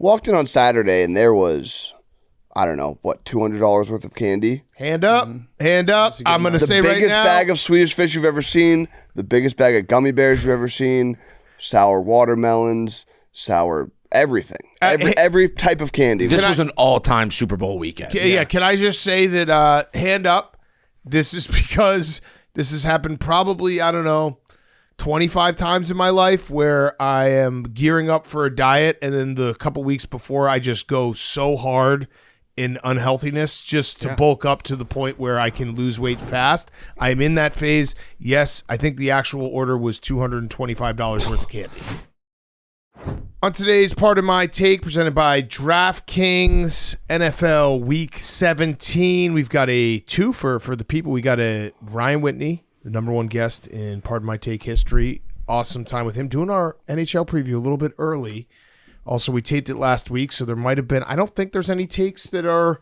Walked in on Saturday and there was, I don't know, what, $200 worth of candy? Hand up. Hand up. I'm going to say right now. The biggest bag of Swedish Fish you've ever seen, the biggest bag of gummy bears you've ever seen, sour watermelons, sour everything. Every type of candy. This was an all-time Super Bowl weekend. Yeah, can I just say that, hand up, this is because this has happened probably, I don't know, 25 times in my life where I am gearing up for a diet and then the couple weeks before I just go so hard in unhealthiness just to bulk up to the point where I can lose weight fast. I am in that phase. Yes, I think the actual order was $225 worth of candy. On today's Part of My Take, presented by DraftKings NFL Week 17, we've got a twofer for the people. We got a Ryan Whitney, the number one guest in Part of My Take history. Awesome time with him doing our NHL preview a little bit early. Also, we taped it last week, so there might have been. I don't think there's any takes that are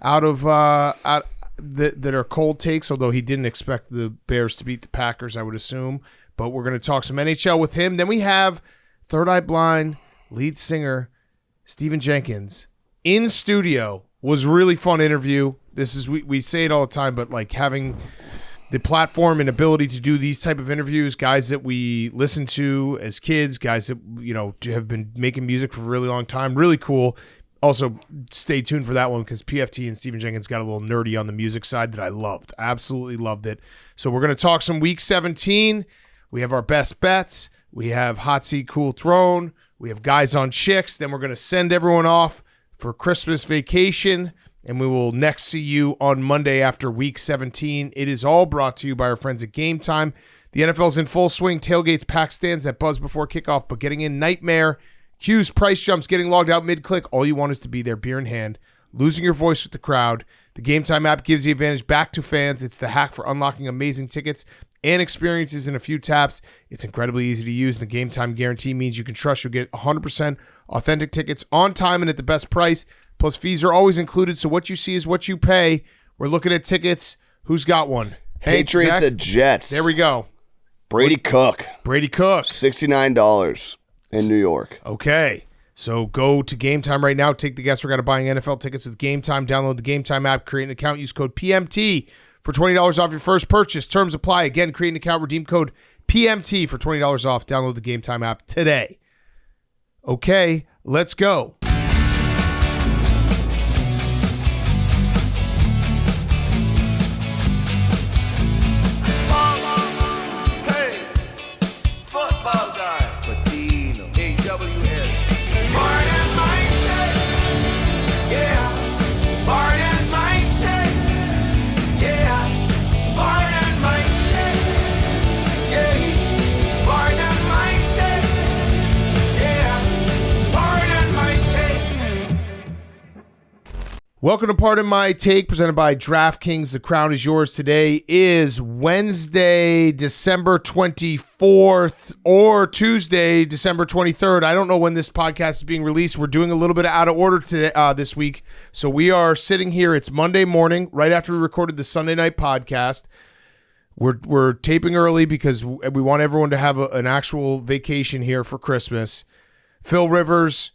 that are cold takes. Although he didn't expect the Bears to beat the Packers, I would assume. But we're going to talk some NHL with him. Then we have Third Eye Blind lead singer Stephan Jenkins in studio. Was a really fun interview. This is we say it all the time, but like having the platform and ability to do these type of interviews, guys that we listen to as kids, guys that, you know, have been making music for a really long time. Really cool. Also, stay tuned for that one because PFT and Stephan Jenkins got a little nerdy on the music side that I loved. Absolutely loved it. So we're going to talk some Week 17. We have our best bets. We have Hot Seat Cool Throne. We have Guys on Chicks. Then we're going to send everyone off for Christmas vacation. And we will next see you on Monday after Week 17. It is all brought to you by our friends at Game Time. The NFL's in full swing. Tailgates, pack stands that buzz before kickoff, but getting in nightmare. Queues, price jumps, getting logged out mid-click. All you want is to be there, beer in hand, losing your voice with the crowd. The Game Time app gives the advantage back to fans. It's the hack for unlocking amazing tickets and experiences in a few taps. It's incredibly easy to use. The Game Time guarantee means you can trust you'll get 100% authentic tickets on time and at the best price. Plus, fees are always included, so what you see is what you pay. We're looking at tickets. Who's got one? Patriots at Jets. There we go. Brady Cook. $69 in New York. Okay. So go to Game Time right now. Take the guesswork out of buying NFL tickets with Game Time. Download the Game Time app. Create an account. Use code PMT for $20 off your first purchase. Terms apply. Again, create an account. Redeem code PMT for $20 off. Download the Game Time app today. Okay, let's go. Welcome to Part of My Take, presented by DraftKings. The crown is yours. Today is Wednesday, December 24th, or Tuesday, December 23rd. I don't know when this podcast is being released. We're doing a little bit out of order today, this week. So we are sitting here. It's Monday morning, right after we recorded the Sunday night podcast. We're taping early because we want everyone to have an actual vacation here for Christmas. Phil Rivers,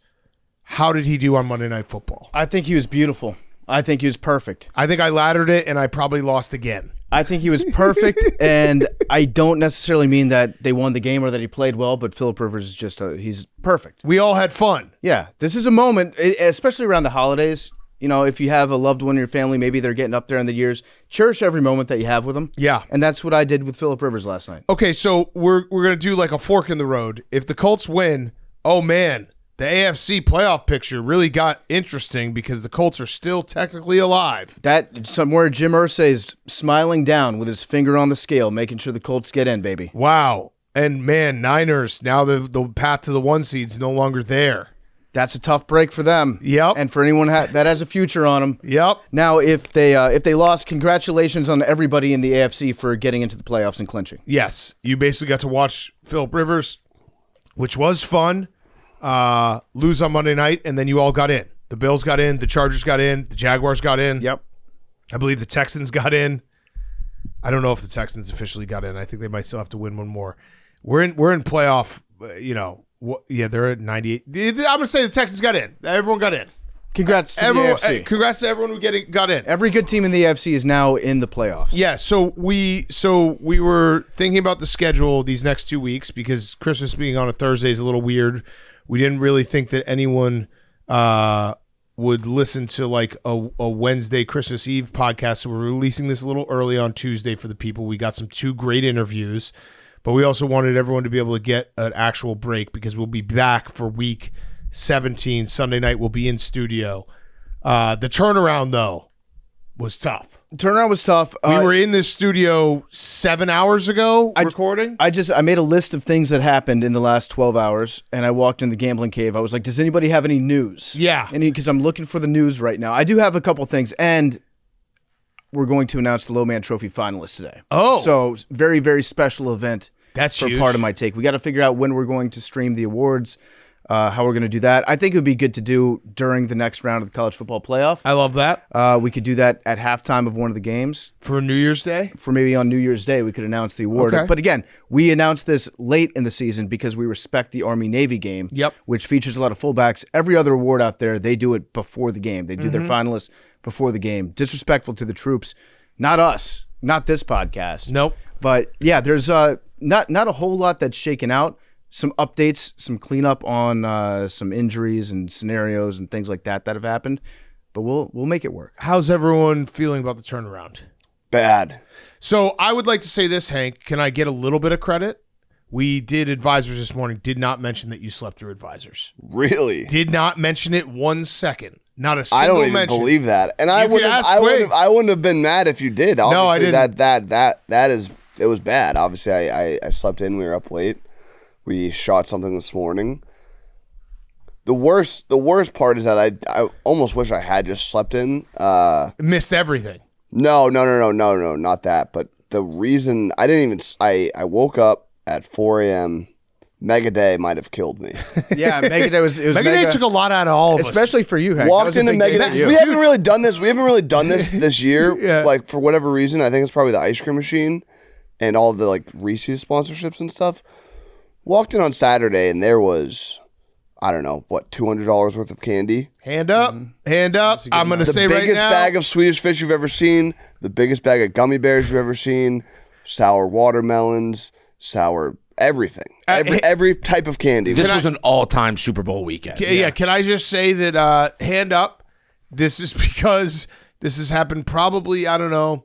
how did he do on Monday Night Football? I think he was beautiful. I think he was perfect. I think I laddered it, and I probably lost again. I think he was perfect, and I don't necessarily mean that they won the game or that he played well, but Philip Rivers is just he's perfect. We all had fun. Yeah, this is a moment, especially around the holidays. You know, if you have a loved one in your family, maybe they're getting up there in the years, cherish every moment that you have with them. Yeah. And that's what I did with Philip Rivers last night. Okay, so we're going to do like a fork in the road. If the Colts win, oh man, the AFC playoff picture really got interesting because the Colts are still technically alive. That somewhere Jim Irsay is smiling down with his finger on the scale, making sure the Colts get in, baby. Wow. And man, Niners, now the path to the 1 seed's no longer there. That's a tough break for them. Yep. And for anyone that has a future on them. Yep. Now, if they lost, congratulations on everybody in the AFC for getting into the playoffs and clinching. Yes. You basically got to watch Philip Rivers, which was fun. Lose on Monday night, and then you all got in. The Bills got in, the Chargers got in, the Jaguars got in. Yep. I believe the Texans got in. I don't know if the Texans officially got in. I think they might still have to win one more. We're in playoff, Yeah, they're at 98. I'm gonna say the Texans got in. Everyone got in. Congrats to the AFC. Congrats to everyone who got in. Every good team in the AFC is now in the playoffs. Yeah, so we were thinking about the schedule these next 2 weeks because Christmas being on a Thursday is a little weird. We didn't really think that anyone would listen to like a Wednesday Christmas Eve podcast, so we're releasing this a little early on Tuesday for the people. We got two great interviews, but we also wanted everyone to be able to get an actual break because we'll be back for week 17 Sunday night. We'll be in studio. The turnaround though was tough. The turnaround was tough. We were in this studio 7 hours ago recording. I made a list of things that happened in the last 12 hours, and I walked in the gambling cave. I was like, does anybody have any news? Yeah. Because I'm looking for the news right now. I do have a couple things, and we're going to announce the Low Man Trophy finalists today. Oh. So very, very special event. That's for huge. Part of my take. We got to figure out when we're going to stream the awards. How we're going to do that. I think it would be good to do during the next round of the college football playoff. I love that. We could do that at halftime of one of the games. For New Year's Day? For maybe on New Year's Day, we could announce the award. Okay. But again, we announced this late in the season because we respect the Army-Navy game, which features a lot of fullbacks. Every other award out there, they do it before the game. They do their finalists before the game. Disrespectful to the troops. Not us. Not this podcast. Nope. But yeah, there's not a whole lot that's shaken out. Some updates, some cleanup on some injuries and scenarios and things like that have happened, but we'll make it work. How's everyone feeling about the turnaround? Bad. So I would like to say this, Hank. Can I get a little bit of credit? We did advisors this morning. Did not mention that you slept through advisors. Really? Did not mention it 1 second. Not a I single don't even mention. believe that. And I You could ask I wouldn't have been mad if you did. Obviously, No, I didn't. It was bad. Obviously, I slept in. We were up late. We shot something this morning. The worst part is that I almost wish I had just slept in. Missed everything. No, not that. But the reason I woke up at 4 a.m. Mega Day might have killed me. Yeah, Mega Day was Mega Day took a lot out of all of us. especially for you, Hank. Walked into Mega Day. We haven't really done this. We haven't really done this this year. Yeah. Like for whatever reason, I think it's probably the ice cream machine and all the like Reese's sponsorships and stuff. Walked in on Saturday and there was, I don't know, what, $200 worth of candy. Hand up. Hand up. I'm going to say right now. The biggest bag of Swedish fish you've ever seen. The biggest bag of gummy bears you've ever seen. Sour watermelons. Sour everything. Every type of candy. This was an all-time Super Bowl weekend. Yeah. Can I just say that hand up, this is because this has happened probably, I don't know,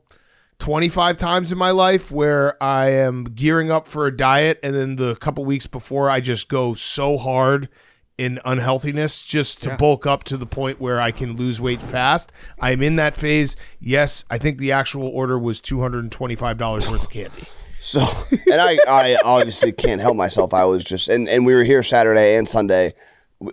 25 times in my life where I am gearing up for a diet and then the couple weeks before I just go so hard in unhealthiness just to bulk up to the point where I can lose weight fast. I'm in that phase. Yes, I think the actual order was $225 worth of candy. So, and I obviously can't help myself. I was just, and we were here Saturday and Sunday.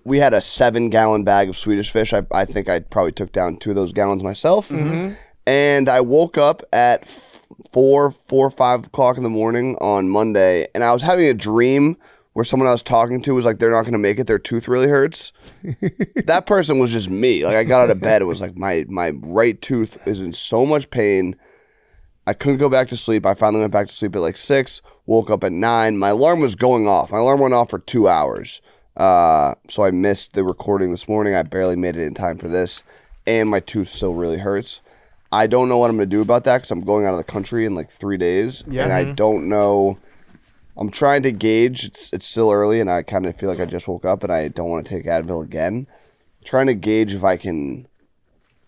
We had a 7-gallon bag of Swedish fish. I think I probably took down 2 of those gallons myself. Mm-hmm. And I woke up at 4 or 5 o'clock in the morning on Monday, and I was having a dream where someone I was talking to was like, they're not going to make it. Their tooth really hurts. That person was just me. Like I got out of bed. It was like my right tooth is in so much pain. I couldn't go back to sleep. I finally went back to sleep at like 6, woke up at 9. My alarm was going off. My alarm went off for 2 hours. So I missed the recording this morning. I barely made it in time for this. And my tooth still really hurts. I don't know what I'm going to do about that because I'm going out of the country in like 3 days. Yeah. And I don't know. I'm trying to gauge. It's still early, and I kind of feel like I just woke up, and I don't want to take Advil again. Trying to gauge if I can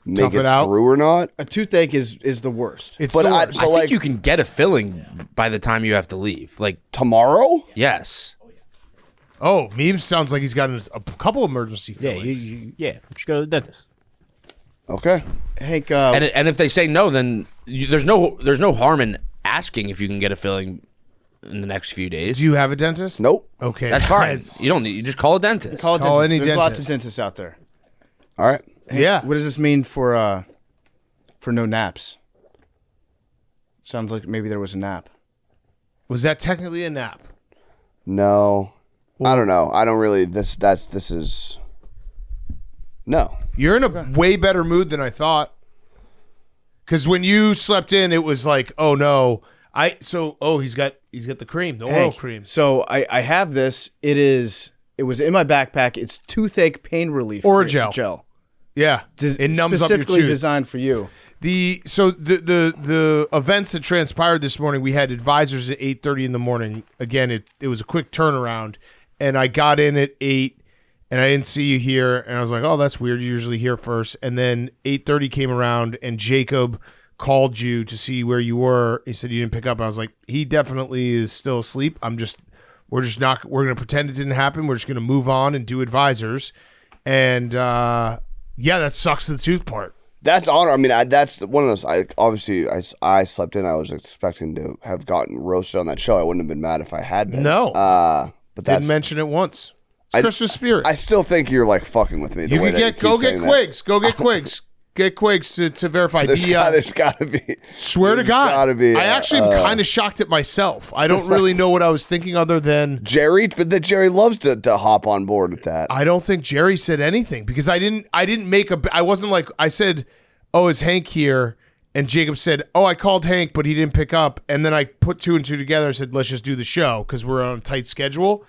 make it through or not. A toothache is the worst. It's the worst. I think you can get a filling by the time you have to leave. Like tomorrow? Yes. Oh, Memes sounds like he's got a couple emergency Yeah, fillings. you should go to the dentist. Okay. Hank, And if they say no, then there's no harm in asking if you can get a filling in the next few days. Do you have a dentist? Nope. Okay. That's fine. You don't need. You just call a dentist. call a call dentist. any There's lots of dentist. dentists out there. All right. Hank, Yeah. What does this mean for no naps? Sounds like maybe there was a nap. Was that technically a nap? No. I don't know. I don't really. This is. No. You're in a way better mood than I thought. Because when you slept in, it was like, oh no. He's got the cream, the oil Hank, cream. So I have this. It is It was in my backpack. It's toothache pain relief. Orajel. Yeah. It numbs up your specifically tooth. designed for you. The events that transpired this morning, we had advisors at 8:30 in the morning. Again, it was a quick turnaround, and I got in at 8, and I didn't see you here, and I was like, oh, that's weird. You're usually here first. And then 8:30 came around, and Jacob called you to see where you were. He said you didn't pick up. I was like, he definitely is still asleep. We're going to pretend it didn't happen. We're just going to move on and do advisors. And that sucks the tooth part. That's honor. I mean, that's one of those. I slept in. I was expecting to have gotten roasted on that show. I wouldn't have been mad if I had been. No. But didn't mention it once. It's Christmas spirit. I still think you're like fucking with me. You can go get Quigs. Go get Quigs. Get Quigs to verify. There's got to be. Swear to God. Gotta be, I actually am kind of shocked at myself. I don't really know what I was thinking other than Jerry, but that Jerry loves to hop on board with that. I don't think Jerry said anything because I didn't make I wasn't like, I said, oh, is Hank here? And Jacob said, oh, I called Hank, but he didn't pick up. And then I put 2 and 2 together and said, let's just do the show because we're on a tight schedule.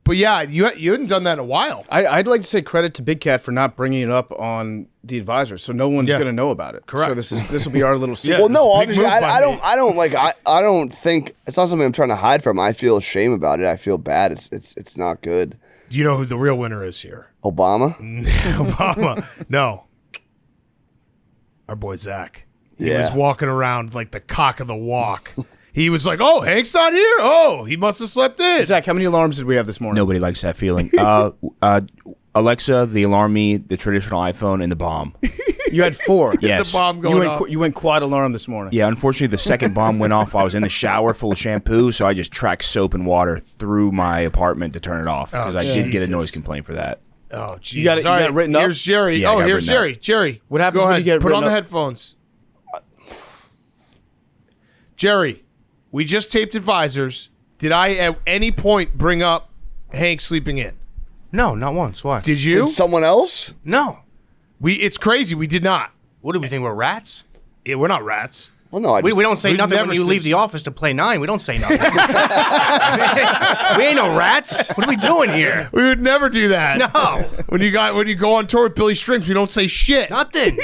But yeah, you hadn't done that in a while. I'd like to say credit to Big Cat for not bringing it up on the advisor, so no one's going to know about it. Correct. So this will be our little secret. Well, no, obviously, I don't think it's not something I'm trying to hide from. I feel shame about it. I feel bad. It's not good. Do you know who the real winner is here? Obama? Obama. No. Our boy Zach. He was walking around like the cock of the walk. He was like, oh, Hank's not here? Oh, he must have slept in. Zach, how many alarms did we have this morning? Nobody likes that feeling. Alexa, the Alarm Me, the traditional iPhone, and the bomb. You had 4. Yes. The bomb going off. You went quad alarm this morning. Yeah, unfortunately, the second bomb went off while I was in the shower full of shampoo, so I just tracked soap and water through my apartment to turn it off because I did get a noise complaint for that. Oh, Jesus. You got it written up? Here's Jerry. Yeah, Here's Jerry. Jerry, what happens go when ahead. you get it Put written on the up? headphones. Jerry, we just taped advisors. Did I at any point bring up Hank sleeping in? No, not once. Why? Did you? Did someone else? No. It's crazy. We did not. What do we think? We're rats? Yeah, we're not rats. Well, no, We don't say we've nothing never when you seen- leave the office to play 9. We don't say nothing. We ain't no rats. What are we doing here? We would never do that. No. When you go on tour with Billy Strings, we don't say shit. Nothing.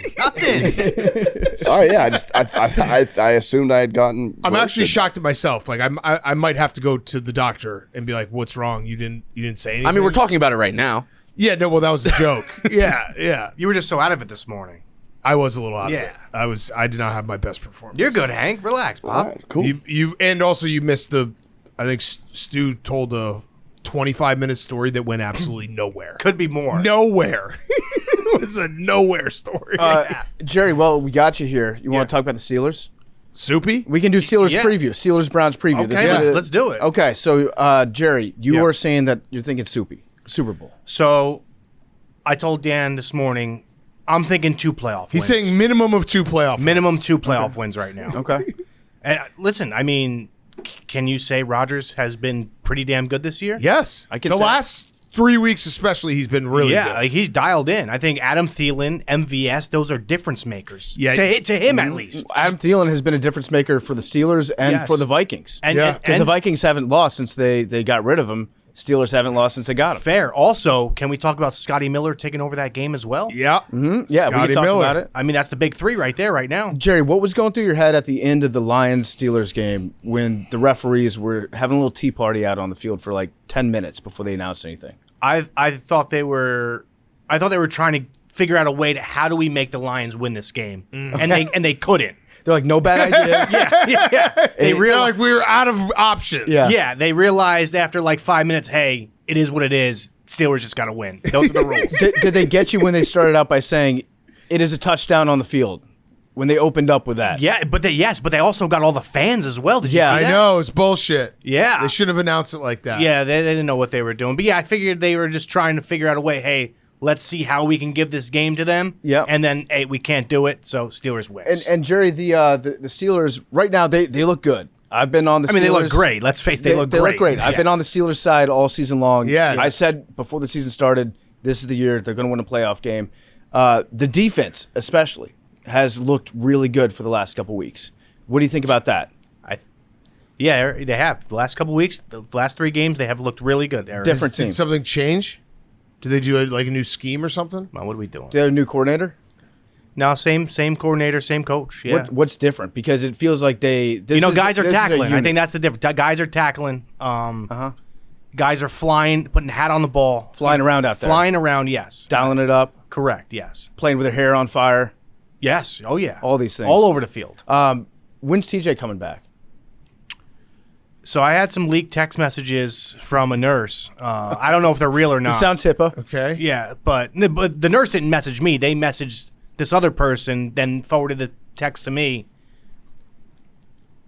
Oh yeah, I assumed I had gotten. I'm actually roasted. shocked at myself. Like I might have to go to the doctor and be like, "What's wrong? You didn't say anything." I mean, we're talking about it right now. Yeah, no, well, that was a joke. Yeah. You were just so out of it this morning. I was a little out of Yeah. it. I did not have my best performance. You're good, Hank. Relax, Bob. All right, cool. You and also you missed I think Stu told a 25-minute story that went absolutely nowhere. Could be more. Nowhere. It was a nowhere story. Jerry, well, we got you here. You want to talk about the Steelers? Soupy? We can do Steelers Yeah. preview. Steelers-Browns preview. Okay, let's do it. Okay, so Jerry, you were saying that you're thinking Soupy. Super Bowl. So I told Dan this morning, I'm thinking 2 playoff He's wins. saying minimum of 2 playoff minimum wins. 2 playoff wins right now. Okay. And listen, I mean, can you say Rodgers has been pretty damn good this year? Yes. I can the say- last 3 weeks especially, he's been really Yeah, good. like he's dialed in. I think Adam Thielen, MVS, those are difference makers. Yeah. To him at least. Adam Thielen has been a difference maker for the Steelers and Yes. for the Vikings. And, Yeah. Because the Vikings haven't lost since they got rid of him. Steelers haven't lost since they got him. fair. Also, can we talk about Scotty Miller taking over that game as well? Yeah. Yeah, we Scotty can talk Miller. about it. I mean, that's the big 3 right there, right now. Jerry, what was going through your head at the end of the Lions-Steelers game when the referees were having a little tea party out on the field for like 10 minutes before they announced anything? I thought they were trying to figure out a way to how do we make the Lions win this game, and they couldn't. They're like, no bad ideas. Yeah. They They're realized, like we were out of options. Yeah. yeah, they realized after like 5 minutes, hey, it is what it is. Steelers just got to win. Those are the rules. Did they get you when they started out by saying it is a touchdown on the field? When they opened up with that. Yeah, but they also got all the fans as well. Did you Yeah, see I that? know. It's bullshit. Yeah. They should have announced it like that. Yeah, they didn't know what they were doing. But yeah, I figured they were just trying to figure out a way, hey, let's see how we can give this game to them. Yeah. And then, hey, we can't do it, so Steelers win. And Jerry, the Steelers right now they look good. I've been on the Steelers. I mean, they look great. Let's face it, they look great. They look great. I've Yeah. been on the Steelers side all season long. Yeah. I said before the season started, this is the year they're going to win a playoff game. The defense, especially, has looked really good for the last couple weeks. What do you think about that? Yeah, they have. The last couple weeks, the last 3 games, they have looked really good, Aaron. Different team. Did something change? Did they do a new scheme or something? Well, what are we doing? They have a new coordinator? No, same coordinator, same coach. Yeah. What's different? Because it feels like guys are tackling. I think that's the difference. Guys are tackling. Guys are flying, putting a hat on the ball. Flying around out there. Flying around, yes. Dialing it up. Correct, yes. Playing with their hair on fire. Yes. Oh, yeah. All these things. All over the field. When's TJ coming back? So I had some leaked text messages from a nurse. I don't know if they're real or not. It sounds HIPAA. Okay. Yeah, but the nurse didn't message me. They messaged this other person, then forwarded the text to me.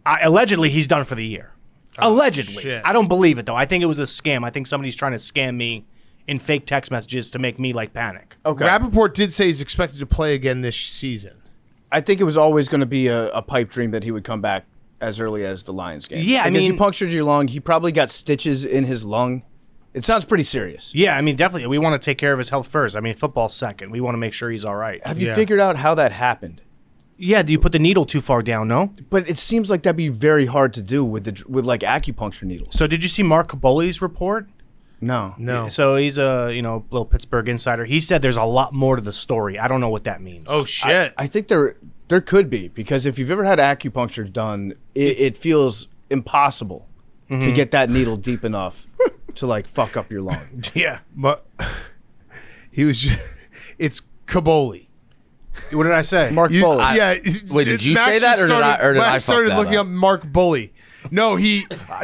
Allegedly, he's done for the year. Allegedly. Shit. I don't believe it, though. I think it was a scam. I think somebody's trying to scam me in fake text messages to make me, panic. Okay. Rappaport did say he's expected to play again this season. I think it was always going to be a pipe dream that he would come back as early as the Lions game. Yeah, because you punctured your lung. He probably got stitches in his lung. It sounds pretty serious. Yeah, definitely. We want to take care of his health first. Football's second. We want to make sure he's all right. Have you figured out how that happened? Yeah, do you put the needle too far down, no? But it seems like that'd be very hard to do with acupuncture needles. So did you see Mark Caboli's report? No. So he's a little Pittsburgh insider. He said there's a lot more to the story. I don't know what that means. Oh, shit. I think there could be, because if you've ever had acupuncture done, it feels impossible to get that needle deep enough to fuck up your lung. Yeah. But he was it's Caboli. What did I say? Mark Bully. Wait, did you say that, or did I Max fuck started that looking up? up Mark Bully. No,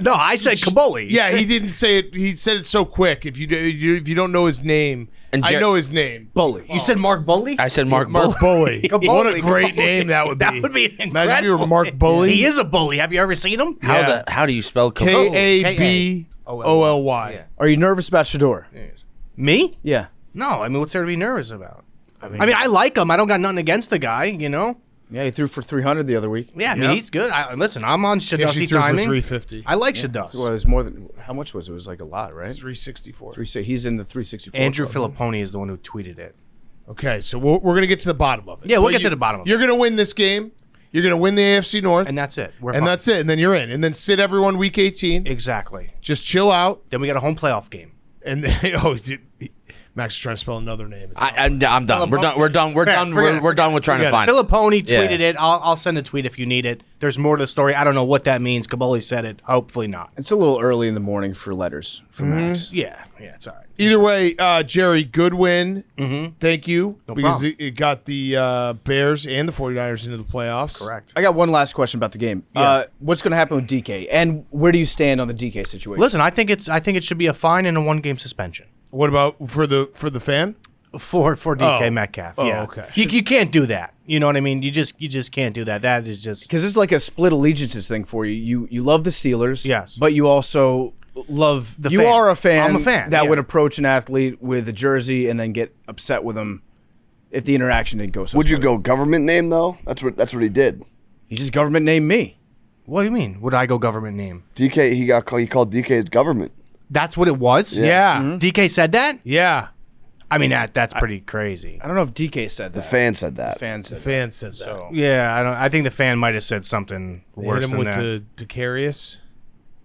No, I said Caboli. Yeah, he didn't say it. He said it so quick. If you don't know his name, I know his name. Bully. You said Mark Bully? I said Mark Bully. Caboli. What a great name that would be. That would be incredible. Imagine if you were Mark Bully. He is a bully. Have you ever seen him? How do you spell Caboli? Kaboly. Are you nervous about Shador? Me? Yeah. No. What's there to be nervous about? I like him. I don't got nothing against the guy, Yeah, he threw for 300 the other week. Yeah, he's good. Listen, I'm on He Shadussi threw for timing. 350. I like Shadus. Well, it was more than, how much was it? It was a lot, right? 364. He's in the 364. Andrew club. Filipponi is the one who tweeted it. Okay, so we're going to get to the bottom of it. Yeah, we'll But get to the bottom of it. You're going to win this game. You're going to win the AFC North. And that's it. That's it. And then you're in. And then sit everyone week 18. Exactly. Just chill out. Then we got a home playoff game. And Max is trying to spell another name. I'm done. We're done. We're done with trying to find it. Filipponi tweeted it. I'll send a tweet if you need it. There's more to the story. I don't know what that means. Caboli said it. Hopefully not. It's a little early in the morning for letters from Max. Yeah, it's all right. Either way, Jerry, good win. Thank you. Because problem. it got the Bears and the 49ers into the playoffs. Correct. I got one last question about the game. What's going to happen with DK? And where do you stand on the DK situation? Listen, I think it should be a fine and a 1-game suspension. What about for the fan? For DK Metcalf. Yeah. Okay. You can't do that. You know what I mean? You just can't do that. That is just because it's like a split allegiances thing for you. You love the Steelers, yes, but you also love the you fan. are a fan. I'm a fan that would approach an athlete with a jersey and then get upset with him if the interaction didn't go so. Would you go government name though? That's what he did. He just government named me. What do you mean? Would I go government name? DK he called DK's government. That's what it was? Yeah. DK said that? Yeah. I mean that's pretty crazy. I don't know if DK said that. The fan said that. The fan said that. So yeah, I think the fan might have said something worse hit him than with that. the Decarius.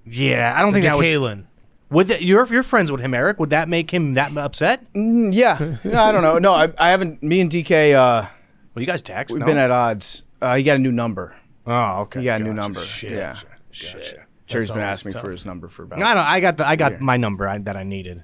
Yeah, I don't think that would. Would you're friends with him, Eric? Would that make him that upset? Yeah. No, I don't know. No, I haven't. Me and DK. Well, you guys text. We've been at odds. He got a new number. Oh, okay. He got a new number. Shit. Yeah. Shit. Jerry's been asking me for his number for about. No, I got my number that I needed.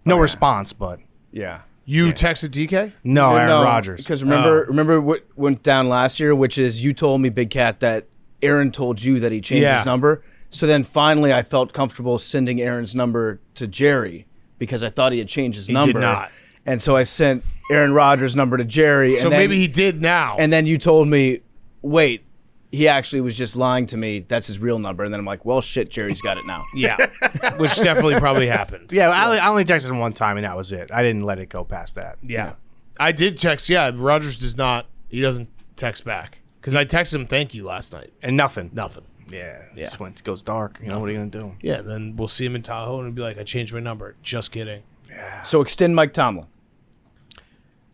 No response, but yeah. You texted DK? No, Aaron Rodgers. Because remember what went down last year, which is you told me, Big Cat, that Aaron told you that he changed his number. So then finally I felt comfortable sending Aaron's number to Jerry because I thought he had changed his number. He did not. And so I sent Aaron Rodgers' number to Jerry. So maybe he did now. And then you told me, wait, he actually was just lying to me. That's his real number. And then I'm like, well, shit, Jerry's got it now. Yeah, which definitely probably happened. Yeah, I only texted him one time, and that was it. I didn't let it go past that. Yeah. I did text. Yeah, Rodgers does not. He doesn't text back. Because I texted him thank you last night. And nothing. Yeah. Just goes dark. You know, what are you going to do? Yeah, then we'll see him in Tahoe, and he'll be like, I changed my number. Just kidding. Yeah. So extend Mike Tomlin.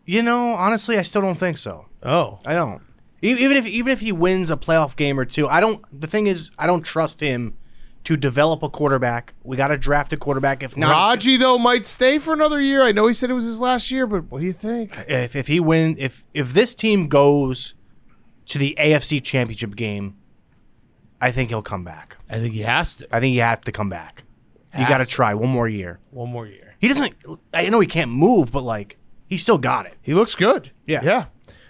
You know, honestly, I still don't think so. Oh. I don't. Even if he wins a playoff game or two, the thing is, I don't trust him to develop a quarterback. We got to draft a quarterback. If not, Raji though might stay for another year. I know he said it was his last year, but what do you think? If he wins, if this team goes to the AFC Championship game, I think he'll come back. I think he has to. I think you have to come back. You got to try one more year. One more year. He doesn't. I know he can't move, but like he still got it. He looks good. Yeah.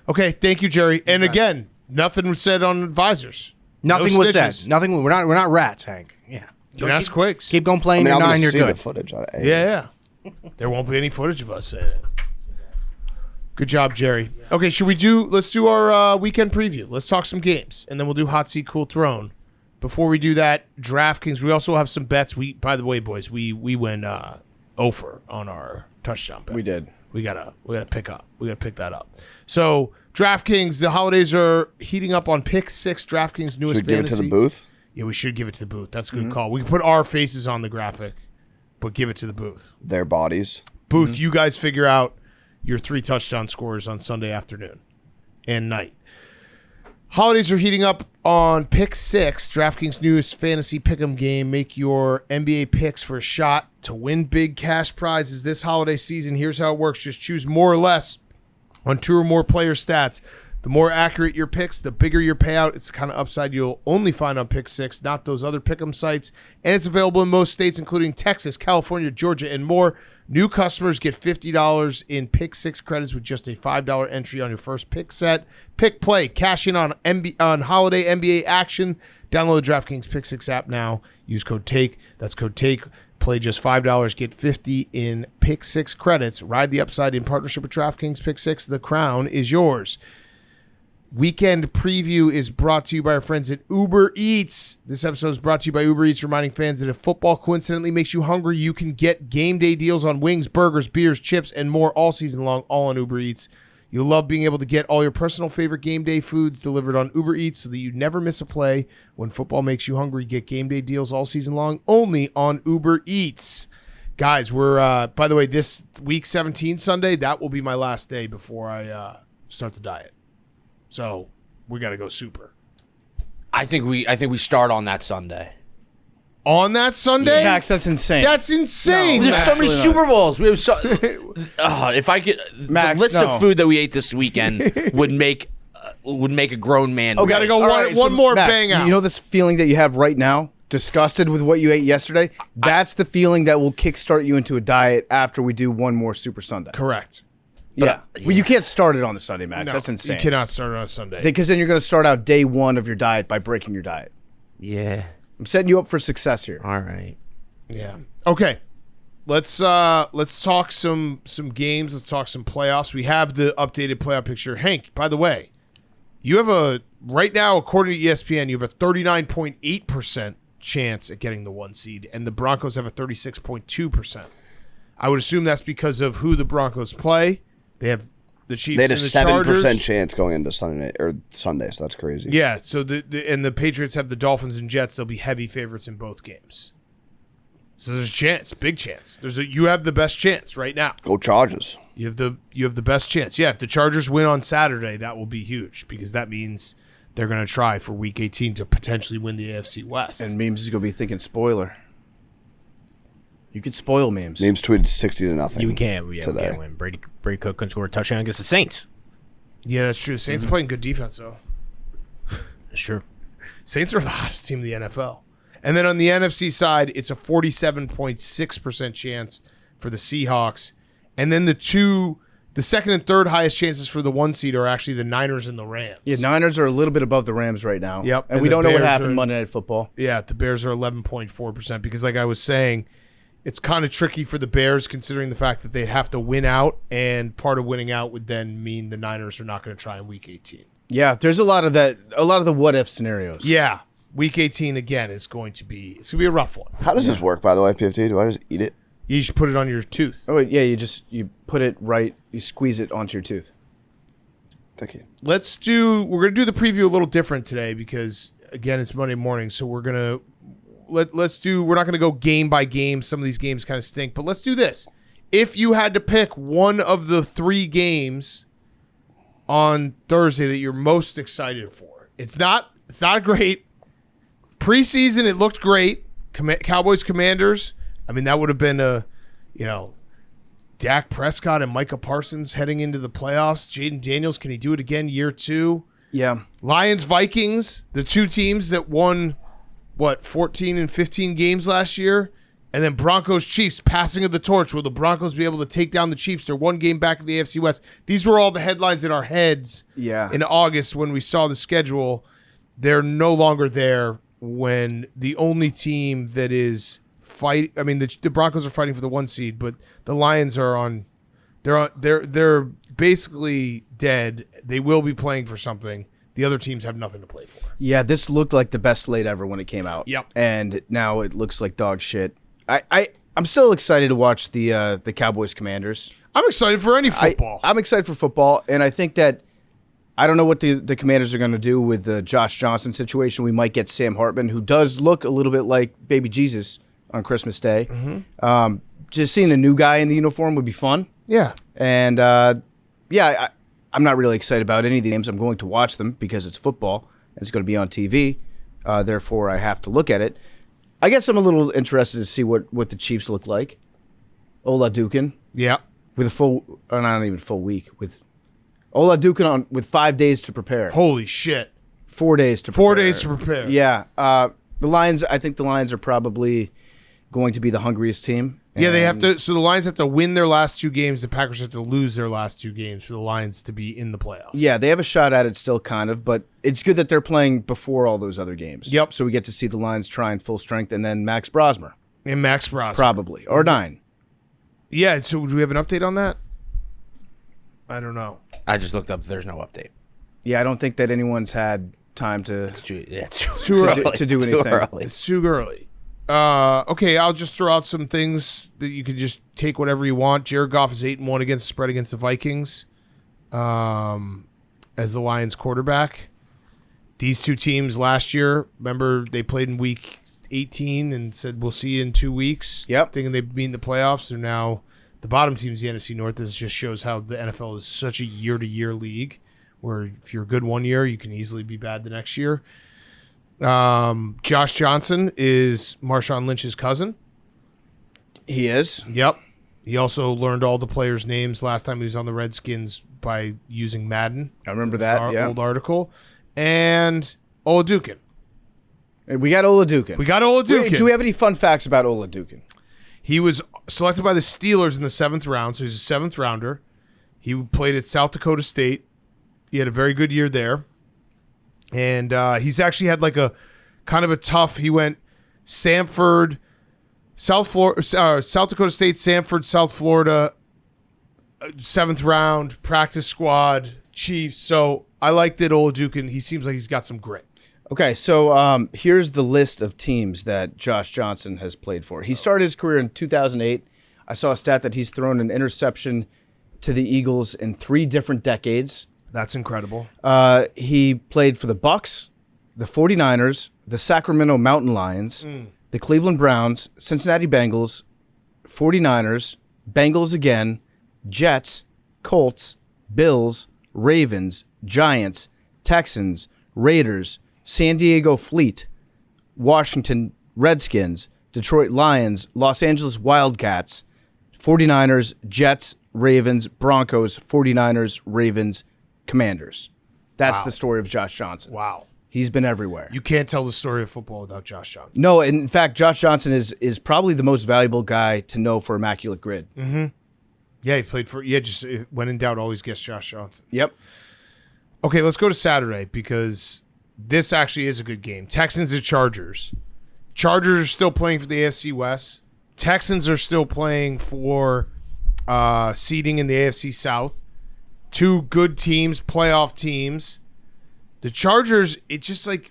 Okay. Thank you, Jerry. And again, nothing was said on advisors. Nothing was said. Nothing. We're not rats, Hank. Yeah. Can ask Quicks. Keep going playing your 9. You're see good. The footage on it. Yeah. There won't be any footage of us saying it. Good job, Jerry. Okay, let's do our weekend preview. Let's talk some games, and then we'll do hot seat, cool throne. Before we do that, DraftKings, we also have some bets. By the way, boys, we went over on our touchdown bet. We did. We gotta pick up. We gotta pick that up. So DraftKings, the holidays are heating up on Pick 6, DraftKings' newest Should we give it to the booth? Yeah, we should give it to the booth. That's a good call. We can put our faces on the graphic, but give it to the booth. Their bodies. Booth, you guys figure out your 3 touchdown scores on Sunday afternoon and night. Holidays are heating up on Pick 6, DraftKings' newest fantasy pick'em game. Make your NBA picks for a shot to win big cash prizes this holiday season. Here's how it works. Just choose more or less on 2 or more player stats. The more accurate your picks, the bigger your payout. It's the kind of upside you'll only find on Pick 6, not those other pick'em sites. And it's available in most states, including Texas, California, Georgia, and more. New customers get $50 in Pick 6 credits with just a $5 entry on your first pick set. Pick play, cash in on holiday NBA action. Download the DraftKings Pick 6 app now. Use code TAKE. That's code TAKE. Play just $5, get $50 in Pick 6 credits. Ride the upside in partnership with DraftKings Pick 6. The crown is yours. Weekend preview is brought to you by our friends at Uber Eats. This episode is brought to you by Uber Eats, reminding fans that if football coincidentally makes you hungry, you can get game day deals on wings, burgers, beers, chips, and more all season long, all on Uber Eats. You'll love being able to get all your personal favorite game day foods delivered on Uber Eats so that you never miss a play. When football makes you hungry, get game day deals all season long, only on Uber Eats. Guys, we're, by the way, this week 17 Sunday, that will be my last day before I start the diet. So we got to go super. I think we start on that Sunday. On that Sunday? Max, that's insane. That's insane. There's so many Super Bowls. We have so. If I could, Max, the list of food that we ate this weekend would make a grown man. Oh, got to go one more Max, bang out. You know this feeling that you have right now? Disgusted with what you ate yesterday? That's the feeling that will kickstart you into a diet after we do one more Super Sunday. Correct. Yeah. Well, you can't start it on the Sunday, Max. No, That's insane. You cannot start it on a Sunday. Because then you're going to start out day 1 of your diet by breaking your diet. Yeah. I'm setting you up for success here. All right. Yeah. Okay. Let's talk some games. Let's talk some playoffs. We have the updated playoff picture. Hank, by the way, you have right now, according to ESPN, you have a 39.8% chance at getting the 1 seed, and the Broncos have a 36.2%. I would assume that's because of who the Broncos play. They have the Chiefs. They had a and the 7% Chargers. chance going into Sunday, so that's crazy. Yeah, so the Patriots have the Dolphins and Jets. They'll be heavy favorites in both games. So there's a chance, big chance. You have the best chance right now. Go Chargers. You have the best chance. Yeah, if the Chargers win on Saturday, that will be huge because that means they're going to try for Week 18 to potentially win the AFC West. And Memes is going to be thinking spoiler. You could spoil Memes. Memes tweeted 60-0. You can't. Yeah, today. we can't win. Brady Cook couldn't score a touchdown against the Saints. Yeah, that's true. Saints playing good defense though. Sure. Saints are the hottest team in the NFL. And then on the NFC side, it's a 47.6% chance for the Seahawks. And then the second and third highest chances for the 1 seed are actually the Niners and the Rams. Yeah, Niners are a little bit above the Rams right now. Yep. And we don't know what Bears happened are- Monday Night Football. Yeah, the Bears are 11.4% because like I was saying, it's kind of tricky for the Bears considering the fact that they'd have to win out, and part of winning out would then mean the Niners are not going to try in Week 18. Yeah, there's a lot of the what-if scenarios. Yeah, Week 18 again is going to be a rough one. How does this work, by the way, PFT? Do I just eat it? You should put it on your tooth. Oh, wait, yeah, you put it right, you squeeze it onto your tooth. Thank you. We're going to do the preview a little different today because again, it's Monday morning, so we're not going to go game by game. Some of these games kind of stink, but let's do this. If you had to pick one of the 3 games on Thursday that you're most excited for? It's not great. Preseason, it looked great. Cowboys Commanders. I mean, that would have been Dak Prescott and Micah Parsons heading into the playoffs. Jaden Daniels, can he do it again year 2? Yeah. Lions Vikings, the two teams that won 14 and 15 games last year. And then Broncos Chiefs, passing of the torch. Will the Broncos be able to take down the Chiefs? They're one game back in the AFC West. These were all the headlines in our heads in August when we saw the schedule. They're no longer there when the only team that is the Broncos are fighting for the 1 seed, but the Lions are they're basically dead. They will be playing for something. The other teams have nothing to play for. Yeah, this looked like the best slate ever when it came out. Yep. And now it looks like dog shit. I'm still excited to watch the Cowboys Commanders. I'm excited for any football. I'm excited for football, and I think that I don't know what the Commanders are going to do with the Josh Johnson situation. We might get Sam Hartman, who does look a little bit like baby Jesus on Christmas Day. Mm-hmm. Just seeing a new guy in the uniform would be fun. Yeah. And, I'm not really excited about any of the games. I'm going to watch them because it's football, and it's going to be on TV. Therefore, I have to look at it. I guess I'm a little interested to see what the Chiefs look like. Ola Dukin. Yeah. With not even full week. With Ola Dukin with 5 days to prepare. Holy shit. 4 days to prepare. 4 days to prepare. Yeah. The Lions, I think the Lions are probably going to be the hungriest team. Yeah, they have to. So the Lions have to win their last 2 games. The Packers have to lose their last 2 games for the Lions to be in the playoffs. Yeah, they have a shot at it still, kind of, but it's good that they're playing before all those other games. Yep. So we get to see the Lions trying full strength, and then Max Brosmer. And Max Brosmer. Probably. Or 9. Yeah, so do we have an update on that? I don't know. I just looked up. There's no update. Yeah, I don't think that anyone's had time to Too do anything. anything. It's too early. Okay, I'll just throw out some things that you can just take whatever you want. Jared Goff is 8-1 against the spread against the Vikings as the Lions quarterback. These two teams last year, remember, they played in week 18 and said, we'll see you in 2 weeks. Yep. Thinking they'd be in the playoffs. They're now the bottom teams in the NFC North. This just shows how the NFL is such a year-to-year league where if you're good one year, you can easily be bad the next year. Josh Johnson is Marshawn Lynch's cousin. He is. Yep. He also learned all the players' names last time he was on the Redskins by using Madden. I remember that, Old article. And Ola Dukin. We got Ola Dukin. Do we have any fun facts about Ola Dukin? He was selected by the Steelers in the 7th round, so he's a 7th rounder. He played at South Dakota State. He had a very good year there. And he's actually had like a kind of a tough, he went Samford, South Dakota State, Samford, South Florida, 7th round, practice squad, Chiefs. So I like that Ola Dukin. He seems like he's got some grit. Okay, so here's the list of teams that Josh Johnson has played for. He started his career in 2008. I saw a stat that he's thrown an interception to the Eagles in 3 different decades. That's incredible. He played for the Bucks, the 49ers, the Sacramento Mountain Lions, the Cleveland Browns, Cincinnati Bengals, 49ers, Bengals again, Jets, Colts, Bills, Ravens, Giants, Texans, Raiders, San Diego Fleet, Washington Redskins, Detroit Lions, Los Angeles Wildcats, 49ers, Jets, Ravens, Broncos, 49ers, Ravens, Commanders. That's the story of Josh Johnson. Wow. He's been everywhere. You can't tell the story of football without Josh Johnson. No, in fact, Josh Johnson is probably the most valuable guy to know for Immaculate Grid. Mm-hmm. Yeah, he played for, just when in doubt, always guess Josh Johnson. Yep. Okay, let's go to Saturday because this actually is a good game. Texans and Chargers. Chargers are still playing for the AFC West. Texans are still playing for seeding in the AFC South. 2 good teams, playoff teams. The Chargers, it's just like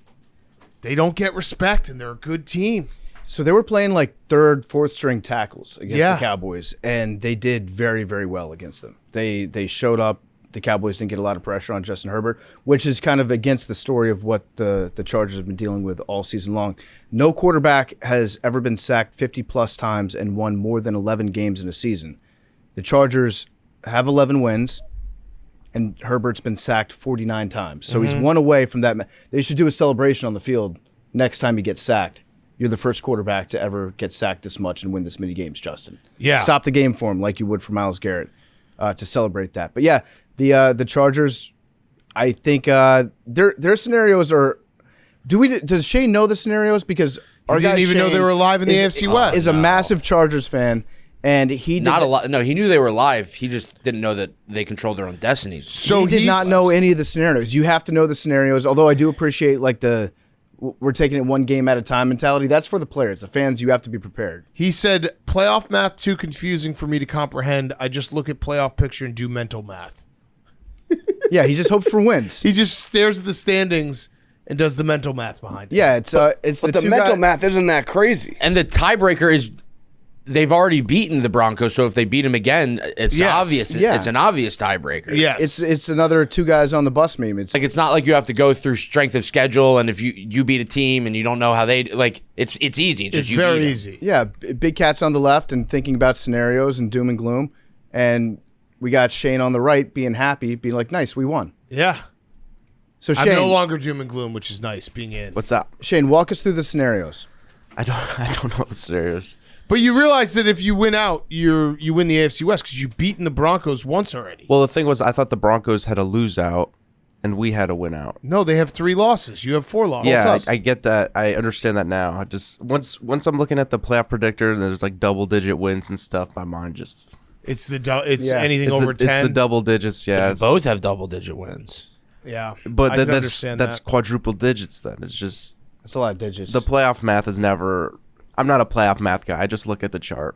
they don't get respect, and they're a good team. So they were playing like 3rd, 4th string tackles against the Cowboys, and they did very, very well against them. They showed up. The Cowboys didn't get a lot of pressure on Justin Herbert, which is kind of against the story of what the Chargers have been dealing with all season long. No quarterback has ever been sacked 50-plus times and won more than 11 games in a season. The Chargers have 11 wins, and Herbert's been sacked 49 times. So he's one away from that. They should do a celebration on the field next time he gets sacked. You're the first quarterback to ever get sacked this much and win this many games, Justin. Yeah. Stop the game for him like you would for Myles Garrett to celebrate that. But yeah, the Chargers, I think their scenarios are. Does Shane know the scenarios? Because our didn't guy even know Shane they were alive in the AFC West. Is a massive Chargers fan, and he did Not a lot. No, he knew they were live. He just didn't know that they controlled their own destinies. So he did not know any of the scenarios. You have to know the scenarios. Although I do appreciate like we're taking it one game at a time mentality. That's for the players. The fans, you have to be prepared. He said, playoff math too confusing for me to comprehend. I just look at playoff picture and do mental math. Yeah, he just hopes for wins. He just stares at the standings and does the mental math behind it. Yeah, it's But the mental math isn't that crazy. And the tiebreaker is they've already beaten the Broncos, so if they beat them again, it's obvious. Yeah. It's an obvious tiebreaker. Yes. It's another two guys on the bus meme. It's Like, it's not like you have to go through strength of schedule, and if you beat a team and you don't know how they like, it's easy. It's just you very beat 'em. easy. yeah, big cats on the left and thinking about scenarios and doom and gloom, and we got Shane on the right being happy, being like, "Nice, we won." Yeah. So I'm no Shane, longer doom and gloom, which is nice being in. What's up? Shane, walk us through the scenarios. I don't know the scenarios. But you realize that if you win out, you win the AFC West because you've beaten the Broncos once already. Well, the thing was, I thought the Broncos had a lose out, and we had a win out. No, they have 3 losses. You have 4 losses. Yeah, I get that. I understand that now. I just once I'm looking at the playoff predictor and there's like double digit wins and stuff, my mind just It's Yeah. anything it's over 10. It's the double digits. Yeah, it's- Both have double-digit wins. Yeah. but I then can that's understand that's that. quadruple digits. Then it's just That's a lot of digits. the playoff math is never. I'm not a playoff math guy. I just look at the chart.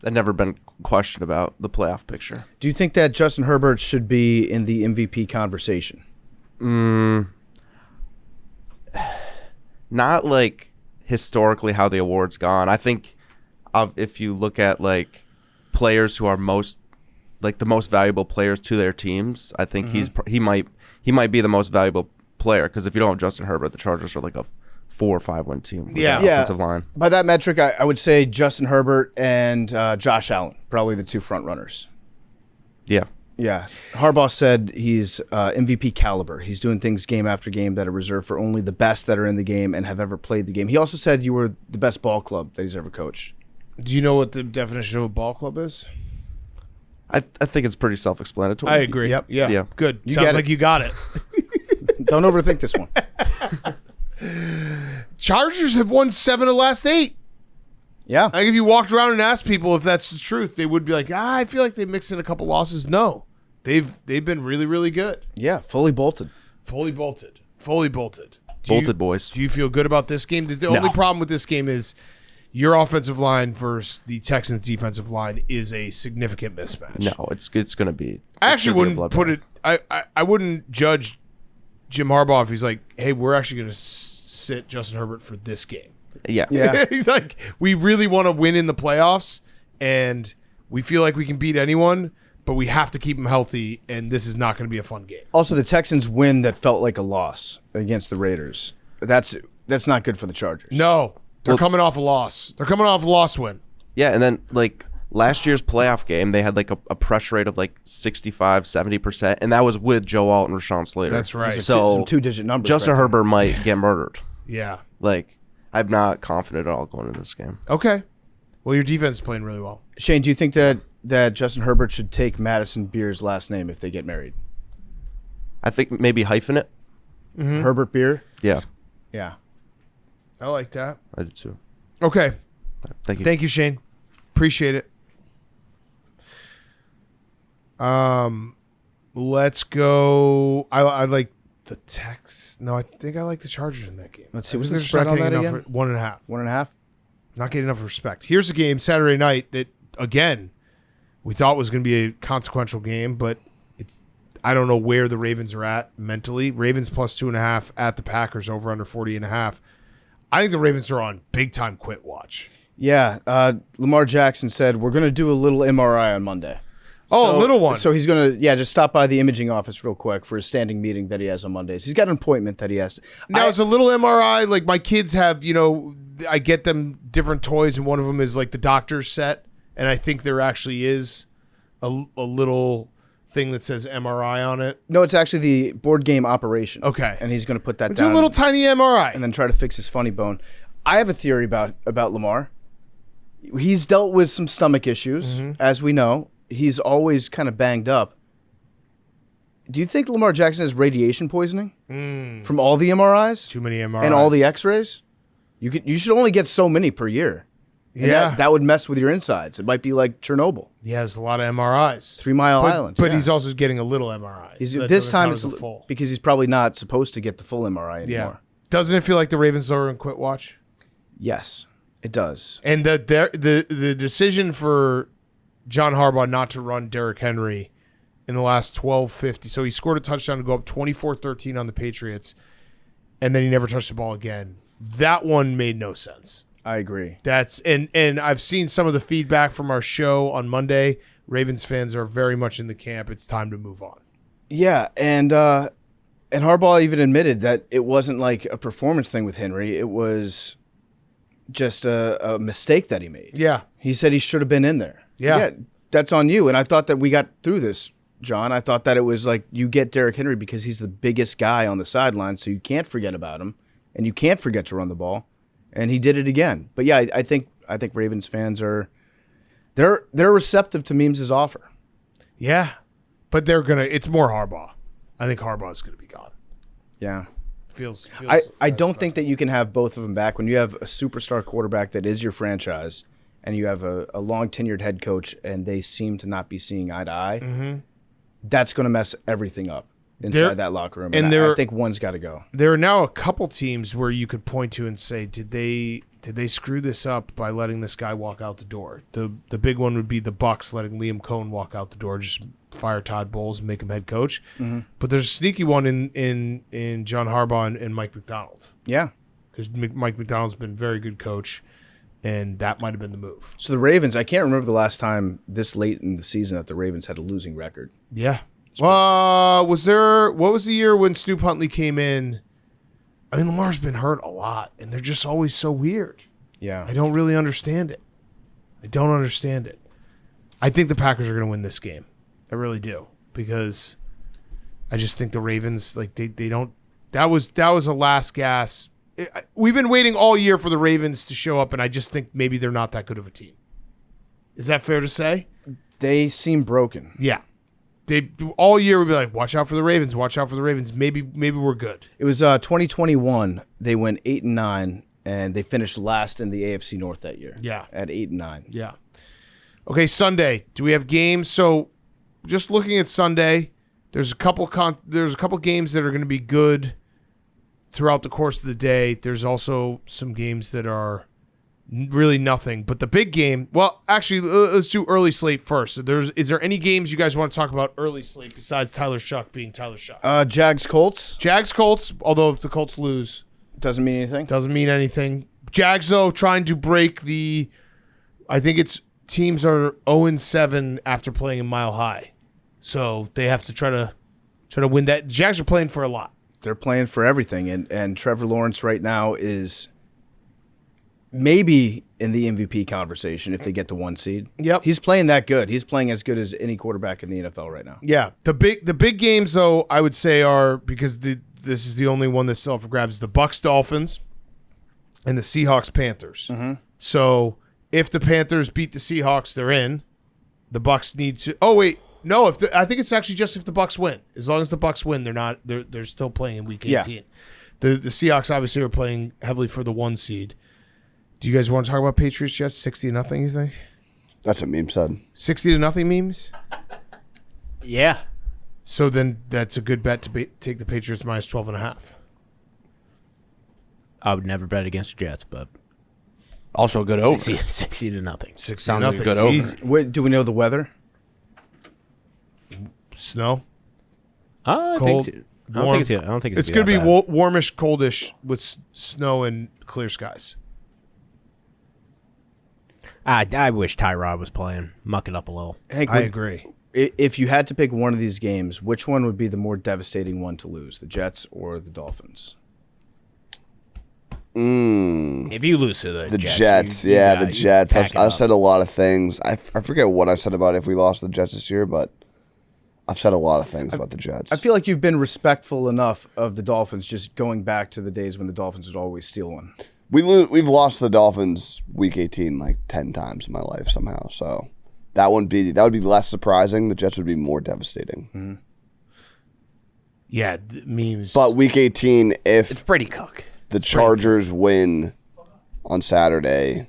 I've never been questioned about the playoff picture. Do you think that Justin Herbert should be in the MVP conversation? Not like historically how the award's gone. I think if you look at like players who are the most valuable players to their teams, I think he might be the most valuable player, because if you don't have Justin Herbert, the Chargers are like a 4 or 5 win team with that offensive line. By that metric, I would say Justin Herbert and Josh Allen, probably the 2 front runners. Yeah. Yeah. Harbaugh said he's MVP caliber. He's doing things game after game that are reserved for only the best that are in the game and have ever played the game. He also said you were the best ball club that he's ever coached. Do you know what the definition of a ball club is? I think it's pretty self-explanatory. I agree. Yep. Yeah. Good. You Sounds get like it. you got it. Don't overthink this one. Chargers have won 7 of the last 8. Yeah. I think if you walked around and asked people if that's the truth, they would be like, I feel like they mixed in a couple losses. No. They've been really, really good. Yeah. Fully bolted. Fully bolted. Fully bolted. Bolted boys. Do you feel good about this game? The only problem with this game is your offensive line versus the Texans' defensive line is a significant mismatch. No, it's going to be. I actually wouldn't put it. I wouldn't judge Jim Harbaugh if he's like, hey, we're actually going to sit Justin Herbert for this game. Yeah. Yeah. He's like, we really want to win in the playoffs, and we feel like we can beat anyone, but we have to keep him healthy, and this is not going to be a fun game. Also, the Texans win that felt like a loss against the Raiders. That's not good for the Chargers. No, they're coming off a loss. They're coming off a loss win. Yeah, and then like last year's playoff game, they had like a pressure rate of like 65, 70%, and that was with Joe Alt and Rashawn Slater. That's right. So Some 2-digit numbers. Justin right there. Herbert might get murdered. Yeah. Like, I'm not confident at all going into this game. Okay. Well, your defense is playing really well. Shane, do you think that Justin Herbert should take Madison Beer's last name if they get married? I think maybe hyphen it. Herbert Beer? Yeah, Yeah. I like that. I do too. Okay. Thank you. Thank you, Shane. Appreciate it. Let's go. I like the Tex. No, I think I like the Chargers in that game. Let's see. I What's think the they're spread not on getting that enough again? 1.5. 1.5? Not getting enough respect. Here's a game Saturday night that, again, we thought was going to be a consequential game, but I don't know where the Ravens are at mentally. Ravens plus 2.5 at the Packers over under 40.5. I think the Ravens are on big time quit watch. Yeah. Lamar Jackson said, we're going to do a little MRI on Monday. Oh, a little one. So he's going to, just stop by the imaging office real quick for his standing meeting that he has on Mondays. He's got an appointment that he has to. Now, it's a little MRI. Like, my kids have, I get them different toys, and one of them is like the doctor's set, and I think there actually is a little thing that says MRI on it? No, it's actually the board game operation. Okay. And he's going to put that Do down. a little tiny MRI. And then try to fix his funny bone. I have a theory about Lamar. He's dealt with some stomach issues, as we know. He's always kind of banged up. Do you think Lamar Jackson has radiation poisoning from all the MRIs? Too many MRIs. And all the X-rays? You should only get so many per year. And Yeah. that would mess with your insides. It might be like Chernobyl. He has a lot of MRIs. 3 Mile Island. But yeah. he's also getting a little MRI. This time it's full. because he's probably not supposed to get the full MRI Yeah. anymore. Doesn't it feel like the Ravens are in quit watch? Yes, it does. And the decision for John Harbaugh not to run Derrick Henry in the last 12:50. So he scored a touchdown to go up 24-13 on the Patriots, and then he never touched the ball again. That one made no sense. I agree. And I've seen some of the feedback from our show on Monday. Ravens fans are very much in the camp. It's time to move on. Yeah, and Harbaugh even admitted that it wasn't like a performance thing with Henry. It was just a mistake that he made. Yeah. He said he should have been in there. Yeah. That's on you. And I thought that we got through this, John. I thought that it was like you get Derrick Henry because he's the biggest guy on the sideline, so you can't forget about him, and you can't forget to run the ball. And he did it again. But yeah, I think Ravens fans they're receptive to Memes' offer. Yeah. But it's more Harbaugh. I think Harbaugh's going to be gone. Yeah. Feels I don't think that you can have both of them back when you have a superstar quarterback that is your franchise and you have a long tenured head coach and they seem to not be seeing eye to eye. Mm-hmm. That's going to mess everything up inside that locker room. And I think one's got to go. There are now a couple teams where you could point to and say, did they screw this up by letting this guy walk out the door? The big one would be the Bucs letting Liam Cohen walk out the door, just fire Todd Bowles and make him head coach. Mm-hmm. But there's a sneaky one in John Harbaugh and Mike Macdonald. Yeah. Because Mike Macdonald's been a very good coach, and that might have been the move. So the Ravens, I can't remember the last time this late in the season that the Ravens had a losing record. Yeah. What was the year when Snoop Huntley came in? I mean, Lamar's been hurt a lot, and they're just always so weird. Yeah. I don't really understand it. I think the Packers are going to win this game. I really do, because I just think the Ravens, like, they don't. That was a last gasp. We've been waiting all year for the Ravens to show up, and I just think maybe they're not that good of a team. Is that fair to say? They seem broken. Yeah. They all year would be like, watch out for the Ravens, watch out for the Ravens. Maybe we're good. It was 2021. They went 8-9, and they finished last in the AFC North that year. Yeah, at 8-9. Yeah. Okay, Sunday. Do we have games? So, just looking at Sunday, there's a couple games that are going to be good throughout the course of the day. There's also some games that are really nothing. But the big game, well, actually, let's do early slate first. So is there any games you guys want to talk about early slate besides Tyler Shuck being Tyler Shuck? Jags-Colts. Jags-Colts, although if the Colts lose. Doesn't mean anything. Doesn't mean anything. Jags, though, trying to break I think it's teams are 0-7 after playing in Mile High. So they have to try to win that. The Jags are playing for a lot. They're playing for everything. And Trevor Lawrence right now is maybe in the MVP conversation if they get the 1 seed. Yep. He's playing that good. He's playing as good as any quarterback in the NFL right now. Yeah. The big games, though, I would say are, because this is the only one that's still up for grabs, the Bucs Dolphins and the Seahawks Panthers. Mm-hmm. So if the Panthers beat the Seahawks, they're in. The Bucs need to. Oh wait, no. I think it's actually just if the Bucs win. As long as the Bucs win, they're not. They're still playing in Week 18. Yeah. The Seahawks obviously are playing heavily for the 1 seed. Do you guys want to talk about Patriots Jets 60-0? You think? That's what Meme said. 60-0 memes. Yeah. So then that's a good bet to take the Patriots minus 12.5. I would never bet against the Jets, but also a good over. 60-0. 60-0 sounds like a good over. Easy. Do we know the weather? Snow. Cold. I don't think it's going to be warmish, coldish with snow and clear skies. I wish Tyrod was playing. Muck it up a little. Hank, I agree. If you had to pick one of these games, which one would be the more devastating one to lose, the Jets or the Dolphins? If you lose to the Jets, the Jets. I've said a lot of things. I forget what I said about if we lost the Jets this year, but I've said a lot of things about the Jets. I feel like you've been respectful enough of the Dolphins, just going back to the days when the Dolphins would always steal one. We've lost to the Dolphins week 18 like 10 times in my life somehow. So that would be less surprising. The Jets would be more devastating. Mm-hmm. Yeah, memes. But week 18, if It's Brady Cook. the Chargers win on Saturday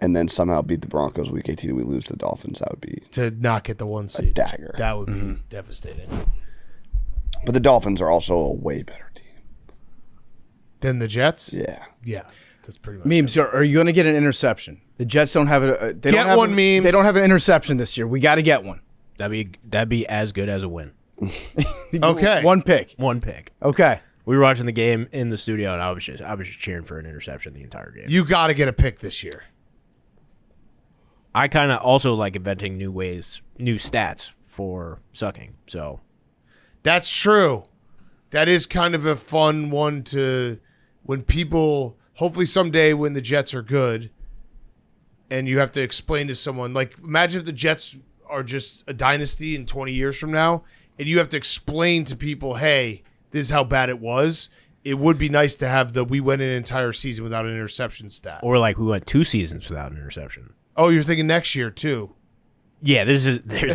and then somehow beat the Broncos week 18 and we lose to the Dolphins, that would be to not get the 1 seed. a dagger. That would be devastating. But the Dolphins are also a way better team. Then the Jets? Yeah. Yeah. That's pretty much Memes, are you going to get an interception? The Jets don't have it. They Get don't have one, Memes. They don't have an interception this year. We got to get one. That'd be as good as a win. Okay. One pick. One pick. Okay. We were watching the game in the studio, and I was just cheering for an interception the entire game. You got to get a pick this year. I kind of also like inventing new stats for sucking. So That's true. That is kind of a fun one to when people hopefully someday when the Jets are good and you have to explain to someone, like imagine if the Jets are just a dynasty in 20 years from now and you have to explain to people, hey, this is how bad it was. It would be nice to have we went an entire season without an interception stat. or like we went 2 seasons without an interception. Oh, you're thinking next year too. Yeah, there's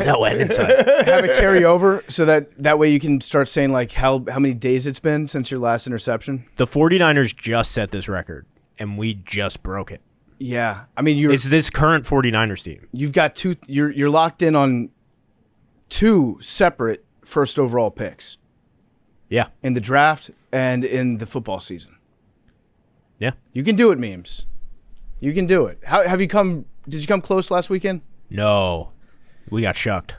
no end in sight. Have it carry over so that way you can start saying like how many days it's been since your last interception. The 49ers just set this record, and we just broke it. Yeah, I mean It's this current 49ers team. you've got two. You're locked in on 2 separate first overall picks Yeah, in the draft and in the football season. yeah. You can do it, Memes. You can do it. How have you come? Did you come close last weekend? No, we got shucked.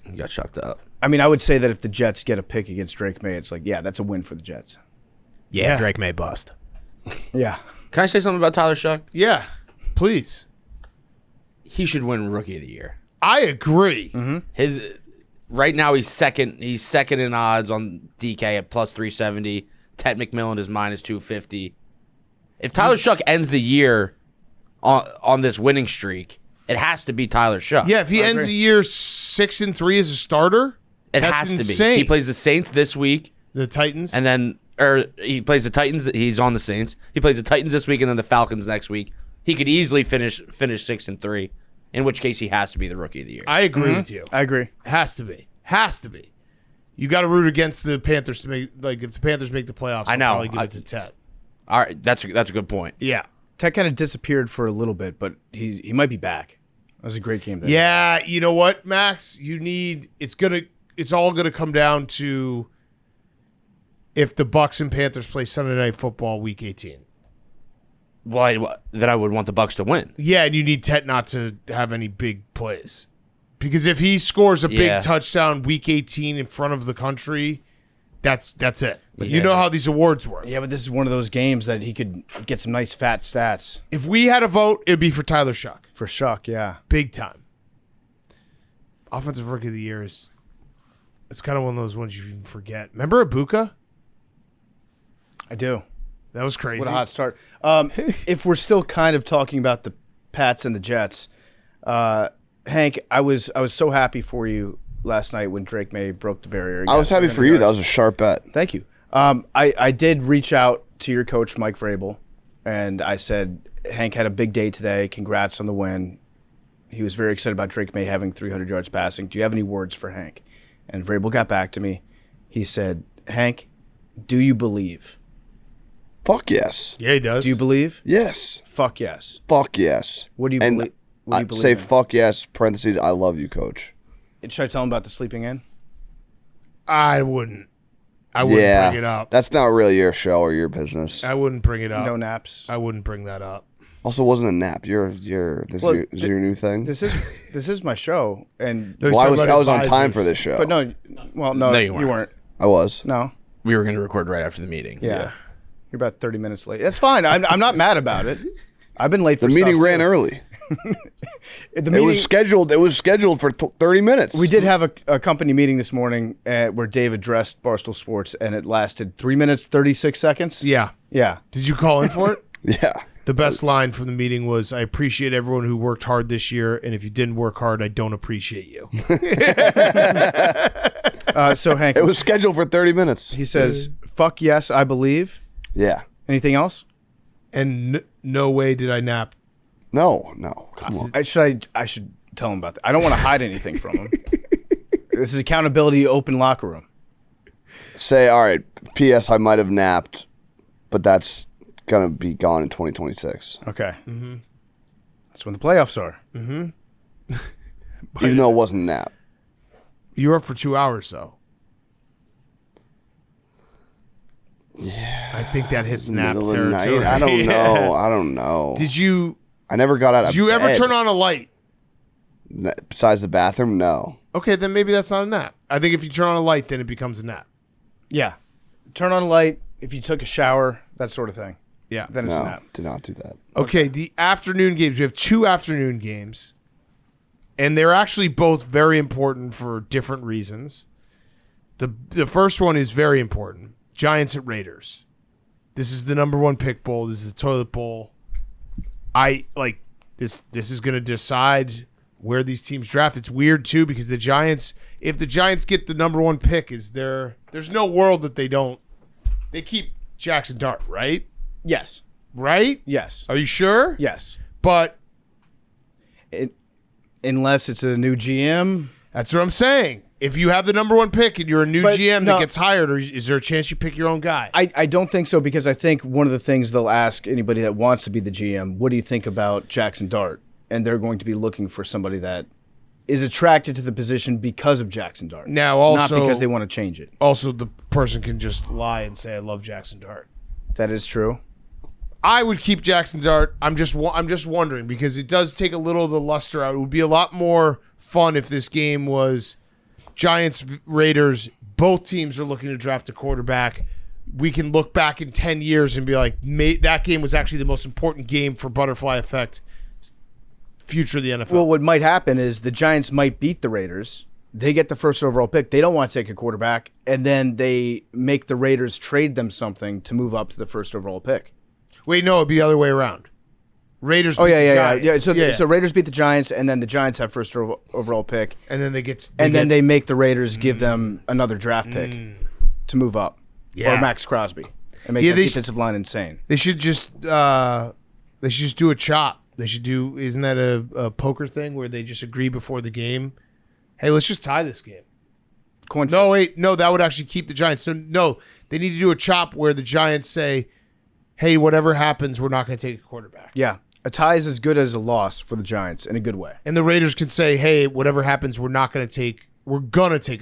You got shocked up. I mean, I would say that if the Jets get a pick against Drake May, it's like, yeah, that's a win for the Jets. Yeah, Drake may bust. Yeah. Can I say something about Tyler Shuck? Yeah, please. He should win Rookie of the Year. I agree. His right now he's second. He's second in odds on DK at plus 370. Ted McMillan is minus 250. If Tyler Shuck ends the year on this winning streak, it has to be Tyler Shuck. Yeah, if he ends the year 6-3 as a starter, it that's has insane. to be. He plays the Saints this week, The Titans. and then he plays the Titans. He's on the Saints. He plays the Titans this week, and then the Falcons next week. He could easily finish 6-3. In which case, he has to be the Rookie of the Year. I agree with you. I agree. Has to be. Has to be. You got to root against the Panthers to make if the Panthers make the playoffs. I know. I'll probably give it to Ted. All right, that's a good point. Yeah. Ted kind of disappeared for a little bit, but he might be back. That was a great game. Yeah, you know what, Max? It's all gonna come down to if the Bucks and Panthers play Sunday Night Football Week 18. Well, then I would want the Bucks to win. Yeah, and you need Ted not to have any big plays. Because if he scores a big touchdown Week 18 in front of the country, that's it. But you know how these awards work. Yeah, but this is one of those games that he could get some nice fat stats. If we had a vote, it'd be for Tyler Shuck. For Shuck, yeah. Big time. Offensive Rookie of the Year it's kind of one of those ones you even forget. Remember Ibuka? I do. That was crazy. What a hot start. If we're still kind of talking about the Pats and the Jets, Hank, I was so happy for you last night when Drake May broke the barrier. I was happy for you. That was a sharp bet. Thank you. I did reach out to your coach, Mike Vrabel, and I said, Hank had a big day today. Congrats on the win. He was very excited about Drake May having 300 yards passing. Do you have any words for Hank? And Vrabel got back to me. He said, Hank, do you believe? Fuck yes. Yeah, he does. Do you believe? Yes. Fuck yes. Fuck yes. What do you And believe? What do you believe say in? fuck yes, parentheses, I love you, coach. Should I tell him about the sleeping in? I wouldn't. I wouldn't bring it up. That's not really your show or your business. I wouldn't bring it up. No naps. I wouldn't bring that up. Also, wasn't a nap. This is your new thing. This is my show, and They're Well, I talking about was on time advisors. for this show. but no, well, no, No, you you weren't. I was. No, We were going to record right after the meeting. yeah. You're about 30 minutes late. That's fine. I'm not mad about it. I've been late for The meeting stuff, ran too. early. The It meeting, was scheduled. It was scheduled for 30 minutes. we did have a company meeting this morning where Dave addressed Barstool Sports, and it lasted 3 minutes 36 seconds. Yeah. Yeah. Did you call in for it? Yeah. The best line from the meeting was, "I appreciate everyone who worked hard this year, and if you didn't work hard, I don't appreciate you." So Hank, It was scheduled for 30 minutes. he says, "Fuck yes, I believe." Yeah. Anything else? And no way did I nap. No. Come on. I should tell him about that. I don't want to hide anything from him. This is accountability, open locker room. Say, all right, P.S. I might have napped, but that's going to be gone in 2026. Okay. That's when the playoffs are. Even though it wasn't a nap. You were up for 2 hours, though. Yeah. I think that hits nap Middle of the territory. night? I don't Yeah. know. I don't know. I never got out of Did you ever bed. turn on a light? Besides the bathroom? No. Okay, then maybe that's not a nap. I think if you turn on a light, then it becomes a nap. Yeah. Turn on a light if you took a shower, that sort of thing. Yeah. Then it's a No, nap. did not do that. Okay, the afternoon games. We have 2 afternoon games, and they're actually both very important for different reasons. The first one is very important. Giants at Raiders. This is the number 1 pick bowl. This is the toilet bowl. I like this. This is going to decide where these teams draft. It's weird too because the Giants, if the Giants get the number 1 pick, there's no world that they don't. They keep Jackson Dart, right? Yes. Right? Yes. Are you sure? Yes. But Unless it's a new GM. that's what I'm saying. If you have the number 1 pick and you're a new But GM no. that gets hired, or is there a chance you pick your own guy? I don't think so because I think one of the things they'll ask anybody that wants to be the GM, what do you think about Jackson Dart? And they're going to be looking for somebody that is attracted to the position because of Jackson Dart. Now, also, not because they want to change it. Also, the person can just lie and say, "I love Jackson Dart." That is true. I would keep Jackson Dart. I'm just wondering because it does take a little of the luster out. It would be a lot more fun if this game was Giants Raiders. Both teams are looking to draft a quarterback. We can look back in 10 years and be like, that game was actually the most important game for butterfly effect. Future of the NFL. Well, what might happen is the Giants might beat the Raiders. They get the first overall pick. They don't want to take a quarterback, and then they make the Raiders trade them something to move up to the first overall pick. Wait, no, it'd be the other way around. Raiders. Oh beat the yeah. Giants. So Raiders beat the Giants, and then the Giants have first overall pick, and then they make the Raiders give them another draft pick to move up, or Max Crosby, and make the defensive line insane. They should just do a chop. They should do. Isn't that a poker thing where they just agree before the game? Hey, let's just tie this game. No, wait, no, that would actually keep the Giants. So no, they need to do a chop where the Giants say, "Hey, whatever happens, we're not going to take a quarterback." Yeah, a tie is as good as a loss for the Giants in a good way. And the Raiders can say, "Hey, whatever happens, we're going to take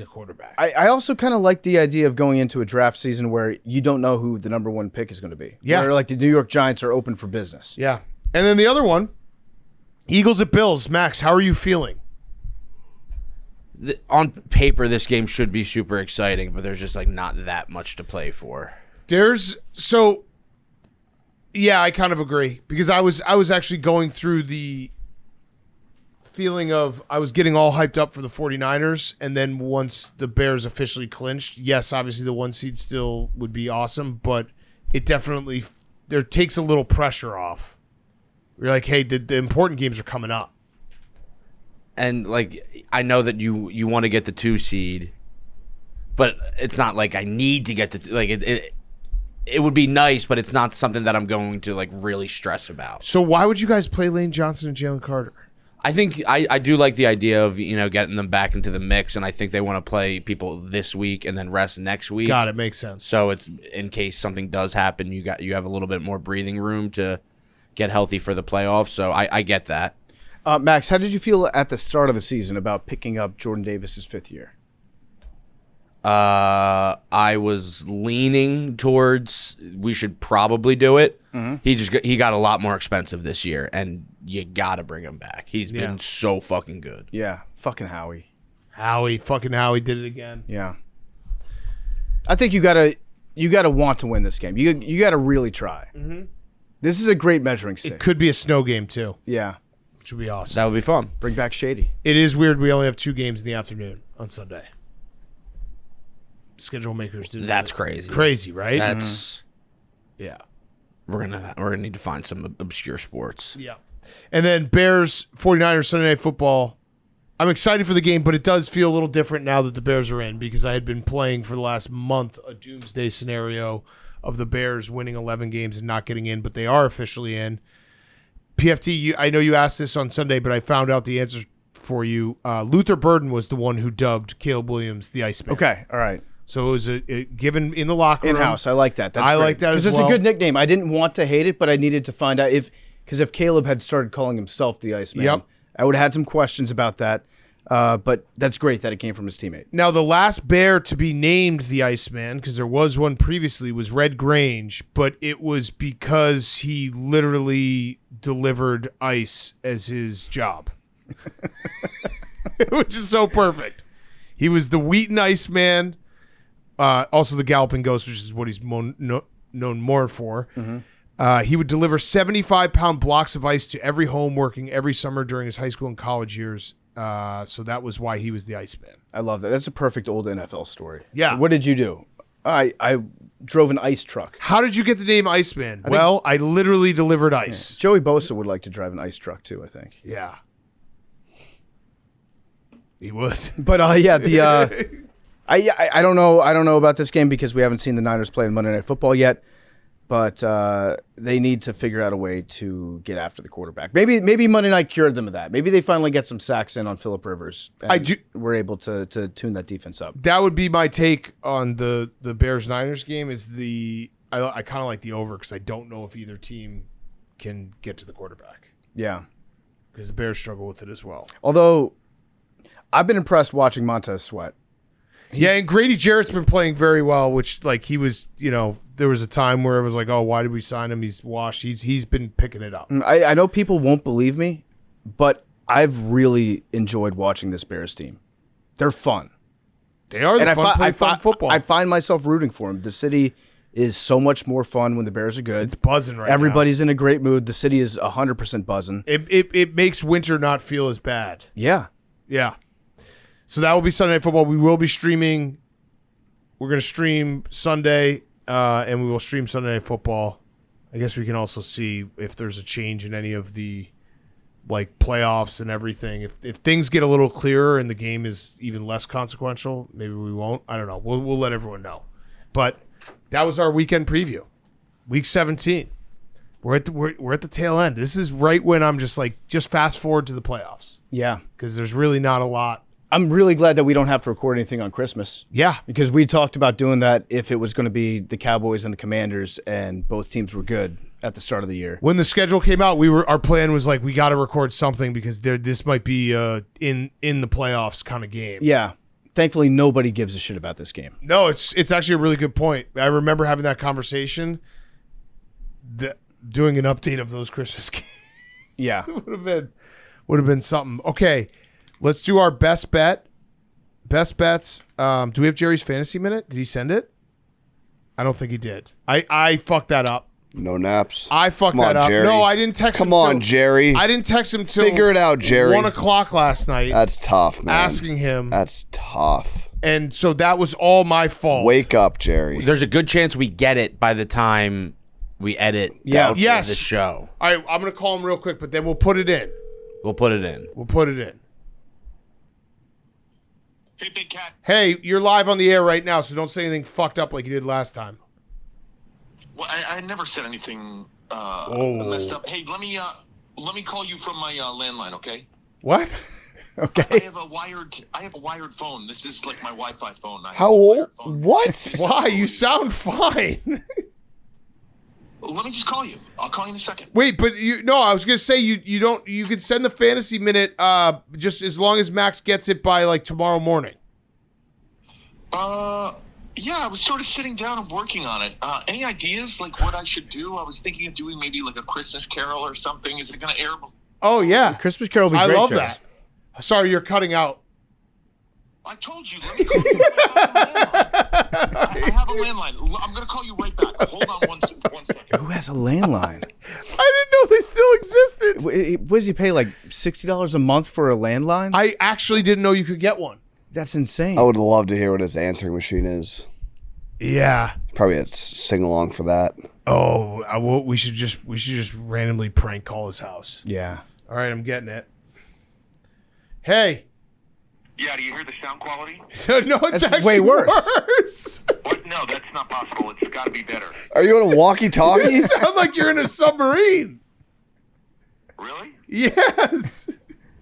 a quarterback." I also kind of like the idea of going into a draft season where you don't know who the number 1 pick is going to be. Yeah, where like the New York Giants are open for business. Yeah, and then the other one, Eagles at Bills. Max, how are you feeling? On paper, this game should be super exciting, but there's just like not that much to play for. Yeah, I kind of agree because I was actually going through the feeling of I was getting all hyped up for the 49ers, and then once the Bears officially clinched, yes, obviously the 1 seed still would be awesome, but it definitely takes a little pressure off. You're like, hey, the important games are coming up. And like I know that you want to get the 2 seed, but it's not like I need to get the like it would be nice, but it's not something that I'm going to like really stress about. So why would you guys play Lane Johnson and Jalen Carter? I think I do like the idea of getting them back into the mix, and I think they want to play people this week and then rest next week. Got it, makes sense. So it's in case something does happen, you have a little bit more breathing room to get healthy for the playoffs. So I get that. Max, how did you feel at the start of the season about picking up Jordan Davis's 5th year? I was leaning towards we should probably do it. Mm-hmm. He got a lot more expensive this year, and you got to bring him back. He's been so fucking good. Yeah, fucking Howie. Howie did it again. Yeah. I think you gotta want to win this game. You gotta really try. Mm-hmm. This is a great measuring stick. It could be a snow game too. Yeah. Which would be awesome. That would be fun. Bring back Shady. It is weird we only have 2 games in the afternoon on Sunday. Schedule makers do that. That's crazy. Crazy, right? That's yeah. we're gonna need to find some obscure sports. Yeah. And then Bears 49ers Sunday Night Football. I'm excited for the game, but it does feel a little different now that the Bears are in, because I had been playing for the last month a doomsday scenario of the Bears winning 11 games and not getting in, but they are officially in. PFT, I know you asked this on Sunday, but I found out the answer for you. Luther Burden was the one who dubbed Caleb Williams the Iceman. Okay, all right. So it was a given in the locker room. In-house, I like that. I like that as well. Because it's a good nickname. I didn't want to hate it, but I needed to find out because if Caleb had started calling himself the Iceman, I would have had some questions about that. But that's great that it came from his teammate. Now, the last Bear to be named the Iceman, because there was one previously, was Red Grange, but it was because he literally delivered ice as his job, which is so perfect. He was the Wheaton Iceman, also the Galloping Ghost, which is what he's known more for. Mm-hmm. He would deliver 75-pound blocks of ice to every home working every summer during his high school and college years. So that was why he was the Iceman. I love that. That's a perfect old NFL story. Yeah. What did you do? I drove an ice truck. How did you get the name Iceman? I literally delivered ice. Yeah. Joey Bosa would like to drive an ice truck too, I think. Yeah. He would. But I don't know about this game because we haven't seen the Niners play in Monday Night Football yet. But they need to figure out a way to get after the quarterback. Maybe Monday night cured them of that. Maybe they finally get some sacks in on Phillip Rivers. And we're able to tune that defense up. That would be my take on the Bears-Niners game. I kind of like the over because I don't know if either team can get to the quarterback. Yeah. Because the Bears struggle with it as well. Although, I've been impressed watching Montez Sweat. And Grady Jarrett's been playing very well, which, he was, there was a time where it was like, oh, why did we sign him? He's washed. He's been picking it up. I know people won't believe me, but I've really enjoyed watching this Bears team. They're fun. They are fun football. I find myself rooting for them. The city is so much more fun when the Bears are good. It's buzzing right now. Everybody's in a great mood. The city is 100% buzzing. It makes winter not feel as bad. Yeah. Yeah. So that will be Sunday Night Football. We will be streaming. We're going to stream Sunday, and we will stream Sunday Night Football. I guess we can also see if there's a change in any of the playoffs and everything. If things get a little clearer and the game is even less consequential, maybe we won't. I don't know. We'll let everyone know. But that was our weekend preview, Week 17. We're at the tail end. This is right when I'm just fast forward to the playoffs. Yeah, because there's really not a lot. I'm really glad that we don't have to record anything on Christmas. Yeah. Because we talked about doing that if it was going to be the Cowboys and the Commanders and both teams were good at the start of the year. When the schedule came out, our plan was we got to record something because this might be in the playoffs kind of game. Yeah. Thankfully, nobody gives a shit about this game. No, it's actually a really good point. I remember having that conversation, doing an update of those Christmas games. Yeah. would have been something. Okay. Let's do our best bet. Best bets. Do we have Jerry's Fantasy Minute? Did he send it? I don't think he did. I fucked that up. No naps. I fucked that up. Jerry. No, I didn't text him. Come on, Jerry. I didn't text him till Figure it out, Jerry. 1:00 last night. That's tough, man. Asking him. That's tough. And so that was all my fault. Wake up, Jerry. There's a good chance we get it by the time we edit the show. All right, I'm going to call him real quick, but then we'll put it in. We'll put it in. Hey, Big Cat. Hey, you're live on the air right now, so don't say anything fucked up like you did last time. Well, I never said anything messed up. Hey, let me call you from my landline, okay? What? Okay. I have a wired phone. This is like my Wi-Fi phone. How old? What? Why? You sound fine. Let me just call you. I'll call you in a second. Wait, but I was gonna say you could send the Fantasy Minute just as long as Max gets it by tomorrow morning. Yeah, I was sort of sitting down and working on it. Any ideas what I should do? I was thinking of doing maybe a Christmas Carol or something. Is it gonna air? Oh yeah, Christmas Carol would be great. I love that. Sorry, you're cutting out. I told you. Let me call you. I have a landline. I'm going to call you right back. Hold on one second. Who has a landline? I didn't know they still existed. What does he pay, $60 a month for a landline? I actually didn't know you could get one. That's insane. I would love to hear what his answering machine is. Yeah. Probably a sing-along for that. We should just randomly prank call his house. Yeah. All right, I'm getting it. Hey. Yeah, do you hear the sound quality? No, it's That's actually way worse. What? No, that's not possible. It's got to be better. Are you on a walkie-talkie? You sound like you're in a submarine. Really? Yes.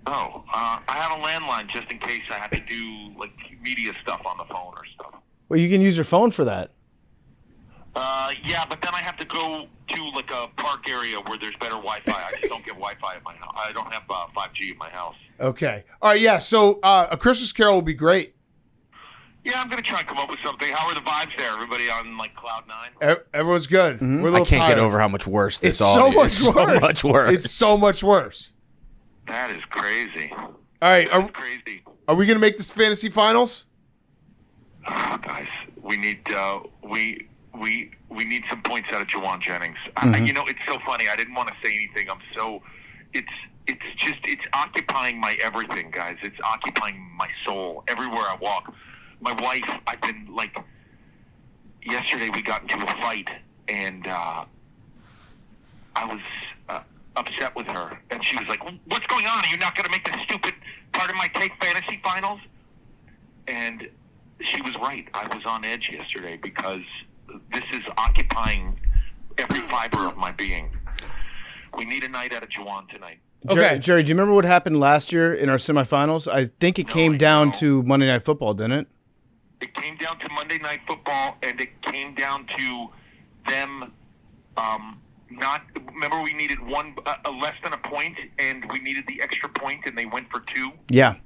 Oh, I have a landline just in case I have to do like media stuff on the phone or stuff. Well, you can use your phone for that. Yeah, but then I have to go to like a park area where there's better Wi-Fi. I just don't get Wi-Fi at my house. I don't have 5G at my house. Okay. All right. Yeah. So a Christmas Carol would be great. Yeah, I'm gonna try and come up with something. How are the vibes there? Everybody on like cloud nine? Everyone's good. Mm-hmm. We're a I little can't tired. get over how much worse this It's so much is. worse. So much worse. It's so much worse. That is crazy. All right. That's crazy. Are we gonna make this fantasy finals? Guys, we need we need some points out of Jawan Jennings. You know, it's so funny. I didn't want to say anything. It's occupying my everything, guys. It's occupying my soul everywhere I walk. My wife, I've been like, yesterday we got into a fight, and I was upset with her, and she was like, "What's going on? Are you not going to make this stupid part of my Take Fantasy Finals?" And she was right. I was on edge yesterday because this is occupying every fiber of my being. We need a night out of Jawan tonight. Okay. Jerry, do you remember what happened last year in our semifinals? I think it came down to Monday Night Football, didn't it? It came down to Monday Night Football, and it came down to them not. Remember, we needed less than a point, and we needed the extra point, and they went for 2. Yeah.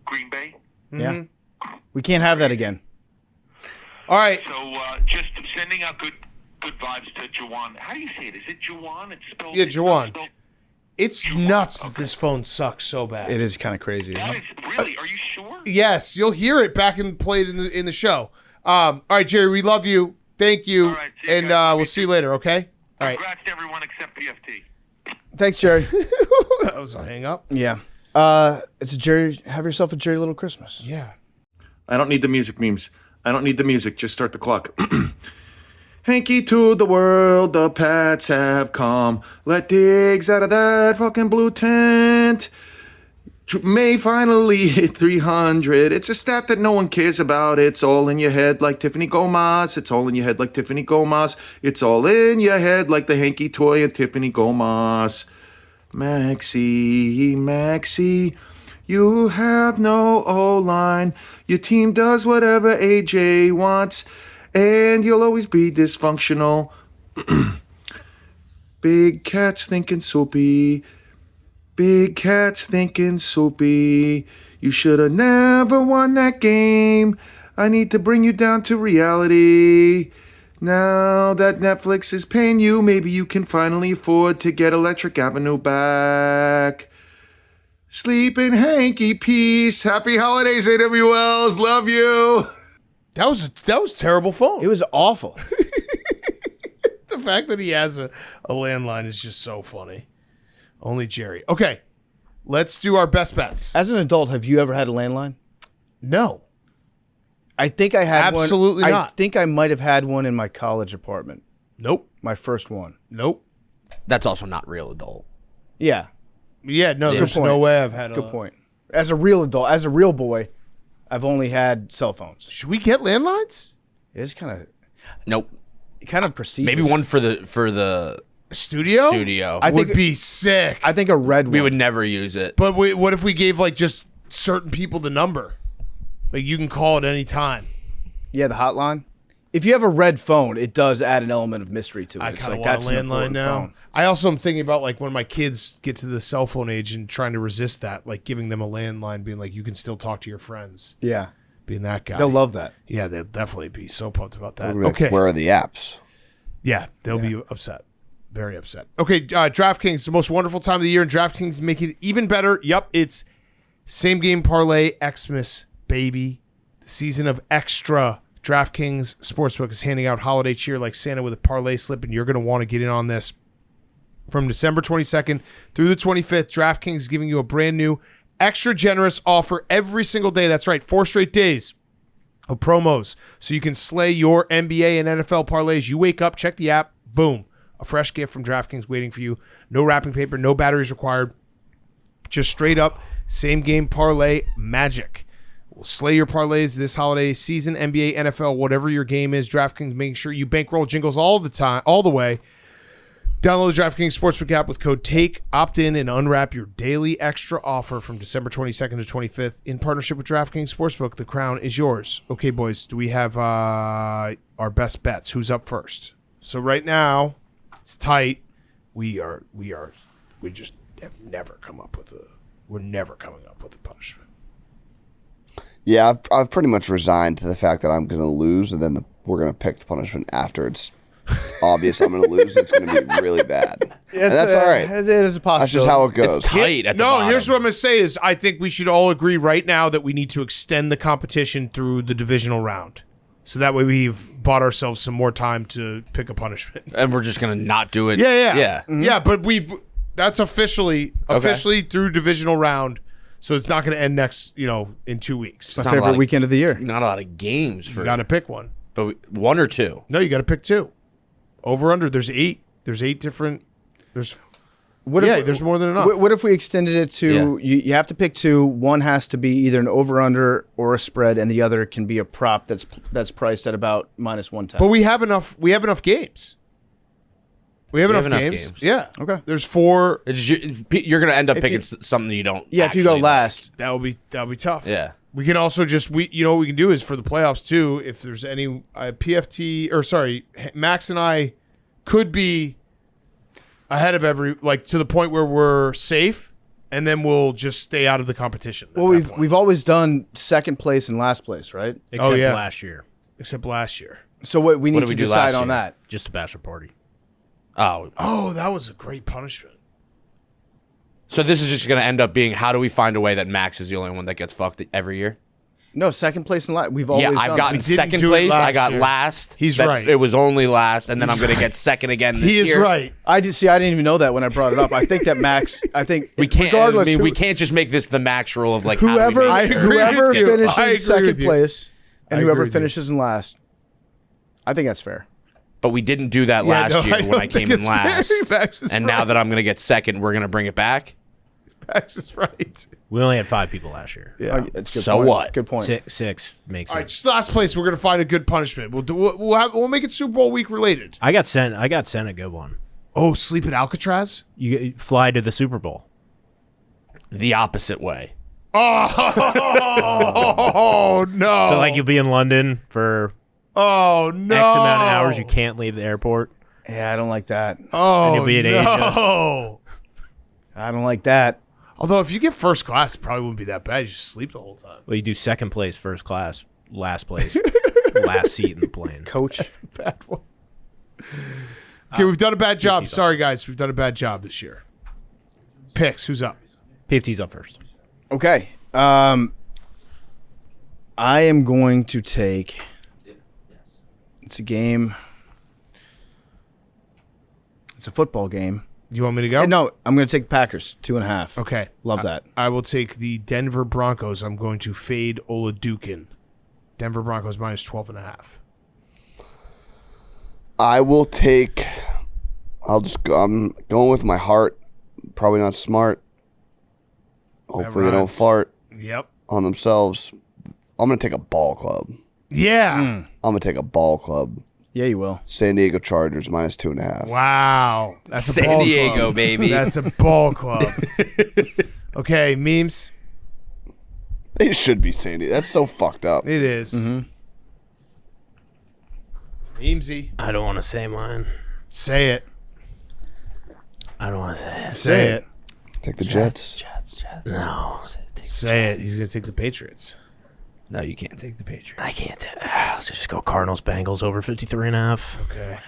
Green Bay. Yeah. We can't have that again. All right. So just sending out good vibes to Jawan. How do you say it? Is it Jawan? It's spelled. Yeah, Jawan. Spelled, It's nuts that this phone sucks so bad. It is kind of crazy. that is really. Are you sure? Yes, you'll hear it back and played in the show. All right, Jerry, we love you. Thank you, All right, see you and guys. we'll see you later. Okay. All right. Congrats to everyone except PFT. Thanks, Jerry. That was a hang up. Yeah. It's a Jerry. Have yourself a Jerry Little Christmas. Yeah. I don't need the music memes. I don't need the music. Just start the clock. Hanky to the world, the Pats have come. Let Diggs out of that fucking blue tent. May finally hit 300. It's a stat that no one cares about. It's all in your head like Tiffany Gomez. It's all in your head like Tiffany Gomez. It's all in your head like the hanky toy and Tiffany Gomez. Maxie, you have no O-line. Your team does whatever AJ wants, and you'll always be dysfunctional. Big cats thinking soupy. Big cats thinking soupy. You should have never won that game. I need to bring you down to reality. Now that Netflix is paying you, maybe you can finally afford to get Electric Avenue back. Sleeping hanky peace. Happy holidays, AWLs. Love you. That was a terrible phone. It was awful. The fact that he has a landline is just so funny. Only Jerry. Okay, let's do our best bets. As an adult, have you ever had a landline? No. I think I had one. Absolutely not. I think I might have had one in my college apartment. Nope. My first one. Nope. That's also not real adult. Yeah. Yeah, no, Good there's point. no way I've had Good point. As a real adult, as a real boy, I've only had cell phones. Should we get landlines? It's kind Nope. of prestigious. Maybe one for the Studio? studio. I think would be sick. I think a red we one. would never use it. But what if we gave like just certain people the number? Like you can call at any time. Yeah, the hotline. If you have a red phone, it does add an element of mystery to it. I It's kind of like, want that's a an landline important now. phone. I also am thinking about like when my kids get to the cell phone age and trying to resist that, like giving them a landline, being like, you can still talk to your friends. Yeah. Being that guy. They'll love that. Yeah, they'll definitely be so pumped about that. Like, Okay. where are the apps? Yeah, they'll be upset. Very upset. Okay, DraftKings, the most wonderful time of the year, and DraftKings make it even better. Yep, it's same game parlay Xmas, baby. The season of extra. DraftKings Sportsbook is handing out holiday cheer like Santa with a parlay slip, and you're going to want to get in on this. From December 22nd through the 25th, DraftKings is giving you a brand new, extra generous offer every single day. That's right, 4 straight days of promos, so you can slay your NBA and NFL parlays. You wake up, check the app, Boom. A fresh gift from DraftKings waiting for you. No wrapping paper, no batteries required. Just straight up same game parlay magic. We'll slay your parlays this holiday season, NBA, NFL, whatever your game is. DraftKings making sure you bankroll jingles all the way. Download the DraftKings Sportsbook app with code TAKE. Opt in and unwrap your daily extra offer from December 22nd to 25th in partnership with DraftKings Sportsbook. The crown is yours. Okay, boys, do we have our best bets? Who's up first? So right now, it's tight. We just have never come up with we're never coming up with a punishment. Yeah, I've pretty much resigned to the fact that I'm going to lose, and then we're going to pick the punishment after it's obvious I'm going to lose. It's going to be really bad. And that's all right. It is a possibility. That's just how it goes. It's tight at the bottom. Here's what I'm going to say is I think we should all agree right now that we need to extend the competition through the divisional round. So that way we've bought ourselves some more time to pick a punishment. And we're just going to not do it. Yeah. Yeah, but that's officially through divisional round. So it's not going to end in 2 weeks. My favorite weekend of the year. Not a lot of games for. You got to pick one. But one or two. No, you got to pick two. Over under. There's 8. There's 8 different. There's more than enough. What if we extended it to you have to pick 2. One has to be either an over under or a spread, and the other can be a prop that's priced at about -110. But we have enough. We have enough games. We have enough games. Yeah. Okay. There's 4. You're going to end up picking something you don't. Yeah. If you go last, that'll be tough. Yeah. We can also what we can do is for the playoffs too. If there's any Max and I could be ahead of to the point where we're safe, and then we'll just stay out of the competition. Well, we've always done second place and last place, right? Except last year. Except last year. So we need to decide on that. Just a bachelor party. Oh, that was a great punishment. So this is just going to end up being, how do we find a way that Max is the only one that gets fucked every year? No, second place and last. We've always done I've gotten second place. I got last. He's right. It was only last, and then I'm going to get second again this year. He is right. I didn't even know that when I brought it up. I think that Max. We can't. Regardless, we can't just make this the Max rule of whoever finishes second place and whoever finishes in last. I think that's fair. But we didn't do that last year when I came in last. And now that I'm going to get second, we're going to bring it back. Max is right. We only had 5 people last year. Yeah. So what? Good point. Six makes All it. right, just last place. We're going to find a good punishment. We'll make it Super Bowl week related. I got sent a good one. Oh, sleep at Alcatraz? You fly to the Super Bowl. The opposite way. Oh no. So you'll be in London for no X amount of hours. You can't leave the airport. Yeah, I don't like that. Oh, and you'll be in Asia. I don't like that. Although if you get first class, it probably wouldn't be that bad. You just sleep the whole time. Well, you do second place, first class, last place, last seat in the plane. Coach. That's a bad one. Okay, we've done a bad job. Sorry, guys. We've done a bad job this year. Picks. Who's up? PFT's up first. Okay. I am going to take... It's a game. It's a football game. You want me to go? No, I'm going to take the Packers, 2.5. Okay. Love that. I will take the Denver Broncos. I'm going to fade Oladukin. Denver Broncos minus 12.5. I will take... I'm going with my heart. Probably not smart. Hopefully they don't fart on themselves. I'm going to take a ball club. Yeah. I'm going to take a ball club. Yeah, you will. San Diego Chargers minus 2.5. Wow. That's a San ball Diego, club. baby. That's a ball club. Okay, memes. They should be San Diego. That's so fucked up. It is. Mm-hmm. Memesy. I don't want to say mine. Say it. I don't want to say it. Say it. Take the Jets. No. Say it. He's going to take the Patriots. No, you can't take the Patriots. I can't. I'll just go Cardinals, Bengals over 53.5. Okay.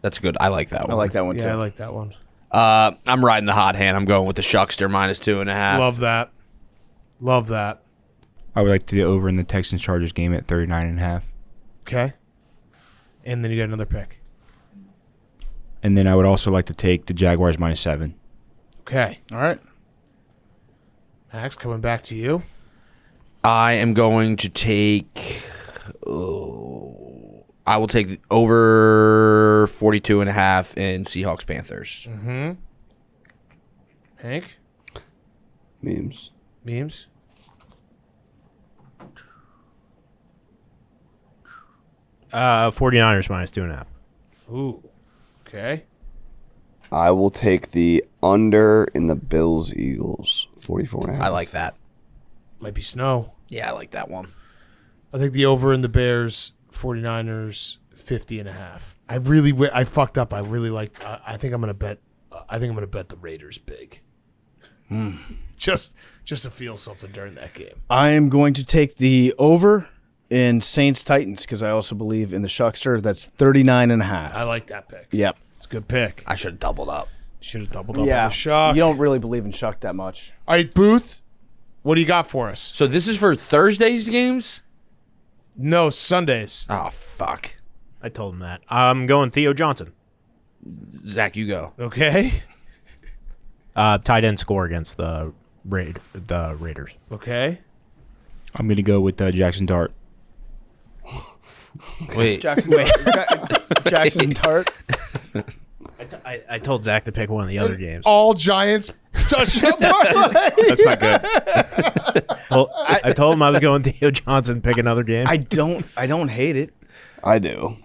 That's good. I like that one. I like that one, too. Yeah, I like that one. I'm riding the hot hand. I'm going with the Shuckster minus 2.5. Love that. Love that. I would like to do over in the Texans Chargers game at 39.5. Okay. And then you got another pick. And then I would also like to take the Jaguars minus 7. Okay. All right. Max, coming back to you. I am going to take... I will take over over 42.5 in Seahawks Panthers. Mm-hmm. Hank? Memes. 49ers minus 2.5. Ooh. Okay. I will take the under in the Bills-Eagles, 44.5. I like that. Might be snow. Yeah, I like that one. I think the over in the Bears, 49ers, 50.5. I fucked up. I really like. I think I'm gonna bet. I think I'm gonna bet the Raiders big. Just to feel something during that game. I am going to take the over in Saints-Titans because I also believe in the Shuckster. That's 39.5. I like that pick. Yep. It's a good pick. I should have doubled up. Should have doubled up Yeah. on the Shuck. You don't really believe in Shuck that much. All right, Booth. What do you got for us? So this is for Thursday's games? No, Sundays. Oh, fuck. I told him that. I'm going Theo Johnson. Zach, you go. Okay. Tight end score against the Raiders. Okay. I'm going to go with Jackson Dart. Wait. Jackson Tart. I told Zach to pick one of the other games. All Giants touchdown parlay. That's not good. I told him I was going Theo Johnson, pick another game. I don't hate it. I do.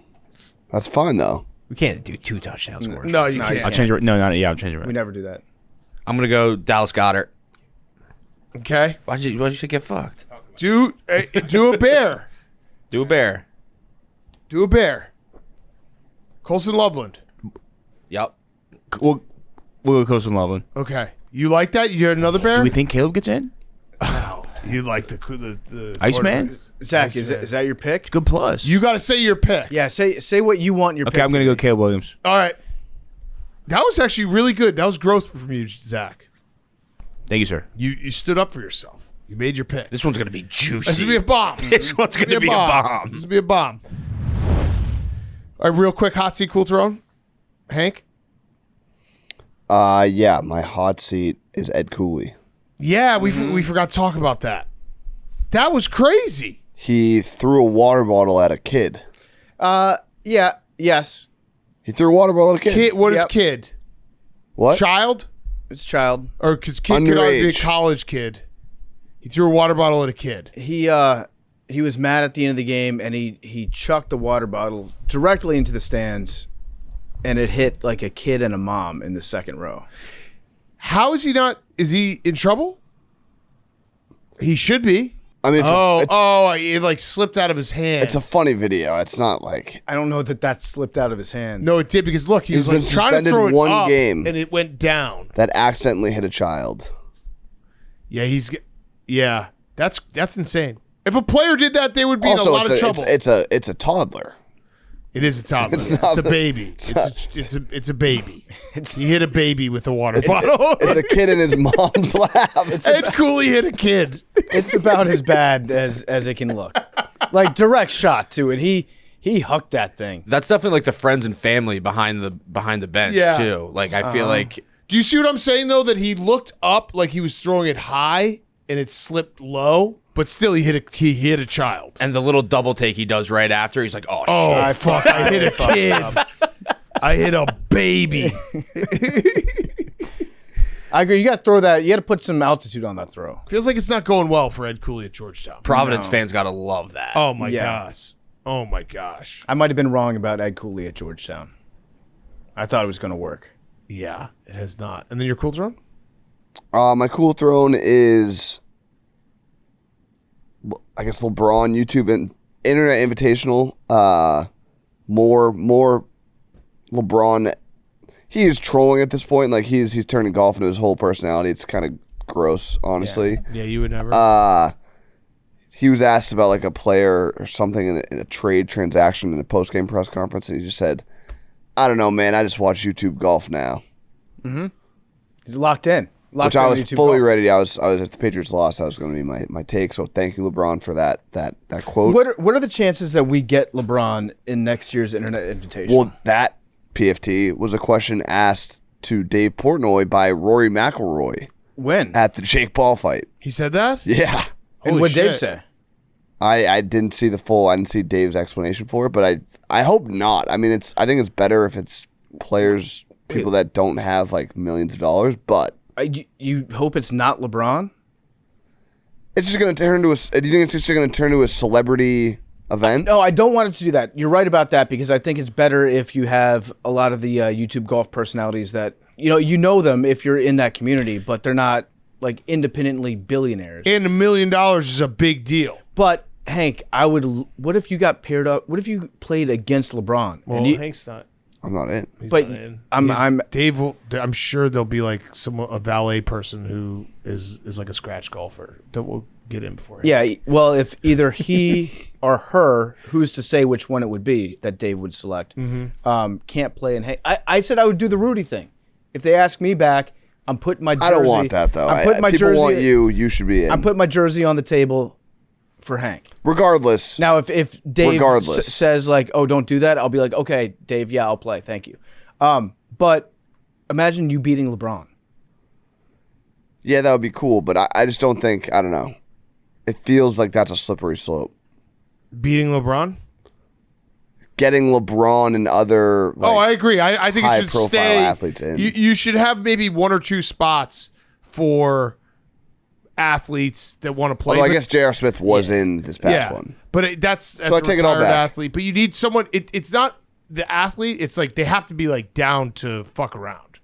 That's fine, though. We can't do 2 touchdown scores. No, you can't. I'll change it. No, not yeah. I'll change it. We Right. never do that. I'm going to go Dallas Goedert. Okay. Why'd you say get fucked? Do a bear. Do a bear. Do a bear. Colson Loveland. Yep. We'll go Coastal Loveland. Okay. You like that? You had another bear? Do we think Caleb gets in? You like the Iceman? Zach, is that your pick? Good plus. You got to say your pick. Yeah, say what you want your pick. Okay, I'm going to go Caleb Williams. All right. That was actually really good. That was growth from you, Zach. Thank you, sir. You stood up for yourself. You made your pick. This one's going to be juicy. This will be a bomb. This one's going to be a bomb. This will be a bomb. All right, real quick, hot seat, cool throne. Hank? Yeah, my hot seat is Ed Cooley. Yeah, we forgot to talk about that. That was crazy. He threw a water bottle at a kid. Yeah, yes. He threw a water bottle at a kid. What is kid? What? Child? It's child. Or because kid could already be a Underage. college kid. He threw a water bottle at a kid. He was mad at the end of the game and he chucked the water bottle directly into the stands and it hit like a kid and a mom in the second row. How is he not? Is he in trouble? He should be. I mean, It like slipped out of his hand. it's a funny video. It's not like I don't know that slipped out of his hand. No, it did because look, he He's was like been trying to suspended throw it one up, game. and it went down. that accidentally hit a child. Yeah, that's insane. If a player did that, they would be in a lot of trouble. It's a toddler. It is a toddler. It's a baby. It's a baby. He hit a baby with a water bottle. It's a kid in his mom's lap. Ed Cooley hit a kid. It's about as bad as it can look. Like direct shot too, and he hucked that thing. That's definitely like the friends and family behind the bench too. Like I feel like Do you see what I'm saying though? That he looked up like he was throwing it high and it slipped low, but still he hit a child. and the little double take he does right after, he's like, "Oh, Oh shit." fuck! I hit a kid. I hit a baby. I agree. You got to throw that. You got to put some altitude on that throw. Feels like it's not going well for Ed Cooley at Georgetown. Providence fans gotta love that. Oh my Yeah. gosh. Oh my gosh. I might have been wrong about Ed Cooley at Georgetown. I thought it was going to work. Yeah, it has not. And then your cool throne? My cool throne is, I guess, LeBron YouTube and Internet Invitational. More LeBron. He is trolling at this point. Like he's turning golf into his whole personality. It's kind of gross, honestly. Yeah, you would never. He was asked about like a player or something in a trade transaction in a post game press conference, and he just said, "I don't know, man. I just watch YouTube golf now." He's locked in. Which I was fully ready. I was if the Patriots lost, that was going to be my take. So thank you, LeBron, for that quote. What are the chances that we get LeBron in next year's Internet Invitation? Well, that PFT was a question asked to Dave Portnoy by Rory McIlroy when? at the Jake Paul fight. He said that? Yeah. And Holy what Dave shit. say? I didn't see I didn't see Dave's explanation for it, but I hope not. I mean, I think it's better if it's players, people that don't have like millions of dollars, but you hope it's not LeBron? It's just going to turn into do you think it's just going to turn into a celebrity event? No, I don't want it to do that. You're right about that because I think it's better if you have a lot of the YouTube golf personalities that you know them if you're in that community, but they're not like independently billionaires. And $1 million is a big deal. But Hank, what if you got paired up? What if you played against LeBron? Well, Hank's not. I'm not in. He's but not in. I'm Dave. I'm sure there'll be like a valet person who is like a scratch golfer that will get in before him. Yeah, well, if either he or her, who's to say which one it would be that Dave would select, can't play and Hank. I said I would do the Rudy thing. If they ask me back, I'm putting my jersey. I don't want that though. I'm putting my people jersey. Want you should be in. I'm putting my jersey on the table for Hank. Regardless. Now, if Dave says like, "Oh, don't do that," I'll be like, "Okay, Dave, yeah, I'll play. Thank you." But imagine you beating LeBron. Yeah, that would be cool, but I just don't think. I don't know. It feels like that's a slippery slope. Beating LeBron. Getting LeBron and other. I agree. I think it should stay. Athletes in. You should have maybe 1 or 2 spots for athletes that want to play. Although I guess J.R. Smith was in this past one. But that's so I take it all back. Athlete. But you need someone. It's not the athlete. It's like they have to be like down to fuck around.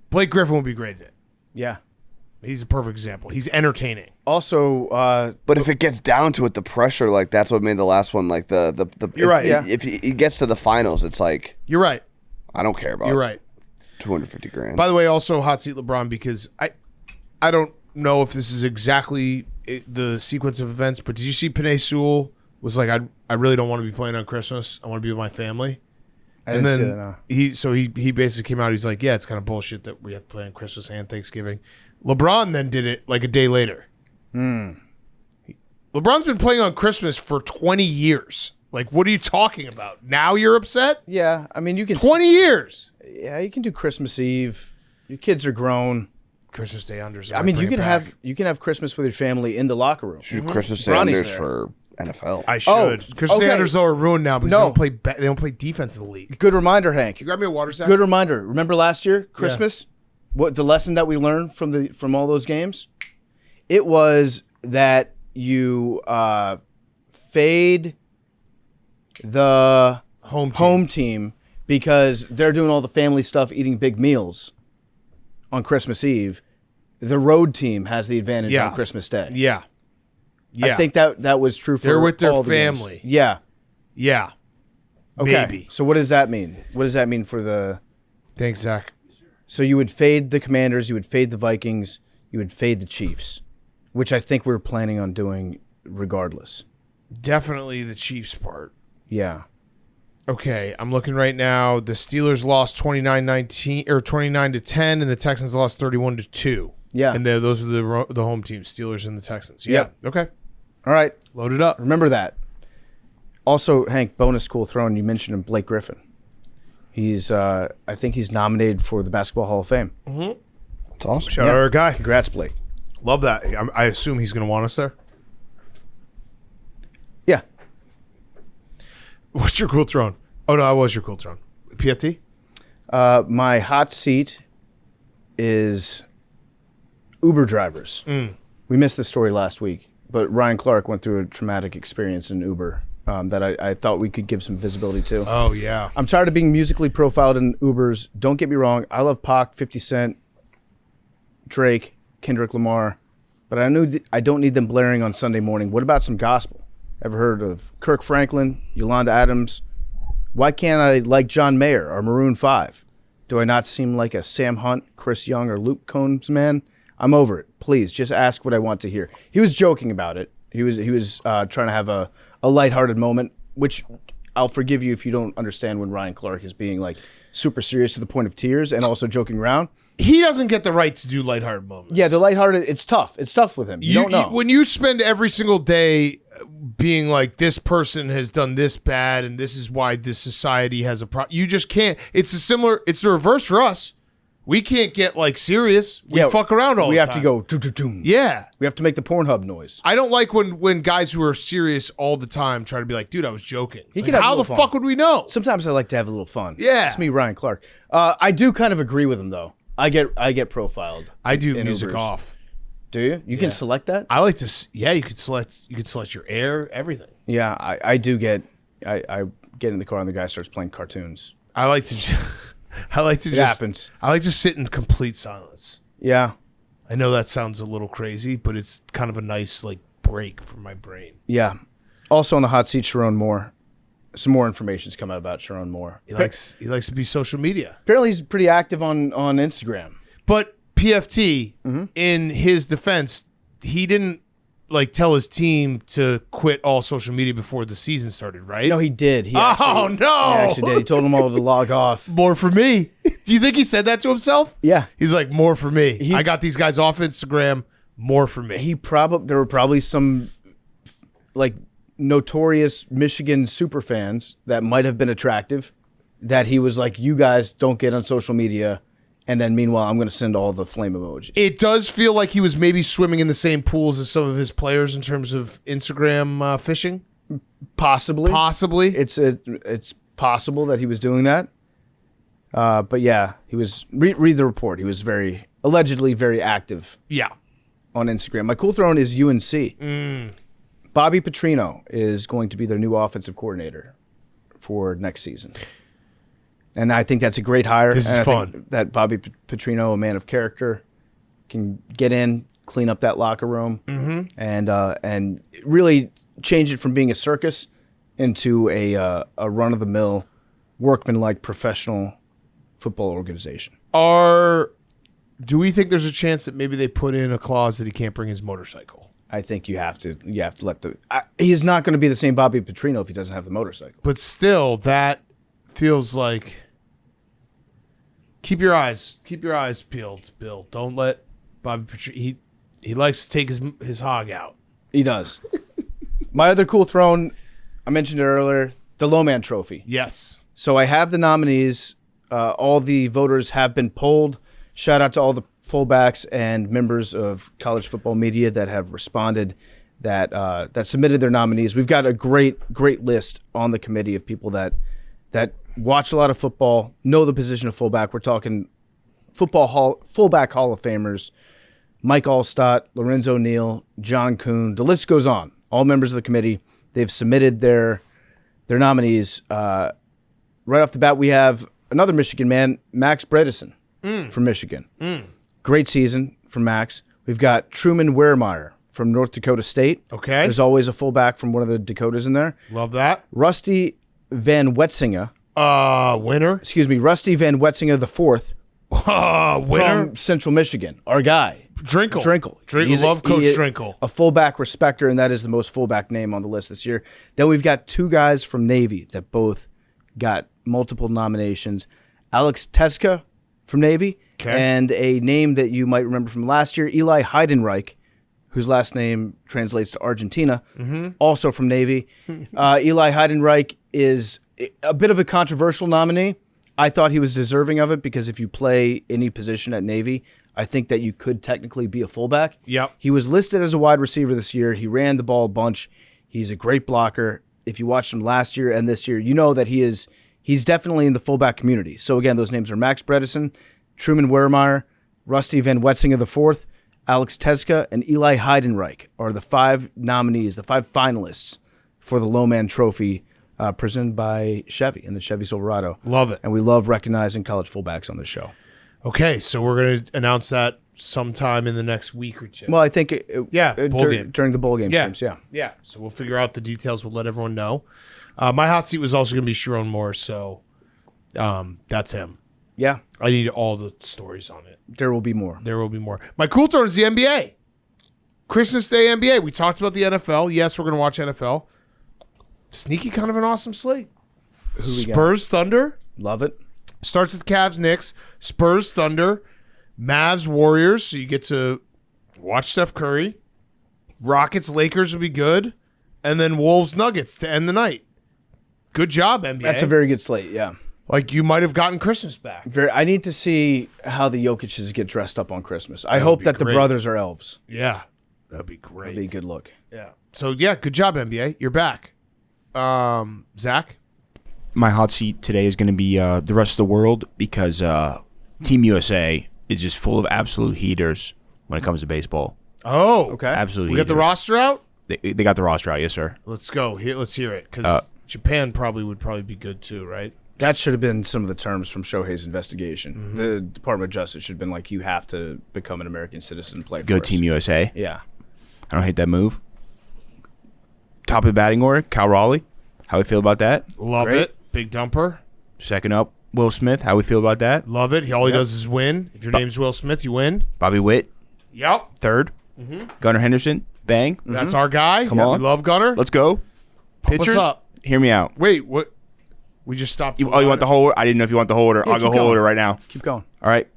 Blake Griffin would be great at it. Yeah. He's a perfect example. He's entertaining. Also, but if it gets down to it, the pressure, like that's what made the last one, like the You're right. If he gets to the finals, it's like you're right. I don't care about. You're right. $250,000. By the way, also hot seat LeBron because I don't know if this is exactly the sequence of events, but did you see Panay Sewell was like I really don't want to be playing on Christmas. I want to be with my family. And then he basically came out. He's like, yeah, it's kind of bullshit that we have to play on Christmas and Thanksgiving. LeBron then did it like a day later. LeBron's been playing on Christmas for 20 years. Like, what are you talking about? Now you're upset? Yeah, I mean, you can 20 years. Yeah, you can do Christmas Eve. Your kids are grown. Christmas Day unders. I mean, you can have Christmas with your family in the locker room. Should Christmas Day unders for NFL. I should. Christmas Day unders are ruined now because they don't play defense in the league. Good reminder, Hank. Can you grab me a water set? Good reminder. Remember last year, Christmas? What the lesson that we learned from all those games? It was that you fade the home team because they're doing all the family stuff, eating big meals on Christmas Eve. The road team has the advantage on Christmas Day. Yeah. I think that was true for they're with their all the family. Games. Yeah. Okay. Maybe. So what does that mean? What does that mean for the? Thanks, Zach. So you would fade the Commanders, you would fade the Vikings, you would fade the Chiefs, which I think we were planning on doing regardless. Definitely the Chiefs part. Yeah. Okay, I'm looking right now. The Steelers lost 29-19 or 29-10, and the Texans lost 31-2. Yeah. And those are the home teams, Steelers and the Texans. Yeah. Yep. Okay. All right. Load it up. Remember that. Also, Hank, bonus cool throw, and you mentioned him, Blake Griffin. He's, I think he's nominated for the Basketball Hall of Fame. Mm-hmm. That's awesome. Shout out our guy. Congrats, Blake. Love that. I assume he's going to want us there. Yeah. What's your cool throne? Oh, no, I was your cool throne. PFT? My hot seat is Uber drivers. We missed the story last week, but Ryan Clark went through a traumatic experience in Uber that I thought we could give some visibility to. Oh, yeah. I'm tired of being musically profiled in Ubers. Don't get me wrong. I love Pac, 50 Cent, Drake, Kendrick Lamar, but I don't need them blaring on Sunday morning. What about some gospel? Ever heard of Kirk Franklin, Yolanda Adams? Why can't I like John Mayer or Maroon 5? Do I not seem like a Sam Hunt, Chris Young, or Luke Combs man? I'm over it. Please, just ask what I want to hear. He was joking about it. He was trying to have a lighthearted moment, which I'll forgive you if you don't understand when Ryan Clark is being like super serious to the point of tears and also joking around. He doesn't get the right to do lighthearted moments. Yeah, the lighthearted, it's tough. It's tough with him. You don't know. When you spend every single day being like, this person has done this bad and this is why this society has a problem, you just can't. It's the reverse for us. We can't get like serious. We fuck around all the time. We have to go doom. Yeah. We have to make the Pornhub noise. I don't like when guys who are serious all the time try to be like, dude, I was joking. Like, have a how little the fun. fuck would we know? Sometimes I like to have a little fun. Yeah. It's me, Ryan Clark. I do kind of agree with him though. I get profiled. I do in music Ubers. off. Do you? You can select that? I like to. Yeah, you could select your air, everything. Yeah, I do get. I get in the car and the guy starts playing cartoons. I like to. It happens. I like to sit in complete silence. Yeah. I know that sounds a little crazy, but it's kind of a nice like break from my brain. Yeah. Also on the hot seat, Sharon Moore. Some more information's come out about Sharon Moore. He likes to be social media. Apparently he's pretty active on Instagram. But PFT, in his defense, he didn't like tell his team to quit all social media before the season started, right? No, he did. No! He actually did. He told them all to log off. More for me. Do you think he said that to himself? Yeah. He's like, more for me. I got these guys off Instagram. More for me. There were probably some like notorious Michigan super fans that might have been attractive that he was like, you guys don't get on social media. And then meanwhile, I'm going to send all the flame emojis. It does feel like he was maybe swimming in the same pools as some of his players in terms of Instagram fishing. Possibly. It's possible that he was doing that. But yeah, he was. Read the report. He was allegedly very active. Yeah. On Instagram. My cool throne is UNC. Bobby Petrino is going to be their new offensive coordinator for next season. And I think that's a great hire. This is fun. That Bobby Petrino, a man of character, can get in, clean up that locker room, and really change it from being a circus into a run-of-the-mill, workman-like professional football organization. Do we think there's a chance that maybe they put in a clause that he can't bring his motorcycle? I think you have to let he's not going to be the same Bobby Petrino if he doesn't have the motorcycle. But still, that feels like keep your eyes peeled, Bill. Don't let Bobby Petrino. He likes to take his hog out. He does. My other cool throne, I mentioned it earlier, the Lowman Trophy. Yes. So I have the nominees. All the voters have been polled. Shout out to all the fullbacks and members of college football media that have responded, that submitted their nominees. We've got a great list on the committee of people that watch a lot of football, know the position of fullback. We're talking fullback Hall of Famers, Mike Allstott, Lorenzo Neal, John Kuhn. The list goes on. All members of the committee, they've submitted their nominees. Right off the bat, we have another Michigan man, Max Bredesen from Michigan. Great season from Max. We've got Truman Wehrmeyer from North Dakota State. Okay. There's always a fullback from one of the Dakotas in there. Love that. Rusty Van Wetsinga. Winner. Excuse me, Rusty Van Wetsinga the fourth. Winner. From Central Michigan. Our guy. Drinkle. Love Coach Drinkle. A fullback respecter, and that is the most fullback name on the list this year. Then we've got two guys from Navy that both got multiple nominations. Alex Teska from Navy, and a name that you might remember from last year, Eli Heidenreich, whose last name translates to Argentina, also from Navy. Eli Heidenreich is a bit of a controversial nominee. I thought he was deserving of it because if you play any position at Navy, I think that you could technically be a fullback. Yep. He was listed as a wide receiver this year. He ran the ball a bunch. He's a great blocker. If you watched him last year and this year, you know that he's definitely in the fullback community. So again, those names are Max Bredesen, Truman Wehrmeyer, Rusty Van Wetsinga IV, Alex Teska, and Eli Heidenreich are the five nominees, the five finalists for the Lowman Trophy presented by Chevy and the Chevy Silverado. Love it. And we love recognizing college fullbacks on this show. Okay, so we're going to announce that sometime in the next week or two. Well, I think during the bowl game streams, yeah. Yeah, so we'll figure out the details. We'll let everyone know. My hot seat was also going to be Sharon Moore, so that's him. Yeah. I need all the stories on it. There will be more. My cool turn is the NBA. Christmas Day NBA. We talked about the NFL. Yes, we're going to watch NFL. Sneaky kind of an awesome slate. Spurs Thunder. Love it. Starts with Cavs Knicks. Spurs Thunder. Mavs Warriors. So you get to watch Steph Curry. Rockets Lakers will be good. And then Wolves Nuggets to end the night. Good job, NBA. That's a very good slate, yeah. Like you might have gotten Christmas back. I need to see how the Jokic's get dressed up on Christmas. I hope that the great. brothers are elves. Yeah, that'd be great. That'd be a good look. Yeah. So yeah, good job NBA. You're back. Zach. My hot seat today is going to be the rest of the world because Team USA is just full of absolute heaters when it comes to baseball. Oh, Okay. Absolute we got the heaters. roster out. They got the roster out, yes, sir. Let's go. Let's hear it because Japan would probably be good too, right? That should have been some of the terms from Shohei's investigation. The Department of Justice should have been like, you have to become an American citizen and play for Good us. Team USA. Yeah. I don't hate that move. Top of the batting order, Cal Raleigh. How we feel about that? Love Great. it. Big dumper. Second up, Will Smith. How we feel about that? Love it. All he does is win. If your name's Will Smith, you win. Bobby Witt, Yep. third. Gunnar Henderson, bang. That's our guy. Come on. We love Gunner. Let's go. Pump us Pitchers, up. hear me out. Wait, what? We just stopped. You want the whole order? I didn't know if you want the whole order. Yeah, I'll go keep whole going. order right now. Keep going. All right.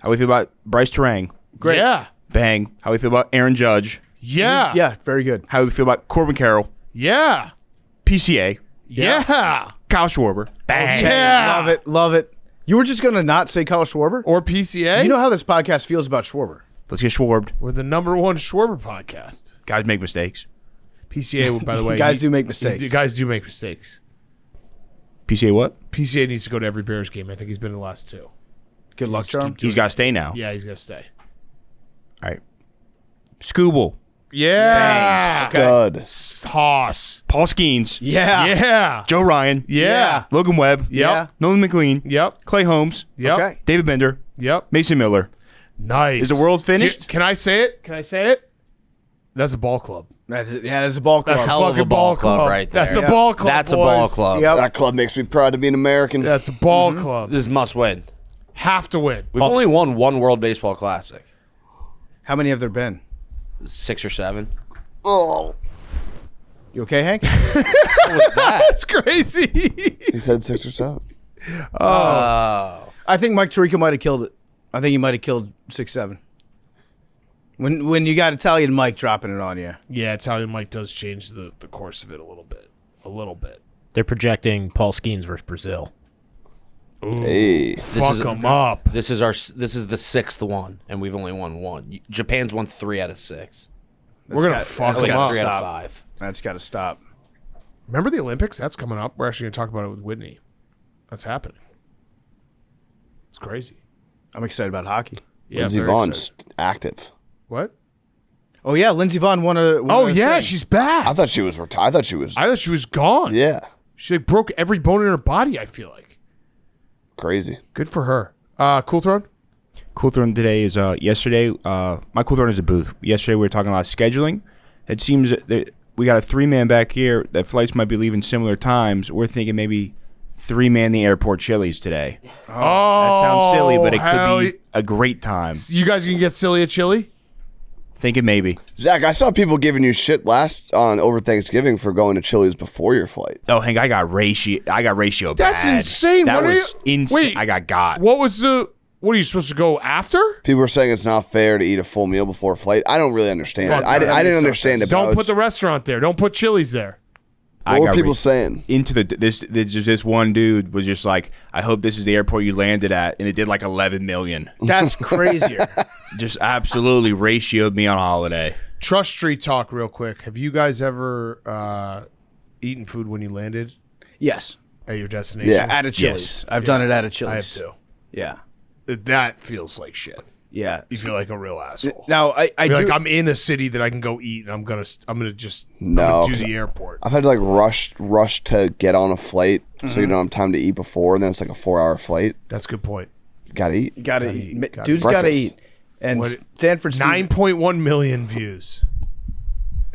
How we feel about Bryce Terang? Great. Yeah. Bang. How we feel about Aaron Judge? Yeah. Yeah, very good. How we feel about Corbin Carroll? Yeah. PCA. Yeah. Kyle Schwarber. Bang. Yeah. Love it. Love it. You were just going to not say Kyle Schwarber? Or PCA. You know how this podcast feels about Schwarber. Let's get Schwarbed. We're the #1 Schwarber podcast. Guys make mistakes. PCA, by the way. Guys do make mistakes. Guys do make mistakes. PCA what? PCA needs to go to every Bears game. I think he's been in the last 2. Good luck, Charm. He's got to stay now. Yeah, he's got to stay. All right. Scooble. Yeah. Stud. Hoss. Paul Skeens. Yeah. Yeah. Joe Ryan. Yeah. Logan Webb. Yep. Yeah. Nolan McLean. Yep. Clay Holmes. Yep. Okay. David Bender. Yep. Mason Miller. Nice. Is the world finished? Can I say it? That's a ball club. That's a ball club. That's Hell of a fucking ball club right there. That's a ball club. That's a ball boys. club. Yep. That club makes me proud to be an American. That's a ball club. This is must win. Have to win. We've only won one World Baseball Classic. How many have there been? 6 or 7. Oh, You okay, Hank? That's crazy. he said 6 or 7. Oh. I think Mike Tirico might have killed it. I think he might have killed 6-7. When you got Italian Mike dropping it on you. Yeah, Italian Mike does change the course of it a little bit. They're projecting Paul Skeens versus Brazil. Hey. Fuck them up. This is the 6th one, and we've only won 1. Japan's won 3 out of 6. We're going to fuck that's them gotta up. 3 out stop. of 5. That's got to stop. Remember the Olympics? That's coming up. We're actually going to talk about it with Whitney. That's happening. It's crazy. I'm excited about hockey. Yeah, Lindsey very Vaughn's excited. active. What? Oh, yeah. Lindsey Vaughn won a Oh, yeah, thing. she's back. I thought she was retired. I thought she was. I thought she was gone. Yeah. She like, broke every bone in her body, I feel like. Crazy. Good for her. Cool Throne? Cool Throne today is yesterday. My Cool Throne is a booth. Yesterday we were talking about scheduling. It seems that we got a 3-man back here. That flights might be leaving similar times. We're thinking maybe 3-man the airport Chili's today. Oh, That sounds silly, but it hell could be a great time. You guys can get silly at Chili? Thinking maybe. Zach, I saw people giving you shit over Thanksgiving for going to Chili's before your flight. Oh, Hank, I got ratio. That's bad. insane. That What are was you- insane. Wait. I got. What are you supposed to go after? People were saying it's not fair to eat a full meal before a flight. I don't really understand Fuck it. I that. didn't understand it. but I Don't put was- the restaurant there. Don't put Chili's there. What were got people ra- saying? into this one dude was just like, I hope this is the airport you landed at, and it did like 11 million. That's crazier. Just absolutely ratioed me on holiday. Trust Tree talk real quick. Have you guys ever eaten food when you landed Yes. at your destination? Yeah. At a Chili's. I've done it at a Chili's. I have too. Yeah. That feels like shit. Yeah. You feel like a real asshole. Now, I do. Like I'm in a city that I can go eat, and I'm gonna just No, do the airport. I've had to rush to get on a flight so you don't have time to eat before, and then it's like a 4-hour flight. That's a good point. You gotta eat. Gotta eat. eat. Gotta Dude's eat. got to Breakfast. eat. And What- Stanford Steve, 9.1 million views.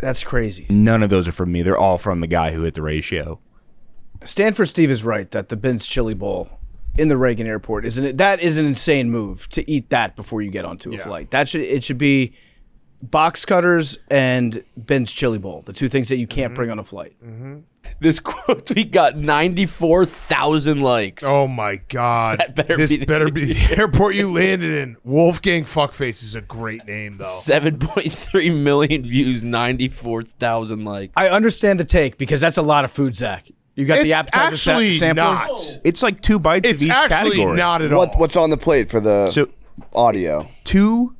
that's crazy. None of those are from me. They're all from the guy who hit the ratio. Stanford Steve is right that the Ben's Chili Bowl in the Reagan Airport that is an insane move to eat that before you get onto a flight. It should be box cutters and Ben's Chili Bowl, the two things that you can't bring on a flight. This quote tweet got 94,000 likes. Oh my god! That better this be the- better be the airport you landed in. Wolfgang Fuckface is a great name though. 7.3 million views, 94,000 likes. I understand the take because that's a lot of food, Zach. You got It's the appetizer actually sampler? not. It's like 2 bites It's of each actually category. not at all. What's on the plate for the So audio? 2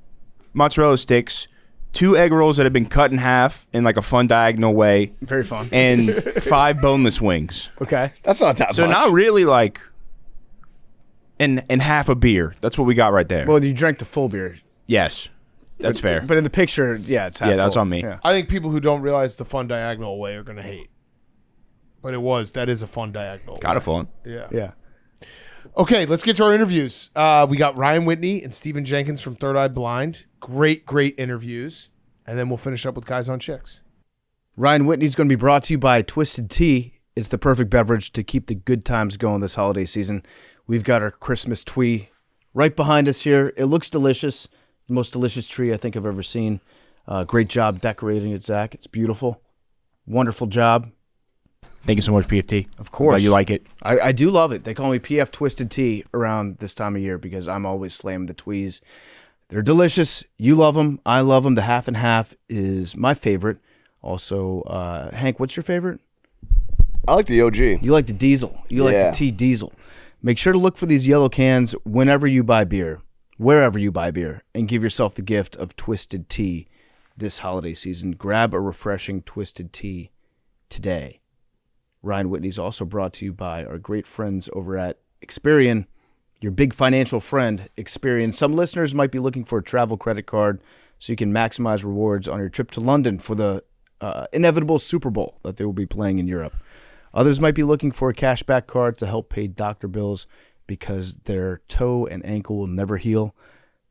mozzarella sticks, 2 egg rolls that have been cut in half in like a fun diagonal way, Very fun. and 5 boneless wings. Okay. That's not that So much. not really like, and half a beer. That's what we got right there. Well, you drank the full beer. Yes, that's fair. But in the picture, yeah, it's half Yeah, that's full. on me. Yeah. I think people who don't realize the fun diagonal way are going to hate. But that is a fun diagonal. Got it, fun. Yeah. Yeah. Okay, let's get to our interviews. We got Ryan Whitney and Stephan Jenkins from Third Eye Blind. Great interviews. And then we'll finish up with Guys on Chicks. Ryan Whitney's going to be brought to you by Twisted Tea. It's the perfect beverage to keep the good times going this holiday season. We've got our Christmas twee right behind us here. It looks delicious. The most delicious tree I think I've ever seen. Great job decorating it, Zach. It's beautiful. Wonderful job. Thank you so much, PFT. Of course. Glad you like it. I do love it. They call me PF Twisted Tea around this time of year because I'm always slamming the tweez. They're delicious. You love them. I love them. The half and half is my favorite. Also, Hank, what's your favorite? I like the OG. You like the diesel. You like the tea diesel. Make sure to look for these yellow cans whenever you buy beer, wherever you buy beer, and give yourself the gift of Twisted Tea this holiday season. Grab a refreshing Twisted Tea today. Ryan Whitney's also brought to you by our great friends over at Experian, your big financial friend, Experian. Some listeners might be looking for a travel credit card so you can maximize rewards on your trip to London for the inevitable Super Bowl that they will be playing in Europe. Others might be looking for a cashback card to help pay doctor bills because their toe and ankle will never heal.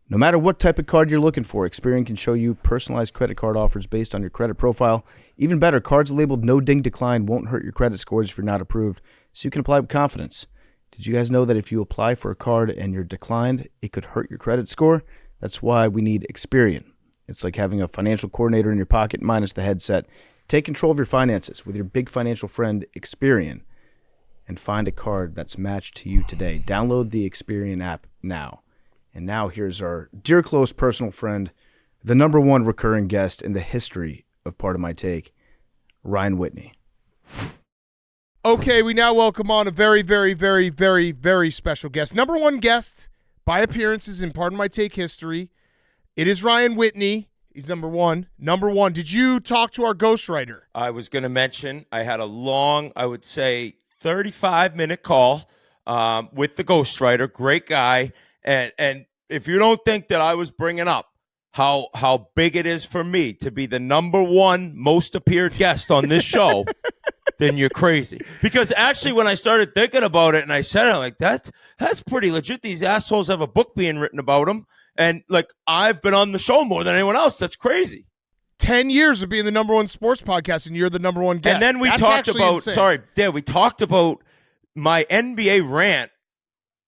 No matter what type of card you're looking for, Experian can show you personalized credit card offers based on your credit profile. Even better, cards labeled no ding decline won't hurt your credit scores if you're not approved, so you can apply with confidence. Did you guys know that if you apply for a card and you're declined, it could hurt your credit score? That's why we need Experian. It's like having a financial coordinator in your pocket minus the headset. Take control of your finances with your big financial friend, Experian, and find a card that's matched to you today. Download the Experian app now. And now here's our dear close personal friend, the number one recurring guest in the history of Part of My Take, Ryan Whitney. Okay, we now welcome on a very, very, very, very, very special guest. Number one guest by appearances in Part of My Take history. It is Ryan Whitney. He's number one. Number one. Did you talk to our ghostwriter? I was going to mention I had a long, I would say, 35-minute call with the ghostwriter. Great guy. And if you don't think that I was bringing up how big it is for me to be the number one most appeared guest on this show, then you're crazy. Because actually, when I started thinking about it and I said it, I'm like, that's pretty legit. These assholes have a book being written about them. And, like, I've been on the show more than anyone else. That's crazy. 10 years of being the number one sports podcast, and you're the number one guest. And then we That's talked actually about, insane. sorry, Dad, we talked about my NBA rant.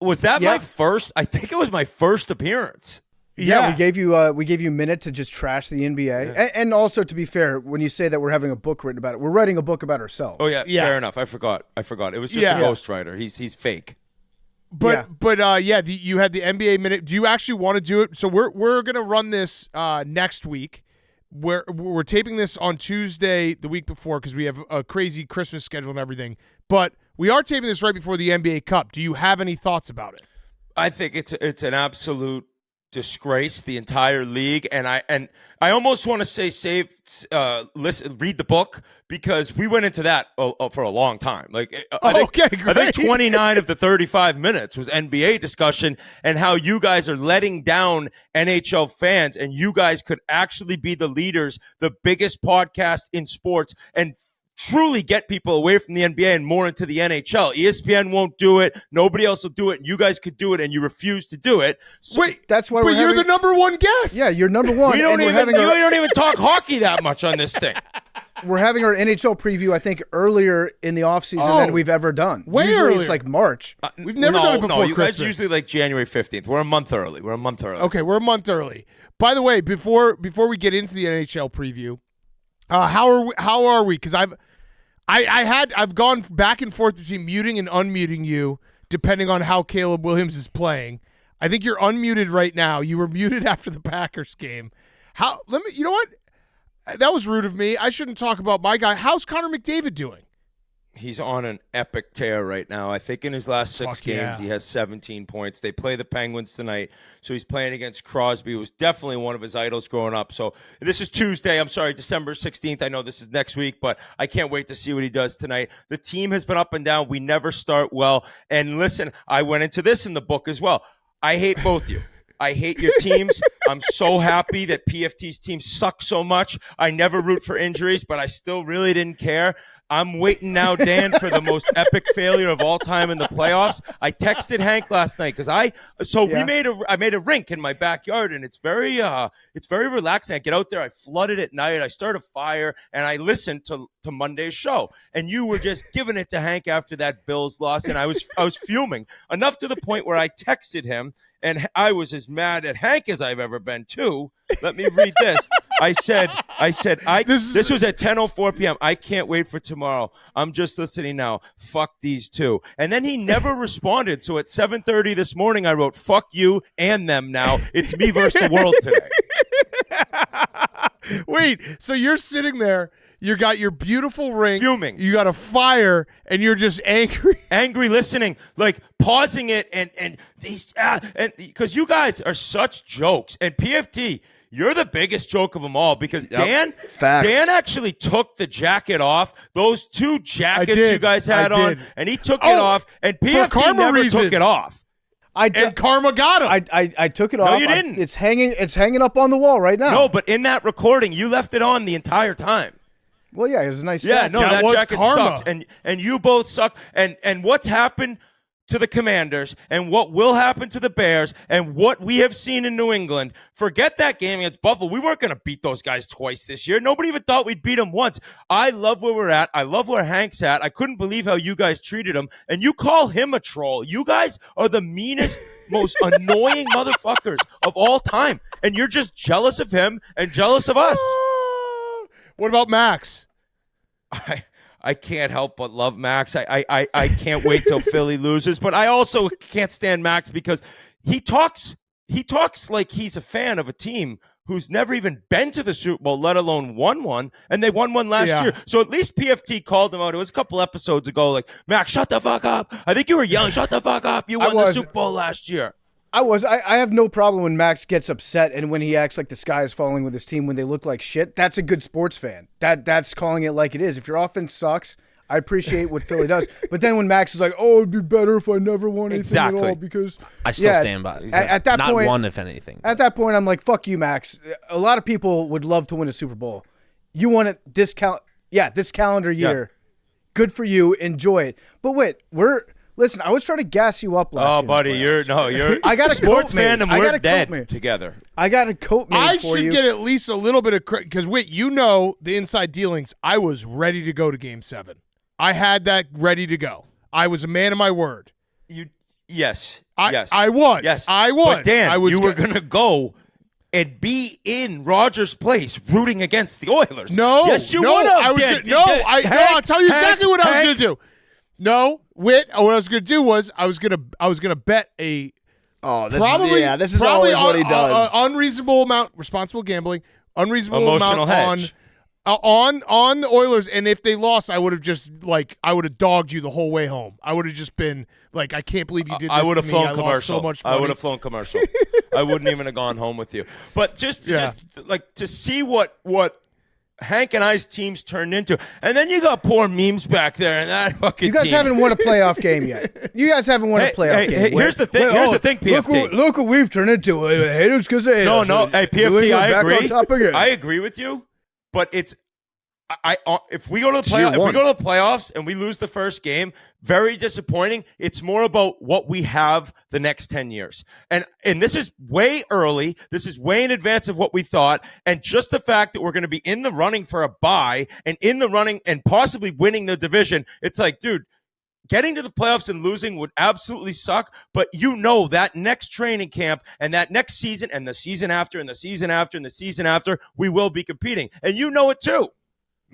Was that my first? I think it was my first appearance. Yeah, we gave you a minute to just trash the NBA, and also to be fair, when you say that we're having a book written about it, we're writing a book about ourselves. Oh yeah, fair enough. I forgot. It was just a ghostwriter. He's fake. But you had the NBA minute. Do you actually want to do it? So we're gonna run this next week. We're taping this on Tuesday the week before because we have a crazy Christmas schedule and everything. But we are taping this right before the NBA Cup. Do you have any thoughts about it? I think it's an absolute disgrace, the entire league, and I almost want to say read the book, because we went into that for a long time. Like I think 29 of the 35 minutes was NBA discussion and how you guys are letting down NHL fans, and you guys could actually be the leaders, the biggest podcast in sports, and truly get people away from the NBA and more into the NHL. ESPN won't do it. Nobody else will do it. And you guys could do it, and you refuse to do it. So wait, that's why you're the number one guest. Yeah, you're number one. We don't even talk hockey that much on this thing. We're having our NHL preview, I think, earlier in the offseason than we've ever done. Usually earlier. It's like March. We've never done it before you Christmas. guys usually like January 15th. We're a month early. Okay, we're a month early. By the way, before we get into the NHL preview, how are we? Because I've gone back and forth between muting and unmuting you depending on how Caleb Williams is playing. I think you're unmuted right now. You were muted after the Packers game. You know what? That was rude of me. I shouldn't talk about my guy. How's Connor McDavid doing? He's on an epic tear right now. I think in his last 6 Fuck games, yeah. he has 17 points. They play the Penguins tonight, so he's playing against Crosby, who was definitely one of his idols growing up. So this is Tuesday. I'm sorry, December 16th. I know this is next week, but I can't wait to see what he does tonight. The team has been up and down. We never start well. And listen, I went into this in the book as well. I hate both you. I hate your teams. I'm so happy that PFT's team sucks so much. I never root for injuries, but I still really didn't care. I'm waiting now, Dan, for the most epic failure of all time in the playoffs. I texted Hank last night because I made a rink in my backyard, and it's very relaxing. I get out there, I flood it at night, I start a fire, and I listen to Monday's show. And you were just giving it to Hank after that Bills loss, and I was fuming enough to the point where I texted him. And I was as mad at Hank as I've ever been, too. Let me read this. I said, this was at 10:04 p.m. I can't wait for tomorrow. I'm just listening now. Fuck these two. And then he never responded. So at 7:30 this morning, I wrote, fuck you and them now. It's me versus the world today. Wait, so you're sitting there. You got your beautiful ring. Fuming. You got a fire, and you're just angry. Angry listening, like pausing it, and these, and because you guys are such jokes. And PFT, you're the biggest joke of them all because Dan actually took the jacket off. Those 2 jackets you guys had on, and he took it off, and PFT never took it off. And karma got him. I took it off. No, you didn't. It's hanging up on the wall right now. No, but in that recording, you left it on the entire time. Well, yeah, it was a nice jacket. No, that was jacket karma. sucks. And you both suck. And what's happened to the Commanders and what will happen to the Bears and what we have seen in New England, forget that game against Buffalo. We weren't going to beat those guys twice this year. Nobody even thought we'd beat them once. I love where we're at. I love where Hank's at. I couldn't believe how you guys treated him. And you call him a troll. You guys are the meanest, most annoying motherfuckers of all time. And you're just jealous of him and jealous of us. What about Max? I can't help but love Max. I can't wait till Philly loses, but I also can't stand Max because he talks like he's a fan of a team who's never even been to the Super Bowl, let alone won one, and they won one last year. So at least PFT called him out. It was a couple episodes ago, like, Max, shut the fuck up. I think you were yelling, shut the fuck up. You won the Super Bowl last year. I have no problem when Max gets upset and when he acts like the sky is falling with his team when they look like shit. That's a good sports fan. That's calling it like it is. If your offense sucks, I appreciate what Philly does. But then when Max is like, oh, it'd be better if I never won anything at all because I still stand by it. At that Not point, one, if anything. At that point, I'm like, fuck you, Max. A lot of people would love to win a Super Bowl. You won it this calendar year. Yeah. Good for you. Enjoy it. But wait, listen, I was trying to gas you up last year. Oh, buddy, you're I got a sports fan and we're dead together. I got a coat made for you. I should get at least a little bit of credit because, you know the inside dealings. I was ready to go to Game 7. I had that ready to go. I was a man of my word. Yes. I was. Yes. I was. But Dan, you were going to go and be in Rogers Place rooting against the Oilers. No. Yes, you would have. I'll tell you exactly what I was going to do. No, what I was going to do was I was going to bet a this is always what he does. Unreasonable amount, responsible gambling, unreasonable emotional amount hedge. on the Oilers, and if they lost, I would have dogged you the whole way home. I would have just been like, I can't believe you did this. I would have flown I commercial. Lost so much money. I would have flown commercial. I wouldn't even have gone home with you. But just like to see what Hank and I's teams turned into, and then you got poor memes back there, and that fucking. You guys team. haven't won a playoff game yet. You guys haven't won a playoff game. Hey, here's the thing. Here's the thing, PFT. Look what we've turned into. Haters because they hate us. No. Hey, PFT, I agree. On top again. I agree with you, but it's. If we go to the playoffs and we lose the first game, very disappointing. It's more about what we have the next 10 years. And this is way early. This is way in advance of what we thought. And just the fact that we're going to be in the running for a bye and in the running and possibly winning the division, it's like, dude, getting to the playoffs and losing would absolutely suck. But you know that next training camp and that next season and the season after and the season after and the season after, we will be competing. And you know it too.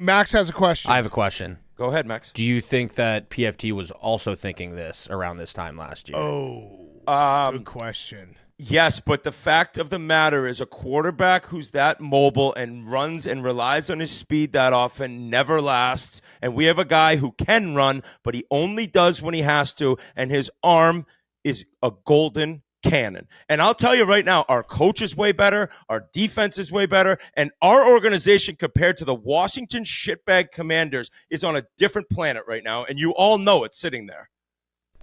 Max has a question. I have a question. Go ahead, Max. Do you think that PFT was also thinking this around this time last year? Oh, good question. Yes, but the fact of the matter is a quarterback who's that mobile and runs and relies on his speed that often never lasts. And we have a guy who can run, but he only does when he has to, and his arm is a golden cannon. And I'll tell you right now, our coach is way better, our defense is way better, and our organization compared to the Washington shitbag Commanders is on a different planet right now, and you all know it's sitting there.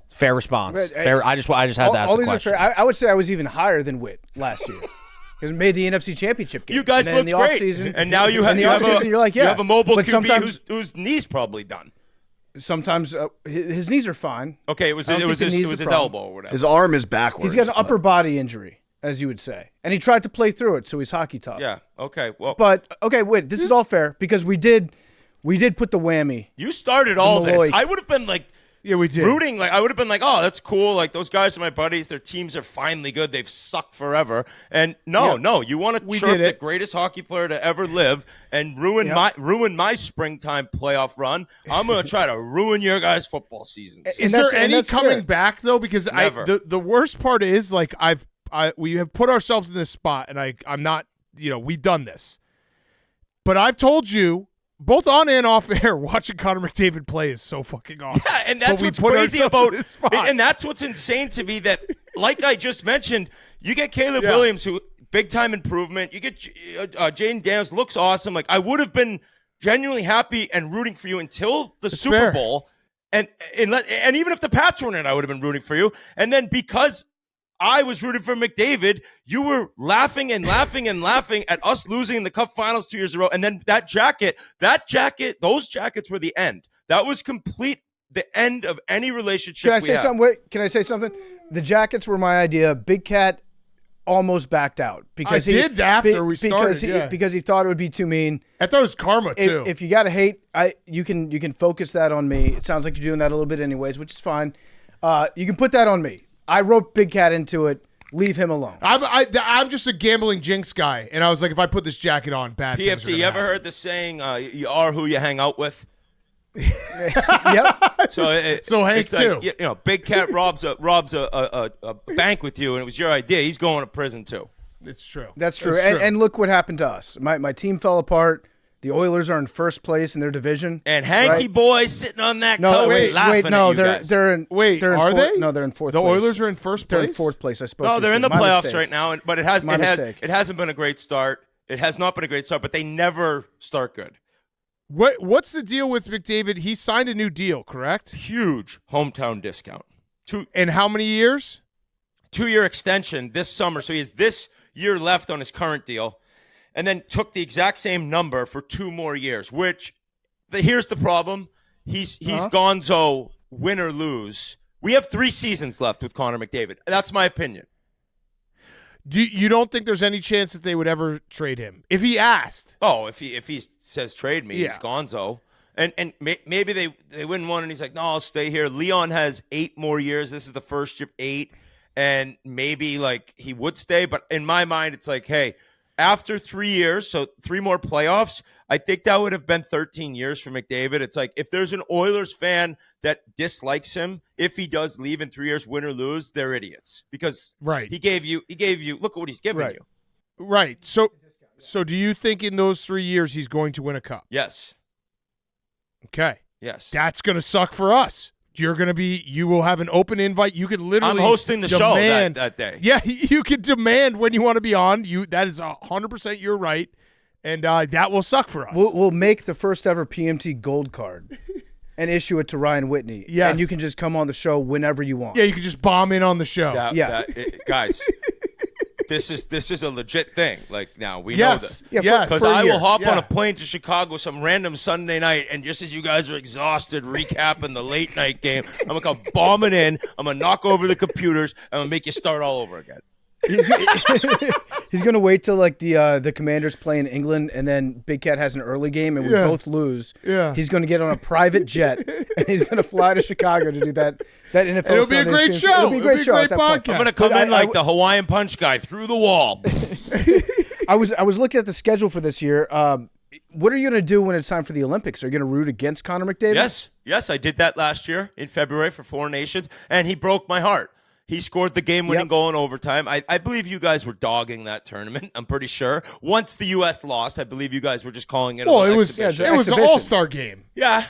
Fair response. But, Fair. I just had to ask all the these question. are fair. I would say I was even higher than Whit last year because we made the NFC Championship game. You guys and then looked in the great, offseason, and now you have in the you have offseason, you're like, yeah, you have a mobile but QB whose knee's probably done. Sometimes his knees are fine. Okay, it was I don't his think the knees are his problem. elbow or whatever. His arm is backwards. He's got an but- upper body injury, as you would say, and he tried to play through it, so he's hockey tough. Yeah. Okay. Well, But okay, wait, this is all fair because we did put the whammy. you started all this. Malloy. I would have been like. Yeah, we did. Rooting, like I would have been like, oh, that's cool. Like those guys are my buddies. Their teams are finally good. They've sucked forever. And no, you want to chirp the greatest hockey player to ever live and ruin my springtime playoff run. I'm gonna try to ruin your guys' football seasons. Is there any coming back though? Because Never. the worst part is like we have put ourselves in this spot, and I'm not. We've done this, but I've told you. Both on and off air, watching Connor McDavid play is so fucking awesome. Yeah, and that's what's crazy about it. And that's what's insane to me that, like I just mentioned, you get Caleb Williams, who big-time improvement. You get Jaden Daniels, looks awesome. Like, I would have been genuinely happy and rooting for you until the Super Bowl. And even if the Pats weren't in, I would have been rooting for you. And then because I was rooting for McDavid, you were laughing and laughing and laughing at us losing in the Cup Finals 2 years in a row. And then those jackets were the end. That was the end of any relationship. Can I say something? Wait, can I say something? The jackets were my idea. Big Cat almost backed out because we started because he thought it would be too mean. I thought it was karma too. If you got to hate, you can focus that on me. It sounds like you're doing that a little bit anyways, which is fine. You can put that on me. I wrote Big Cat into it. Leave him alone. I'm just a gambling jinx guy, and I was like, if I put this jacket on, bad things are PFT, you ever heard the saying, you are who you hang out with? Yep. So Hank too. Like, Big Cat robs a bank with you, and it was your idea. He's going to prison too. It's true. That's true. And look what happened to us. My team fell apart. The Oilers are in first place in their division. And Hanky boy sitting on that couch laughing no, at you guys. they're in. Wait, they're in are they? No, they're in fourth. The place. Oilers are in first place. They're in fourth place. I spoke. No, they're in the My playoffs mistake. right now, but it hasn't been a great start. It has not been a great start, but they never start good. What's the deal with McDavid? He signed a new deal, correct? Huge hometown discount. And how many years? 2-year extension this summer, so he has this year left on his current deal. And then took the exact same number for 2 more years, here's the problem. He's gonzo, win or lose. We have 3 seasons left with Connor McDavid. That's my opinion. You don't think there's any chance that they would ever trade him? If he asked. Oh, if he says trade me, he's gonzo. And maybe they win one and he's like, no, I'll stay here. Leon has 8 more years. This is the first year, 8. And maybe like he would stay. But in my mind, it's like, hey, after 3 years, so 3 more playoffs, I think that would have been 13 years for McDavid. It's like if there's an Oilers fan that dislikes him, if he does leave in 3 years, win or lose, they're idiots because he gave you. Look at what he's giving you. Right. So do you think in those 3 years he's going to win a cup? Yes. Okay. Yes. That's going to suck for us. You will have an open invite. You can literally I'm hosting the show that day. Yeah, you can demand when you want to be on. That is 100% your right, and that will suck for us. We'll make the first ever PMT gold card and issue it to Ryan Whitney. Yes. And you can just come on the show whenever you want. Yeah, you can just bomb in on the show. Guys. This is a legit thing. Like now we know this. Yes. Because I will hop on a plane to Chicago some random Sunday night, and just as you guys are exhausted recapping the late night game, I'm gonna come bombing in. I'm gonna knock over the computers. I'm gonna make you start all over again. He's gonna wait till like the Commanders play in England, and then Big Cat has an early game, and we both lose. Yeah. He's gonna get on a private jet, and he's gonna fly to Chicago to do that NFL. It'll be a great show. It'll be a great show. Great podcast. I'm gonna come in like the Hawaiian Punch guy through the wall. I was looking at the schedule for this year. What are you going to do when it's time for the Olympics? Are you going to root against Connor McDavid? Yes, I did that last year in February for 4 Nations, and he broke my heart. He scored the game-winning goal in overtime. I believe you guys were dogging that tournament. I'm pretty sure. Once the U.S. lost, I believe you guys were just calling it. Well, it was an all-star game. Yeah.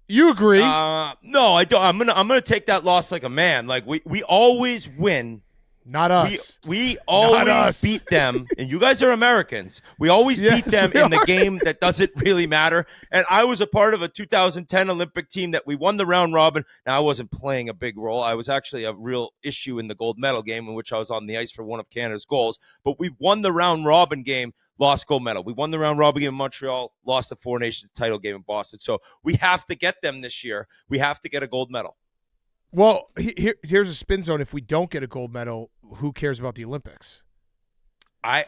You agree? No, I don't. I'm gonna take that loss like a man. Like we always win. Not us. We always beat them, and you guys are Americans. We always beat them in the game that doesn't really matter. And I was a part of a 2010 Olympic team that we won the round robin. Now, I wasn't playing a big role. I was actually a real issue in the gold medal game in which I was on the ice for one of Canada's goals. But we won the round robin game, lost gold medal. We won the round robin game in Montreal, lost the Four Nations title game in Boston. So we have to get them this year. We have to get a gold medal. Well, here's a spin zone. If we don't get a gold medal, who cares about the Olympics? I'm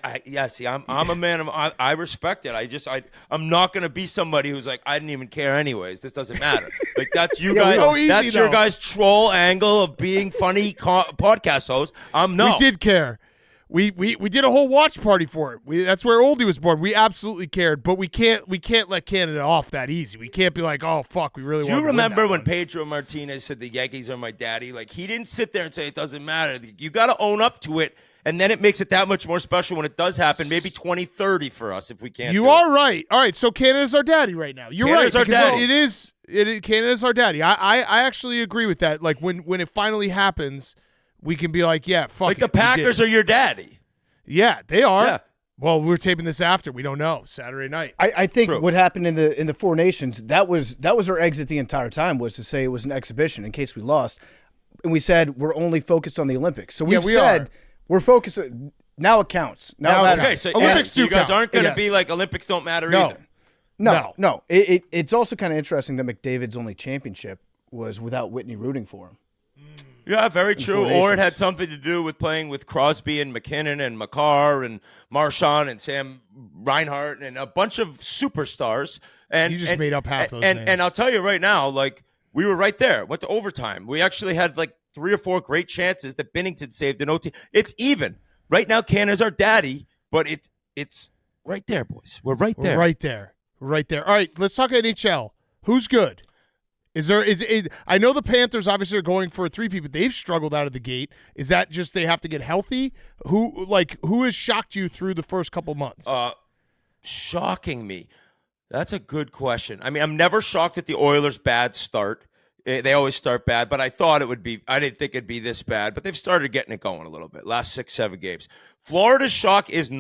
a man of I respect it. I'm not going to be somebody who's like, I didn't even care anyways. This doesn't matter. Like, that's you guys. So easy, that's your guys' troll angle of being funny podcast hosts. We did care. We did a whole watch party for it. That's where Oldie was born. We absolutely cared, but we can't let Canada off that easy. We can't be like, oh fuck, we really. Do you remember when Pedro Martinez said the Yankees are my daddy? Like, he didn't sit there and say it doesn't matter. You got to own up to it, and then it makes it that much more special when it does happen. Maybe 2030 for us if we can't. You are right. All right, so Canada's our daddy right now. You're Canada's right. Our daddy. It is. Canada's our daddy. I actually agree with that. Like when it finally happens, we can be like, yeah, fuck. Like the Packers are your daddy. Yeah, they are. Yeah. Well, we're taping this after. We don't know. Saturday night. I think what happened in the Four Nations, that was our exit the entire time, was to say it was an exhibition in case we lost. And we said we're only focused on the Olympics. So we've said we're focused. Now it counts. Okay, so Olympics you guys aren't going to be like Olympics don't matter either. No. It's also kind of interesting that McDavid's only championship was without Whitney rooting for him. Yeah, very true. Or it had something to do with playing with Crosby and McKinnon and Makar and Marchand and Sam Reinhart and a bunch of superstars. And you just made up half those names. And I'll tell you right now, like, we were right there. Went to overtime. We actually had like 3 or 4 great chances that Binnington saved in OT. It's even. Right now, Canada's our daddy, but it's right there, boys. We're right there. Right there. All right, let's talk NHL. Who's good? I know the Panthers obviously are going for a 3-peat, but they've struggled out of the gate. Is that just they have to get healthy? Who has shocked you through the first couple months? Shocking me. That's a good question. I mean, I'm never shocked at the Oilers' bad start. They always start bad, but I didn't think it'd be this bad, but they've started getting it going a little bit. Last 6-7 games. Florida's start is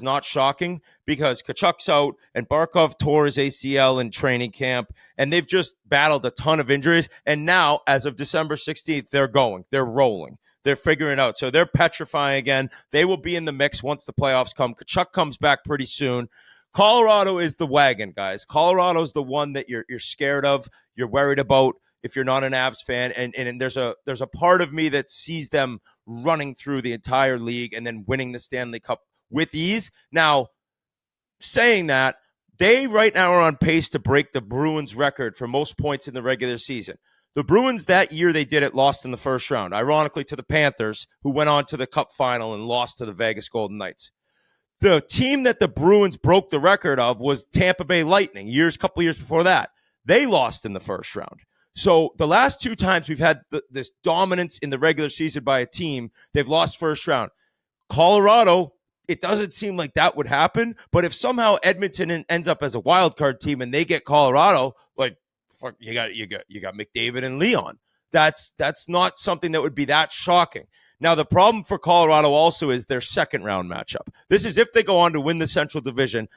not shocking because Kachuk's out and Barkov tore his ACL in training camp, and they've just battled a ton of injuries. And now, as of December 16th, they're rolling. They're figuring it out. So they're petrifying again. They will be in the mix once the playoffs come. Kachuk comes back pretty soon. Colorado is the wagon, guys. Colorado's the one that you're scared of, you're worried about if you're not an Avs fan. And there's a part of me that sees them running through the entire league and then winning the Stanley Cup with ease. Now, saying that, they right now are on pace to break the Bruins record for most points in the regular season. The Bruins that year they did it lost in the first round, ironically to the Panthers, who went on to the Cup final and lost to the Vegas Golden Knights. The team that the Bruins broke the record of was Tampa Bay Lightning, couple years before that. They lost in the first round. So the last 2 times we've had this dominance in the regular season by a team, they've lost first round. Colorado, it doesn't seem like that would happen, but if somehow Edmonton ends up as a wild card team and they get Colorado, like, fuck, you got McDavid and Leon. That's not something that would be that shocking. Now, the problem for Colorado also is their second round matchup. This is if they go on to win the Central Division.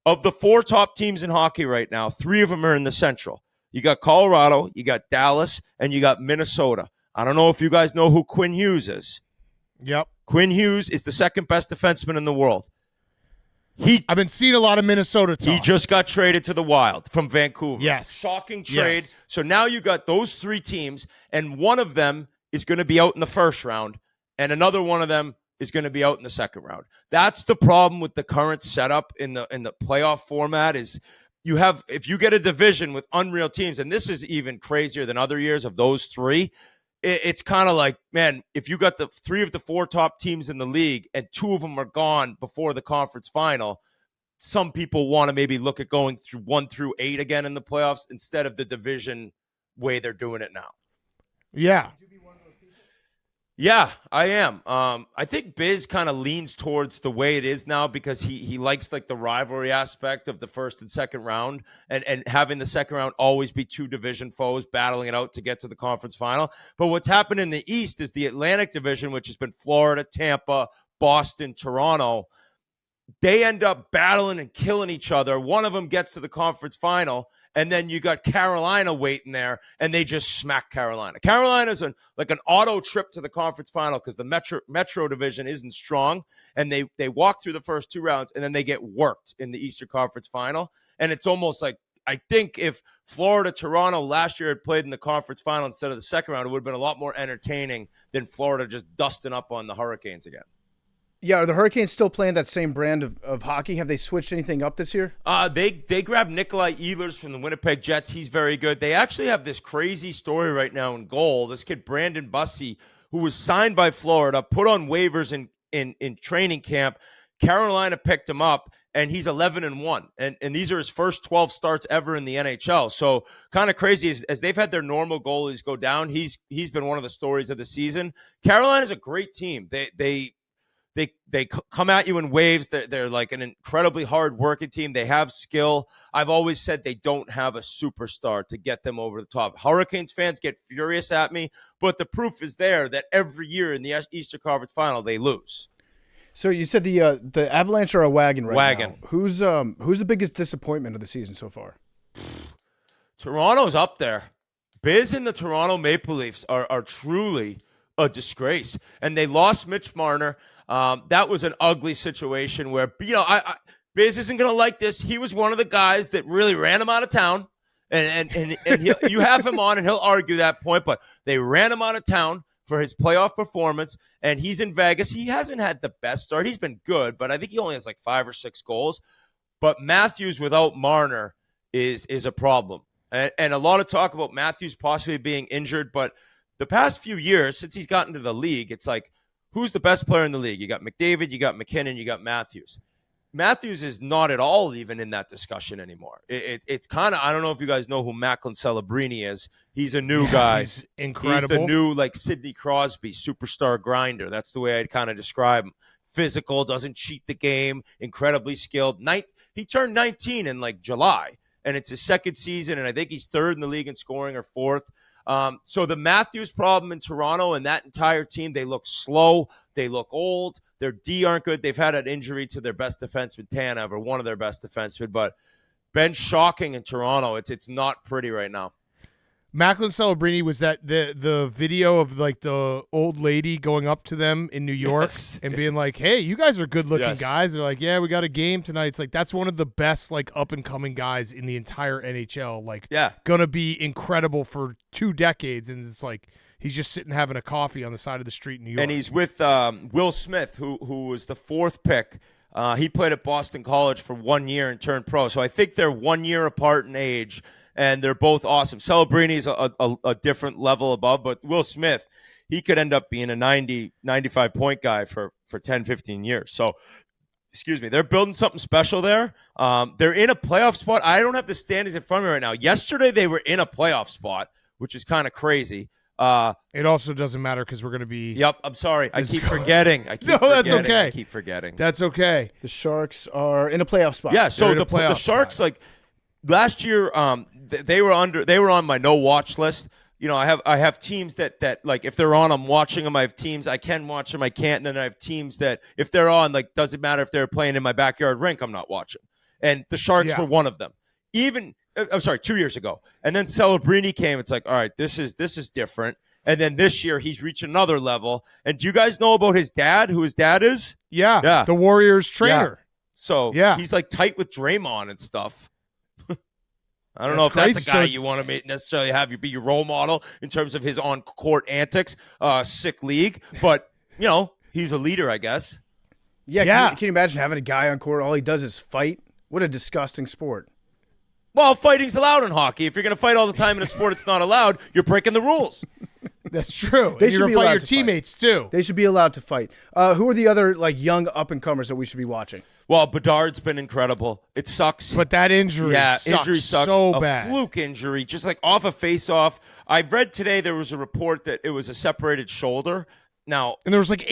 Of the 4 top teams in hockey right now, 3 of them are in the Central. You got Colorado, you got Dallas, and you got Minnesota. I don't know if you guys know who Quinn Hughes is. Yep. Quinn Hughes is the second best defenseman in the world. I've been seeing a lot of Minnesota talk. He just got traded to the Wild from Vancouver. Yes. Shocking trade. Yes. So now you got those 3 teams, and one of them is going to be out in the first round, and another one of them is going to be out in the second round. That's the problem with the current setup in the playoff format is if you get a division with unreal teams, and this is even crazier than other years of those 3, it's kind of like, man, if you got the 3 of the 4 top teams in the league and 2 of them are gone before the conference final, some people want to maybe look at going through 1 through 8 again in the playoffs instead of the division way they're doing it now. Yeah. Yeah, I am. I think Biz kind of leans towards the way it is now because he likes like the rivalry aspect of the first and second round and having the second round always be two division foes battling it out to get to the conference final. But what's happened in the East is the Atlantic Division, which has been Florida, Tampa, Boston, Toronto. They end up battling and killing each other. One of them gets to the conference final, and then you got Carolina waiting there, and they just smack Carolina. Carolina's like an auto trip to the conference final because the Metro division isn't strong, and they walk through the first two rounds, and then they get worked in the Eastern Conference final. And it's almost like, I think if Florida, Toronto last year had played in the conference final instead of the second round, it would have been a lot more entertaining than Florida just dusting up on the Hurricanes again. Yeah, are the Hurricanes still playing that same brand of hockey? Have they switched anything up this year? They grabbed Nikolai Ehlers from the Winnipeg Jets. He's very good. They actually have this crazy story right now in goal. This kid, Brandon Bussey, who was signed by Florida, put on waivers in training camp. Carolina picked him up, and he's 11-1. And these are his first 12 starts ever in the NHL. So kind of crazy as they've had their normal goalies go down. He's been one of the stories of the season. Carolina's a great team. They come at you in waves. They're like an incredibly hard-working team. They have skill. I've always said they don't have a superstar to get them over the top. Hurricanes fans get furious at me, but the proof is there that every year in the Eastern Conference Final, they lose. So you said the Avalanche are a wagon right now. Who's the biggest disappointment of the season so far? Toronto's up there. Biz and the Toronto Maple Leafs are truly a disgrace. And they lost Mitch Marner. That was an ugly situation where, Biz isn't going to like this. He was one of the guys that really ran him out of town. And you have him on, and he'll argue that point. But they ran him out of town for his playoff performance, and he's in Vegas. He hasn't had the best start. He's been good, but I think he only has like 5 or 6 goals. But Matthews without Marner is a problem. And a lot of talk about Matthews possibly being injured, but the past few years, since he's gotten to the league, it's like, who's the best player in the league? You got McDavid, you got McKinnon, you got Matthews. Matthews is not at all even in that discussion anymore. It's kind of, I don't know if you guys know who Macklin Celebrini is. He's a new guy. He's incredible. He's the new, like, Sidney Crosby, superstar grinder. That's the way I'd kind of describe him. Physical, doesn't cheat the game, incredibly skilled. He turned 19 in, like, July, and it's his second season, and I think he's third in the league in scoring or fourth. So the Matthews problem in Toronto and that entire team, they look slow. They look old. Their D aren't good. They've had an injury to their best defenseman, Tanev, or one of their best defensemen, but been shocking in Toronto. It's not pretty right now. Macklin Celebrini, was that the video of like the old lady going up to them in New York and being like, hey, you guys are good looking guys. They're like, yeah, we got a game tonight. It's like, that's one of the best like up and coming guys in the entire NHL. Like, gonna be incredible for 2 decades. And it's like, he's just sitting having a coffee on the side of the street in New York. And he's with Will Smith, who was the 4th pick. He played at Boston College for 1 year and turned pro. So I think they're 1 year apart in age. And they're both awesome. Celebrini's a different level above, but Will Smith, he could end up being a 90, 95-point guy for 10, 15 years. So, excuse me, they're building something special there. They're in a playoff spot. I don't have the standings in front of me right now. Yesterday, they were in a playoff spot, which is kind of crazy. It also doesn't matter because we're going to be. Yep, I'm sorry. I keep forgetting. That's okay. I keep forgetting. That's okay. The Sharks are in a playoff spot. Yeah, so the Sharks, like, last year, they were on my no watch list. You know, I have teams that like if they're on, I'm watching them. I have teams I can watch them, I can't. And then I have teams that if they're on, like, doesn't matter if they're playing in my backyard rink, I'm not watching. And the Sharks were one of them. Even 2 years ago. And then Celebrini came. It's like, all right, this is different. And then this year he's reached another level. And do you guys know about his dad? Who his dad is? Yeah. The Warriors trainer. Yeah. So he's like tight with Draymond and stuff. I don't know if crazy. that's a guy you want to necessarily have be your role model in terms of his on-court antics. Sick league, but he's a leader, I guess. Yeah. Can you imagine having a guy on court? All he does is fight. What a disgusting sport. Well, fighting's allowed in hockey. If you're going to fight all the time in a sport it's not allowed, you're breaking the rules. That's true. They should be allowed fight your to teammates too. They should be allowed to fight. Who are the other like young up and comers that we should be watching? Well, Bedard's been incredible. It sucks. But that injury sucks so bad. A fluke injury, just like off a face-off. I've read today there was a report that it was a separated shoulder. Now, and there was like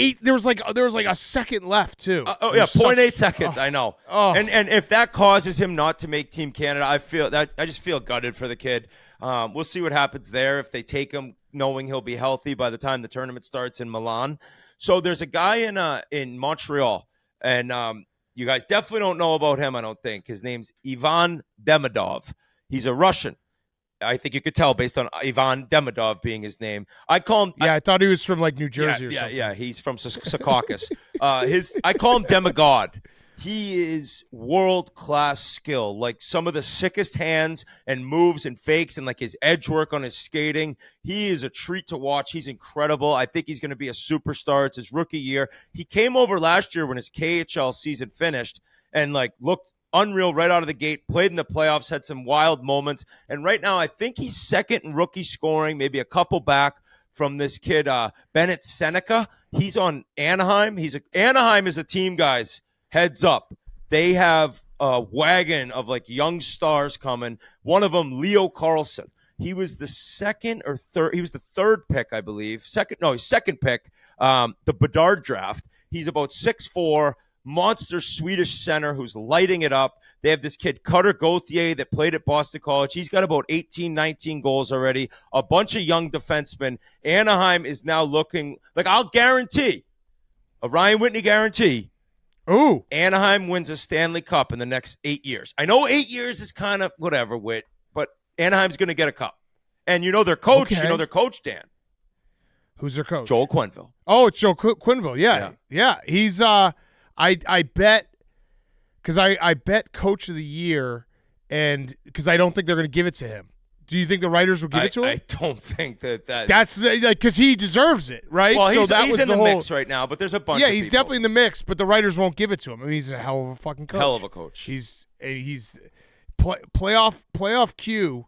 a second left too. 0.8 seconds. I know. Oh. And if that causes him not to make Team Canada, I just feel gutted for the kid. We'll see what happens there if they take him knowing he'll be healthy by the time the tournament starts in Milan. So there's a guy in Montreal, and you guys definitely don't know about him, I don't think. His name's Ivan Demidov. He's a Russian. I think you could tell based on Ivan Demidov being his name. I call him. Yeah, I thought he was from like New Jersey or something. Yeah, he's from Secaucus. I call him Demigod. He is world-class skill, like some of the sickest hands and moves and fakes and like his edge work on his skating. He is a treat to watch. He's incredible. I think he's going to be a superstar. It's his rookie year. He came over last year when his KHL season finished and like looked unreal right out of the gate, played in the playoffs, had some wild moments. And right now, I think he's second in rookie scoring, maybe a couple back from this kid, Bennett Seneca. He's on Anaheim. Anaheim is a team, guys. Heads up. They have a wagon of like young stars coming. One of them, Leo Carlson. He was the second or third. He was the third pick, I believe. Second pick, the Bedard draft. He's about 6'4", monster Swedish center who's lighting it up. They have this kid, Cutter Gauthier, that played at Boston College. He's got about 18, 19 goals already. A bunch of young defensemen. Anaheim is now looking like I'll guarantee, a Ryan Whitney guarantee, ooh, Anaheim wins a Stanley Cup in the next 8 years. I know 8 years is kind of whatever, Whit, but Anaheim's going to get a cup. And you know their coach, Dan. Who's their coach? Joel Quenneville. Oh, it's Joel Quenneville. Yeah. He's I bet because I bet Coach of the Year, and because I don't think they're going to give it to him. Do you think the writers will give it to him? I don't think that's because he deserves it, right? Well, he's was in the whole mix right now, but there's a bunch. Yeah, of he's people. definitely in the mix, but the writers won't give it to him. I mean, he's a hell of a fucking coach. Hell of a coach. He's playoff Q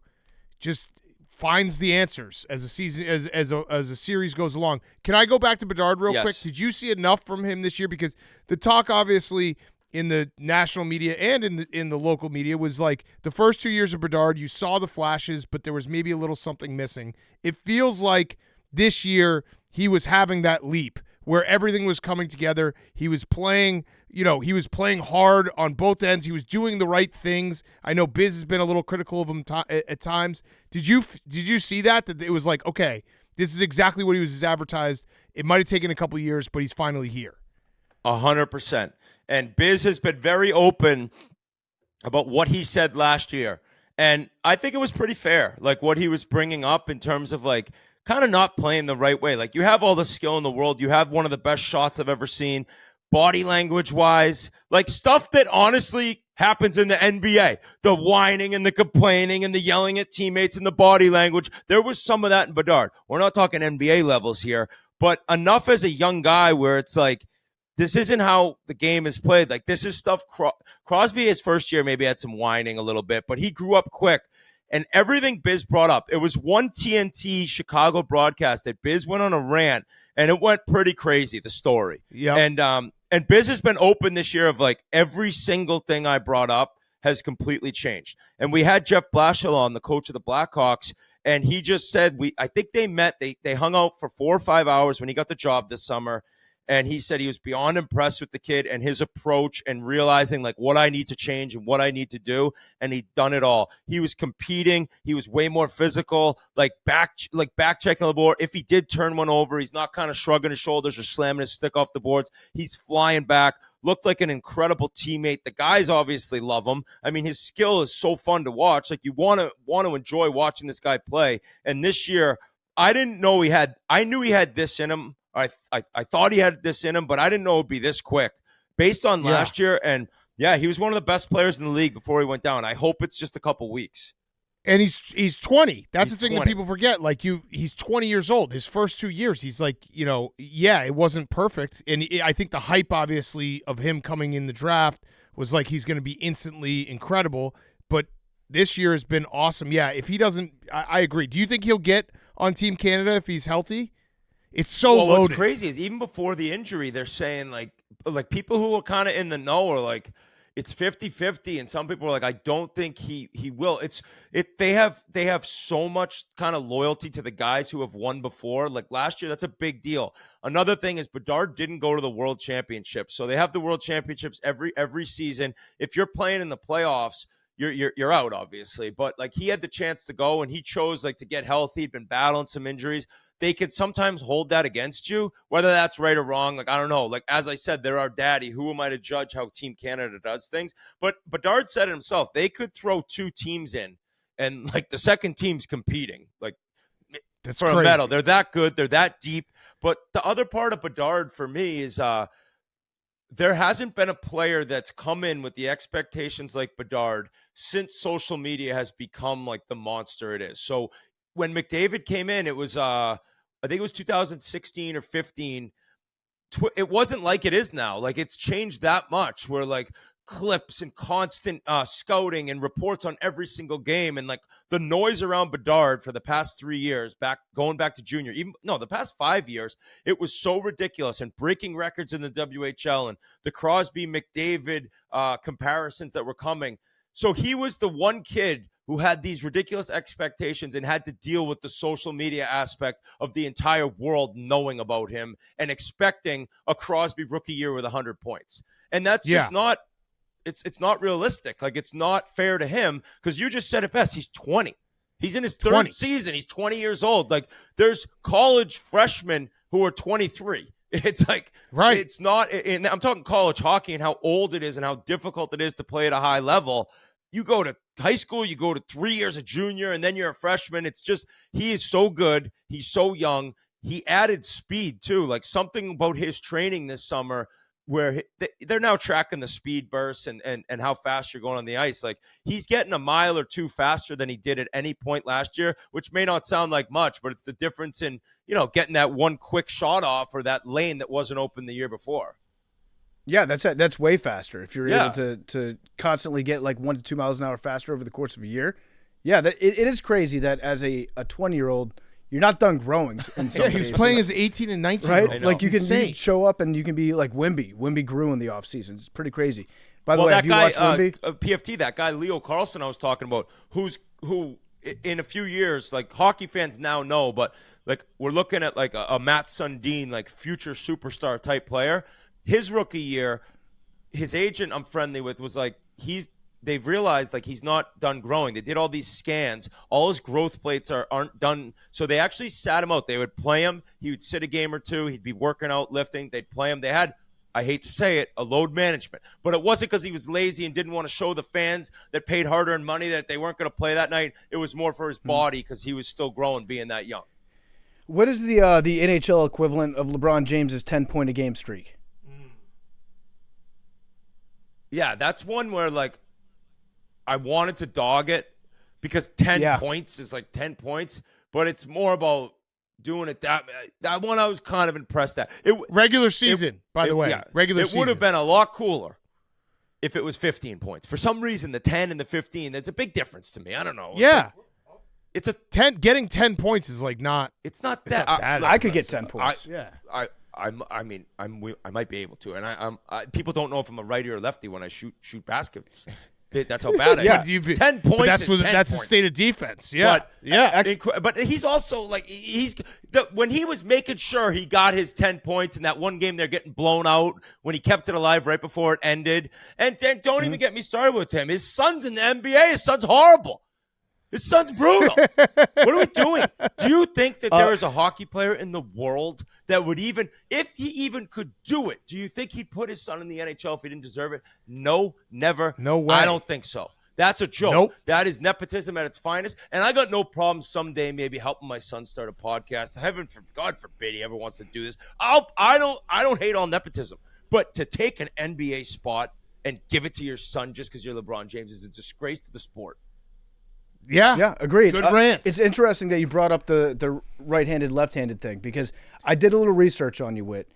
just finds the answers as a season as a series goes along. Can I go back to Bedard real quick? Did you see enough from him this year? Because the talk obviously in the national media and in the local media was like the first 2 years of Bedard, you saw the flashes, but there was maybe a little something missing. It feels like this year he was having that leap where everything was coming together. He was playing, hard on both ends. He was doing the right things. I know Biz has been a little critical of him at times. Did you see that it was like, okay, this is exactly what he was advertised. It might have taken a couple of years, but he's finally here. 100%. And Biz has been very open about what he said last year. And I think it was pretty fair, like what he was bringing up in terms of like kind of not playing the right way. Like you have all the skill in the world. You have one of the best shots I've ever seen, body language wise, like stuff that honestly happens in the NBA. The whining and the complaining and the yelling at teammates and the body language. There was some of that in Bedard. We're not talking NBA levels here, but enough as a young guy where it's like, this isn't how the game is played. Like, this is stuff. Crosby, his first year, maybe had some whining a little bit, but he grew up quick. And everything Biz brought up, it was one TNT Chicago broadcast that Biz went on a rant, and it went pretty crazy, the story. Yeah. And Biz has been open this year of, like, every single thing I brought up has completely changed. And we had Jeff Blashill on, the coach of the Blackhawks, and he just said, I think they met, they hung out for 4 or 5 hours when he got the job this summer. And he said he was beyond impressed with the kid and his approach and realizing like what I need to change and what I need to do. And he'd done it all. He was competing. He was way more physical, back checking the board. If he did turn one over, he's not kind of shrugging his shoulders or slamming his stick off the boards. He's flying back. Looked like an incredible teammate. The guys obviously love him. I mean, his skill is so fun to watch. Like you want to enjoy watching this guy play. And this year, I knew he had this in him. I thought he had this in him, but I didn't know it would be this quick based on last year. And yeah, he was one of the best players in the league before he went down. I hope it's just a couple weeks. And he's 20. That's the thing 20. that people forget. Like he's 20 years old. His first 2 years, he's like, it wasn't perfect. And I think the hype, obviously, of him coming in the draft was like he's going to be instantly incredible. But this year has been awesome. Yeah, if he doesn't, I agree. Do you think he'll get on Team Canada if he's healthy? It's so loaded. What's crazy is even before the injury, they're saying like people who are kind of in the know are like, it's 50-50, and some people are like, I don't think he will. They have so much kind of loyalty to the guys who have won before. Like last year, that's a big deal. Another thing is Bedard didn't go to the World Championships, so they have the World Championships every season. If you're playing in the playoffs, you're out, obviously. But like he had the chance to go, and he chose like to get healthy. He'd been battling some injuries. They could sometimes hold that against you, whether that's right or wrong. Like, I don't know. Like, as I said, they're our daddy. Who am I to judge how Team Canada does things? But Bedard said it himself. They could throw 2 teams in, and like the second team's competing. Like, that's for crazy. A medal. They're that good. They're that deep. But the other part of Bedard for me is there hasn't been a player that's come in with the expectations like Bedard since social media has become like the monster it is. So when McDavid came in, it was I think it was 2016 or 15. It wasn't like it is now. Like it's changed that much where like clips and constant scouting and reports on every single game, and like the noise around Bedard for the past 3 years, going back to junior, the past 5 years, it was so ridiculous, and breaking records in the WHL and the Crosby McDavid comparisons that were coming. So he was the one kid who had these ridiculous expectations and had to deal with the social media aspect of the entire world knowing about him and expecting a Crosby rookie year with 100 points. And that's just not, it's not realistic. Like, it's not fair to him, because you just said it best. He's 20. He's in his third season. He's 20 years old. Like, there's college freshmen who are 23. It's like, right. It's not, and I'm talking college hockey and how old it is and how difficult it is to play at a high level. You go to high school, you go to 3 years of junior, and then you're a freshman. It's just, he is so good. He's so young. He added speed too. Like something about his training this summer where they're now tracking the speed bursts and how fast you're going on the ice. Like he's getting a mile or two faster than he did at any point last year, which may not sound like much, but it's the difference in, getting that one quick shot off or that lane that wasn't open the year before. Yeah, that's way faster. If you're able to constantly get like 1 to 2 miles an hour faster over the course of a year. Yeah, it is crazy that as a 20-year-old, you're not done growing in some he was cases. playing as 18 and 19. Right? Like you can show up and you can be like Wimby. Wimby grew in the offseason. It's pretty crazy. By the way, have you watched Wimby? PFT, that guy Leo Carlson I was talking about, who in a few years, like hockey fans now know, but like we're looking at like a Matt Sundin, like future superstar type player. His rookie year, his agent I'm friendly with was like, they've realized like he's not done growing. They did all these scans. All his growth plates aren't done. So they actually sat him out. They would play him. He would sit a game or two. He'd be working out, lifting. They'd play him. They had, I hate to say it, a load management. But it wasn't because he was lazy and didn't want to show the fans that paid hard-earned money that they weren't going to play that night. It was more for his body because he was still growing being that young. What is the NHL equivalent of LeBron James's 10-point-a-game streak? Yeah, that's one where, like, I wanted to dog it because 10 points is like 10 points, but it's more about doing it that one I was kind of impressed at. Regular season, by the way. Yeah, regular season. It would have been a lot cooler if it was 15 points. For some reason, the 10 and the 15, that's a big difference to me. I don't know. It's a 10. Getting 10 points is like not. It's not that. I could get 10 points. I might be able to, and people don't know if I'm a righty or lefty when I shoot baskets. That's how bad I am. 10 points. That's the state of defense. Yeah, but he's also like when he was making sure he got his 10 points in that one game, they're getting blown out when he kept it alive right before it ended. And then don't even get me started with him. His son's in the NBA. His son's horrible. His son's brutal. What are we doing? Do you think that there is a hockey player in the world that would even, if he even could do it, do you think he'd put his son in the NHL if he didn't deserve it? No, never. No way. I don't think so. That's a joke. Nope. That is nepotism at its finest. And I got no problem someday maybe helping my son start a podcast. God forbid he ever wants to do this. I don't hate all nepotism. But to take an NBA spot and give it to your son just because you're LeBron James is a disgrace to the sport. Yeah, agreed. Good rant. It's interesting that you brought up the right-handed, left-handed thing because I did a little research on you, Whit.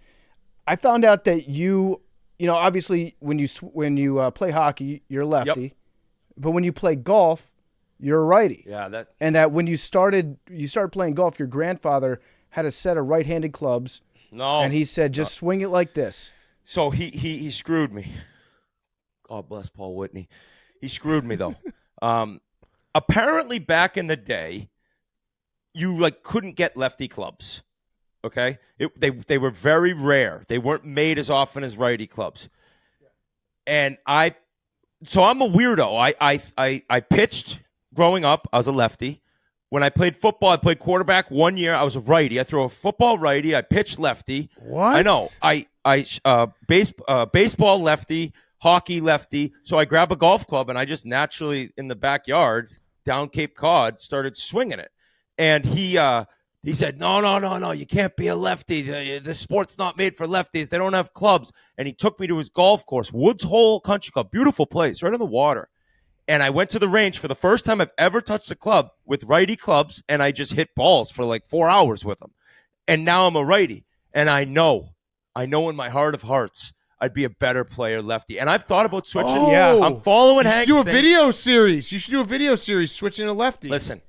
I found out that you obviously when you play hockey, you're lefty, but when you play golf, you're a righty. Yeah, and that when you started playing golf, your grandfather had a set of right-handed clubs. No, and he said just swing it like this. So he screwed me. God bless Paul Whitney. He screwed me though. Apparently, back in the day, you couldn't get lefty clubs. Okay, they were very rare. They weren't made as often as righty clubs. And so I'm a weirdo. I pitched growing up. I was a lefty. When I played football, I played quarterback 1 year. I was a righty. I throw a football righty. I pitched lefty. What? I know. Baseball lefty, hockey lefty. So I grab a golf club and I just naturally in the backyard down Cape Cod started swinging it. And he said, no, you can't be a lefty. The sport's not made for lefties. They don't have clubs. And he took me to his golf course, Woods Hole Country Club, beautiful place, right on the water. And I went to the range for the first time I've ever touched a club with righty clubs, and I just hit balls for 4 hours with them. And now I'm a righty. And I know in my heart of hearts, I'd be a better player lefty. And I've thought about switching. Oh, yeah. I'm following You Hank's should do a thing. video series. You should do a video series switching to lefty. Listen,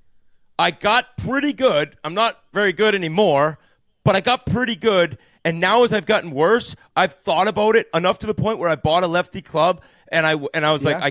I got pretty good. I'm not very good anymore, but I got pretty good. And now as I've gotten worse, I've thought about it enough to the point where I bought a lefty club, and I was like, I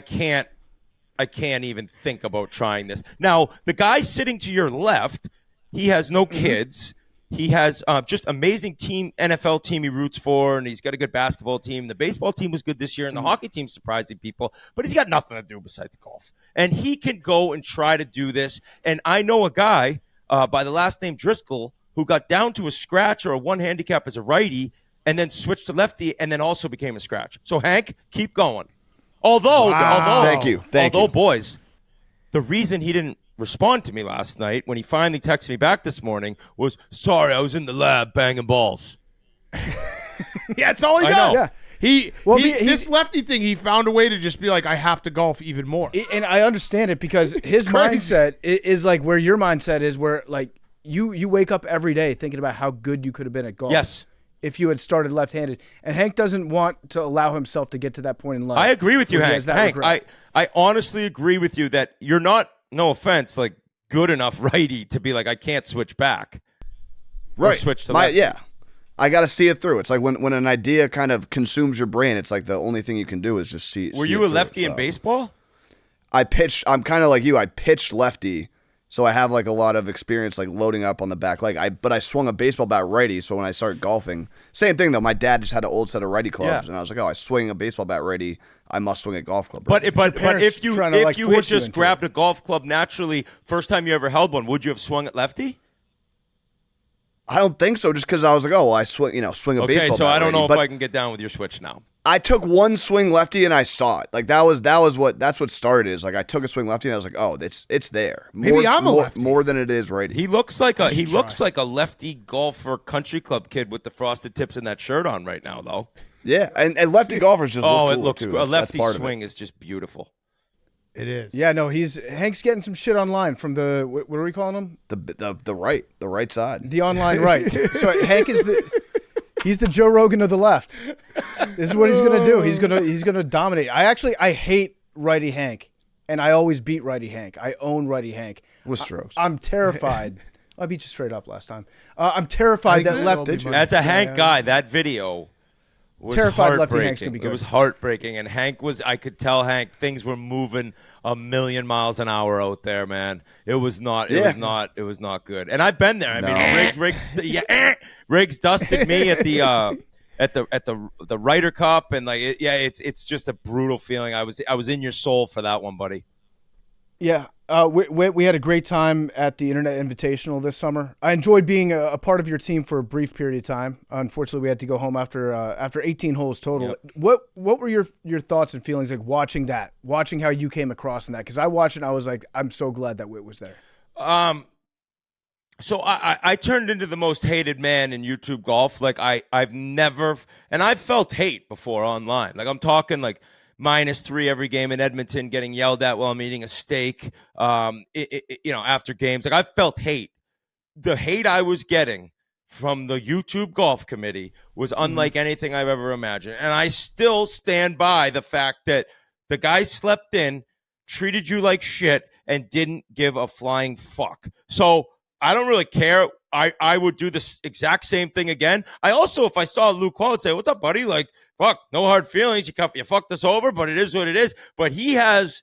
can't even think about trying this. Now, the guy sitting to your left, he has no kids. He has just amazing NFL team he roots for, and he's got a good basketball team. The baseball team was good this year, and the hockey team's surprising people, but he's got nothing to do besides golf. And he can go and try to do this. And I know a guy by the last name Driscoll who got down to a scratch or a one handicap as a righty and then switched to lefty and then also became a scratch. So, Hank, keep going. Although, Thank you. Boys, the reason he didn't respond to me last night when he finally texted me back this morning was, sorry, I was in the lab banging balls. Yeah, that's all he I does. know. Yeah. This lefty thing, he found a way to just be like, I have to golf even more. And I understand it because his mindset is like where your mindset is, where you wake up every day thinking about how good you could have been at golf. Yes. If you had started left-handed. And Hank doesn't want to allow himself to get to that point in life. I agree with you, where he Hank. has that Hank, regret. I honestly agree with you that you're not, no offense, good enough righty to be I can't switch back. Or Right. switch to lefty. Yeah. I got to see it through. It's like when an idea kind of consumes your brain, it's like the only thing you can do is just see. Were see you it a through, lefty so. in baseball? I'm kind of like you. I pitched lefty, so I have a lot of experience loading up on the back. But I swung a baseball bat righty, so when I started golfing, same thing though. My dad just had an old set of righty clubs, Yeah. and I was like, I swing a baseball bat righty, I must swing a golf club. But righty. if you trying to, had force you just into grabbed a golf club naturally, first time you ever held one, would you have swung it lefty? I don't think so. Just because I was like, I swing a baseball. Okay, so bat I don't know righty. if But I can get down with your switch now. I took one swing lefty and I saw it. That's what started. Is I took a swing lefty and I was like, it's there. Maybe I'm a lefty. more than it is righty. He looks like a lefty golfer country club kid with the frosted tips and that shirt on right now, though. Yeah, and lefty golfers just look it cool, looks too. cool. A That's lefty part of it. swing is just beautiful. It is. Yeah, no, Hank's getting some shit online from the what are we calling him? The right side. The online right. So Hank is he's the Joe Rogan of the left. This is what he's gonna do. He's gonna dominate. I hate righty Hank, and I always beat righty Hank. I own righty Hank With strokes. I'm terrified. I beat you straight up last time. I'm terrified that left. As a Hank guy, that video was Terrified lefty Hank's gonna heartbreaking. be It good. was heartbreaking, and I could tell Hank things were moving a million miles an hour out there, man. It was not good. And I've been there. I mean, Riggs dusted me at the Ryder Cup, and it's just a brutal feeling. I was in your soul for that one, buddy. Yeah, we had a great time at the Internet Invitational this summer. I enjoyed being a part of your team for a brief period of time. Unfortunately, we had to go home after 18 holes total. Yep. What were your thoughts and feelings watching how you came across in that? Because I watched it and I was like, I'm so glad that Whit was there. So I turned into the most hated man in YouTube golf. I've never, and I've felt hate before online. I'm talking -3 every game in Edmonton, getting yelled at while I'm eating a steak. After games, I felt hate. The hate I was getting from the YouTube golf committee was unlike anything I've ever imagined, and I still stand by the fact that the guy slept in, treated you like shit, and didn't give a flying fuck. So I don't really care I would do this exact same thing again. I also, if I saw Luke Wall, I'd say, "What's up, buddy? Like, fuck, no hard feelings. You fucked us over, but it is what it is." But he has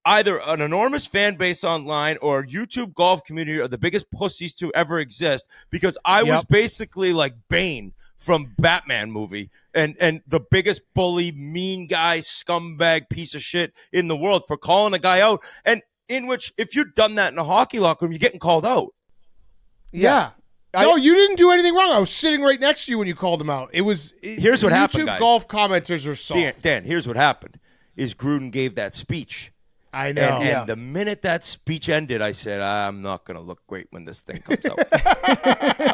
either an enormous fan base online or YouTube golf community are the biggest pussies to ever exist, because I was basically like Bane from Batman movie and the biggest bully, mean guy, scumbag piece of shit in the world for calling a guy out. And in which, if you'd done that in a hockey locker room, you're getting called out. Yeah. No, you didn't do anything wrong. I was sitting right next to you when you called him out. Here's what happened, guys. YouTube golf commenters are soft. Dan, here's what happened is Gruden gave that speech. I know. And the minute that speech ended, I said, I'm not going to look great when this thing comes out.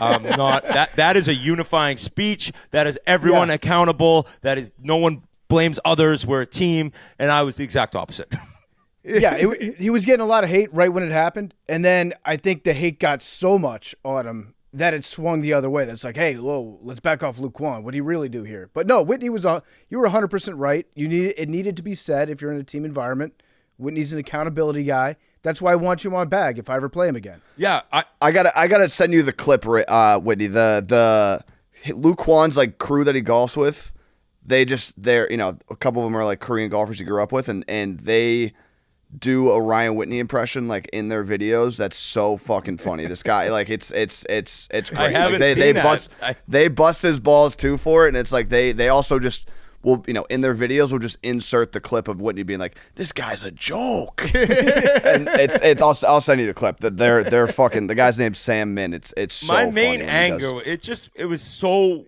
I'm not. That is a unifying speech. That is everyone accountable. That is no one blames others. We're a team. And I was the exact opposite. He was getting a lot of hate right when it happened. And then I think the hate got so much on him that it swung the other way. That's like, hey, whoa, let's back off Luke Quan. What did he really do here? But no, Whitney you were 100% right. It needed to be said if you're in a team environment. Whitney's an accountability guy. That's why I want you on my bag if I ever play him again. Yeah, I gotta send you the clip, Whitney. The Luke Kwan's like crew that he golfs with. They're a couple of them are like Korean golfers he grew up with, and they do a Ryan Whitney impression like in their videos. That's so fucking funny. This guy, like, it's great. I haven't like, seen that. They bust his balls too for it, and it's like they also just will, in their videos will just insert the clip of Whitney being like, "This guy's a joke," and I'll send you the clip. That they're fucking, the guy's name's Sam Min. It's so my main funny anger. It was so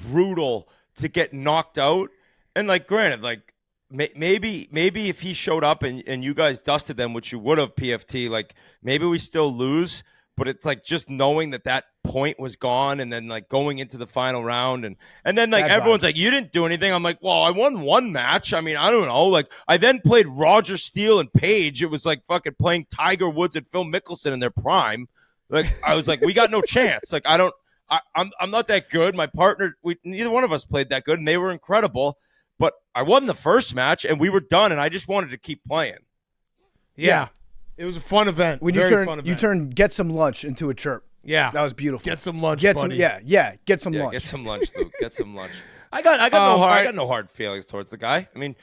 brutal to get knocked out, and like, granted, like maybe if he showed up and you guys dusted them, which you would have, PFT, like maybe we still lose. But it's like just knowing that point was gone, and then like going into the final round, and then like everyone's like, "You didn't do anything." I'm like, "Well, I won one match. I mean, I don't know." Like I then played Roger Steele and Page. It was like fucking playing Tiger Woods and Phil Mickelson in their prime. Like I was like, we got no chance. Like I'm not that good. My partner, neither one of us played that good, and they were incredible. But I won the first match, and we were done, and I just wanted to keep playing. Yeah. It was a fun event. When you turn get some lunch into a chirp. Yeah. That was beautiful. Get some lunch, buddy. buddy. Get some lunch. Get some lunch, Luke. Get some lunch. I got no hard feelings towards the guy. I mean,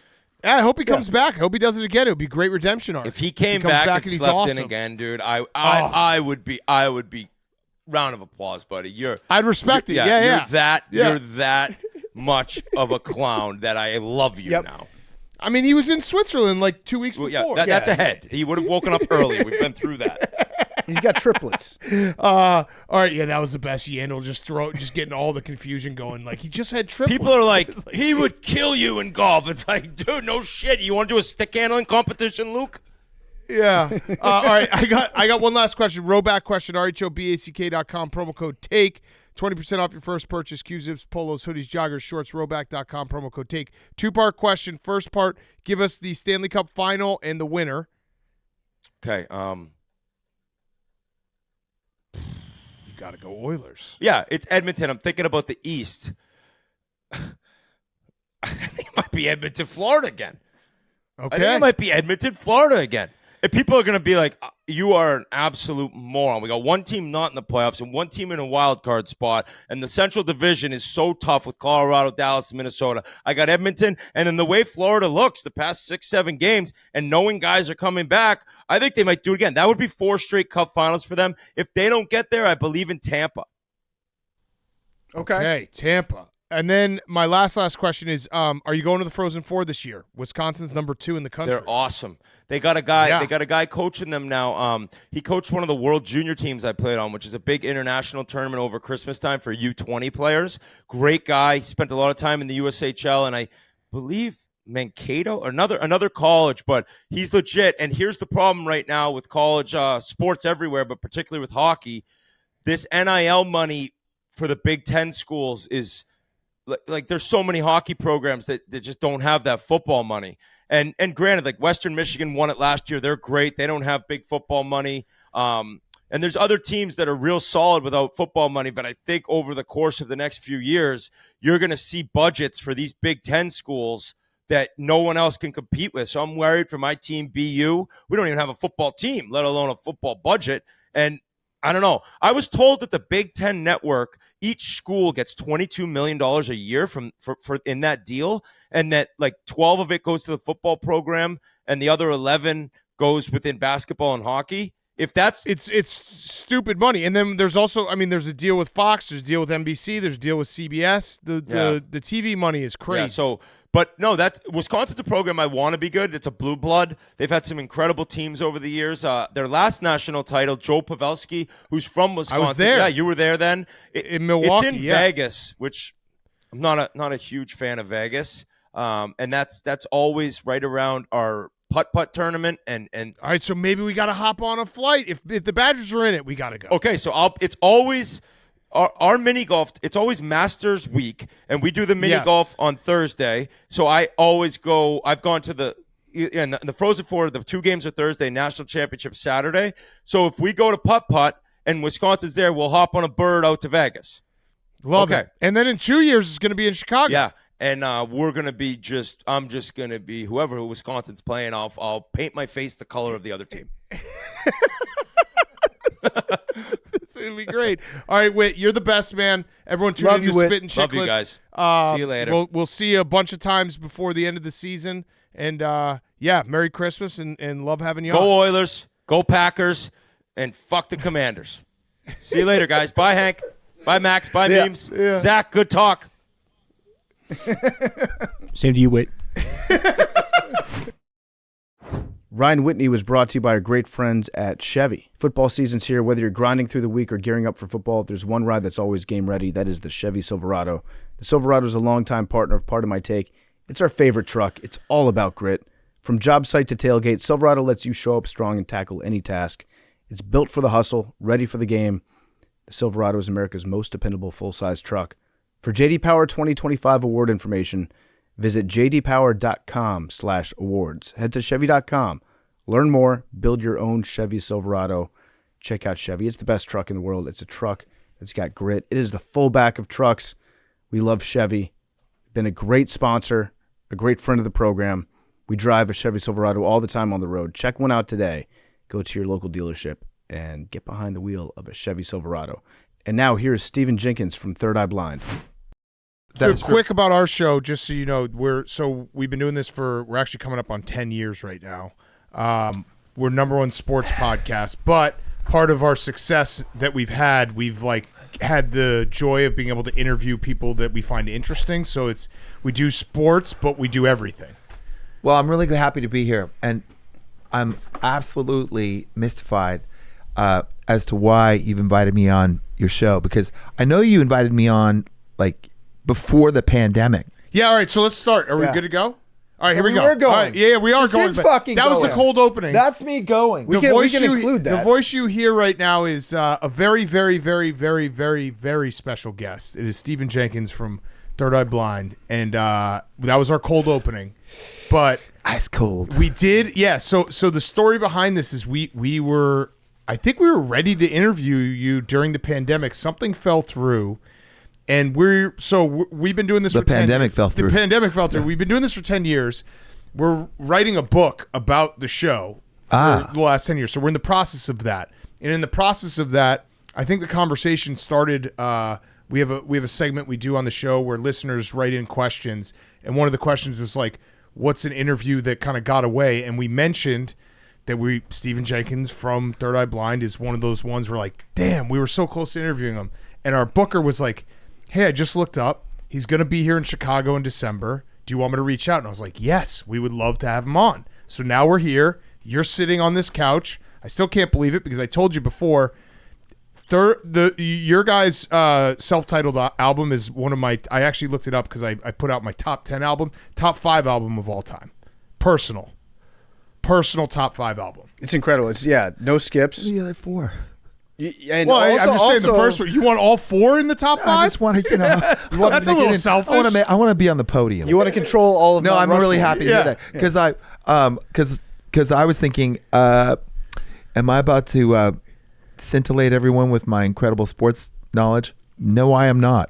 I hope he comes back. I hope he does it again. It would be a great redemption arc. If he came back and he's slept awesome. in again, dude, I would be round of applause, buddy. I'd respect it. You're that much of a clown that I love you now. I mean, he was in Switzerland like 2 weeks before. That's ahead. He would have woken up early. We've been through that. He's got triplets. All right, that was the best. Yandel just getting all the confusion going. Like, he just had triplets. People are like, he would kill you in golf. It's like, dude, no shit. You want to do a stick handling competition, Luke? Yeah. All right, I got one last question. Rowback question. RHOBACK.com, promo code TAKE. 20% off your first purchase. Q-zips, polos, hoodies, joggers, shorts. Rowback.com, promo code TAKE. Two-part question. First part, give us the Stanley Cup final and the winner. Okay. You got to go Oilers. Yeah, it's Edmonton. I'm thinking about the East. I think it might be Edmonton, Florida again. Okay. I think it might be Edmonton, Florida again. And people are going to be like, you are an absolute moron. We got one team not in the playoffs and one team in a wild card spot. And the Central Division is so tough with Colorado, Dallas, and Minnesota. I got Edmonton. And then the way Florida looks the past 6-7 games and knowing guys are coming back, I think they might do it again. That would be 4 straight Cup finals for them. If they don't get there, I believe in Tampa. Okay, Tampa. And then my last question is, are you going to the Frozen Four this year? Wisconsin's number 2 in the country. They're awesome. They got a guy. They got a guy coaching them now. He coached one of the World Junior teams I played on, which is a big international tournament over Christmas time for U20 players. Great guy. He spent a lot of time in the USHL, and I believe Mankato, another college, but he's legit. And here's the problem right now with college sports everywhere, but particularly with hockey. This NIL money for the Big Ten schools is like there's so many hockey programs that just don't have that football money. And granted, like Western Michigan won it last year. They're great. They don't have big football money. And there's other teams that are real solid without football money. But I think over the course of the next few years, you're going to see budgets for these Big Ten schools that no one else can compete with. So I'm worried for my team, BU. We don't even have a football team, let alone a football budget. And I don't know. I was told that the Big Ten Network, each school gets $22 million a year for in that deal, and that like 12 of it goes to the football program, and the other 11 goes within basketball and hockey. If that's it's stupid money. And then there's also, I mean, there's a deal with Fox, there's a deal with NBC, there's a deal with CBS. The TV money is crazy. Yeah, so, but no, that's Wisconsin's a program I want to be good. It's a blue blood. They've had some incredible teams over the years. Their last national title, Joe Pavelski, who's from Wisconsin. I was there. Yeah, you were there then. In Milwaukee, it's in Vegas, which I'm not a huge fan of Vegas. And that's always right around our putt tournament. And all right, so maybe we got to hop on a flight. If the Badgers are in it, we got to go. Okay, so it's always our mini golf. It's always Masters week, and we do the mini golf on Thursday. So I always go. I've gone to the Frozen Four. The 2 games are Thursday. National Championship Saturday. So if we go to putt and Wisconsin's there, we'll hop on a bird out to Vegas. Love it. And then in 2 years, it's going to be in Chicago. Yeah. And we're gonna be I'm just gonna be whoever Wisconsin's playing. I'll paint my face the color of the other team. It's gonna be great. All right, Whit, you're the best, man. Everyone tune in to Spit and Chicklets. Love you guys. See you later. We'll see you a bunch of times before the end of the season. And Merry Christmas and love having you on. Go Oilers, go Packers, and fuck the Commanders. See you later, guys. Bye, Hank. Bye, Max. Bye, Memes. Yeah. Zach, good talk. Same to you, Whit. Ryan Whitney was brought to you by our great friends at Chevy. Football season's here. Whether you're grinding through the week or gearing up for football, there's one ride that's always game ready. That is the Chevy Silverado. The Silverado is a longtime partner of Part of My Take. It's our favorite truck. It's all about grit. From job site to tailgate, Silverado lets you show up strong and tackle any task. It's built for the hustle, ready for the game. The Silverado is America's most dependable full-size truck. For J.D. Power 2025 award information, visit jdpower.com/awards. Head to Chevy.com. Learn more. Build your own Chevy Silverado. Check out Chevy. It's the best truck in the world. It's a truck that's got grit. It is the fullback of trucks. We love Chevy. Been a great sponsor, a great friend of the program. We drive a Chevy Silverado all the time on the road. Check one out today. Go to your local dealership and get behind the wheel of a Chevy Silverado. And now here's Stephan Jenkins from Third Eye Blind. Quick about our show, just so you know, we've been doing this we're actually coming up on 10 years right now. We're #1 sports podcast, but part of our success that we've had had the joy of being able to interview people that we find interesting. So we do sports, but we do everything. Well, I'm really happy to be here, and I'm absolutely mystified as to why you've invited me on your show, because I know you invited me on before the pandemic. Yeah, all right, so let's start. Are we good to go? All right, here we go. We're going. All right, yeah, we are going. This is fucking That was the cold opening. That's me going. We can include that. The voice you hear right now is a very, very, very, very, very, very special guest. It is Stephan Jenkins from Third Eye Blind, and that was our cold opening. But ice cold. We did, yeah. So the story behind this is we were, I think we were ready to interview you during the pandemic. Something fell through. And we've been doing this. The pandemic fell through. The pandemic fell through. We've been doing this for 10 years. We're writing a book about the show for the last 10 years. So we're in the process of that. And in the process of that, I think the conversation started. We have a segment we do on the show where listeners write in questions, and one of the questions was like, "What's an interview that kind of got away?" And we mentioned that Stephan Jenkins from Third Eye Blind is one of those ones where like, damn, we were so close to interviewing him. And our booker was like, "Hey, I just looked up. He's going to be here in Chicago in December. Do you want me to reach out?" And I was like, "Yes, we would love to have him on." So now we're here. You're sitting on this couch. I still can't believe it because I told you before, your guys' self-titled album is one of my, I actually looked it up because I put out my top 10 album, top 5 album of all time. Personal top 5 album. It's incredible. It's, no skips. What are you like for? And I'm just saying the first one. You want all 4 in the top 5? I just want to, that's a little selfish. I want to be on the podium. You want to control all of. No, I'm really happy to hear that because I was thinking, am I about to scintillate everyone with my incredible sports knowledge? No, I am not.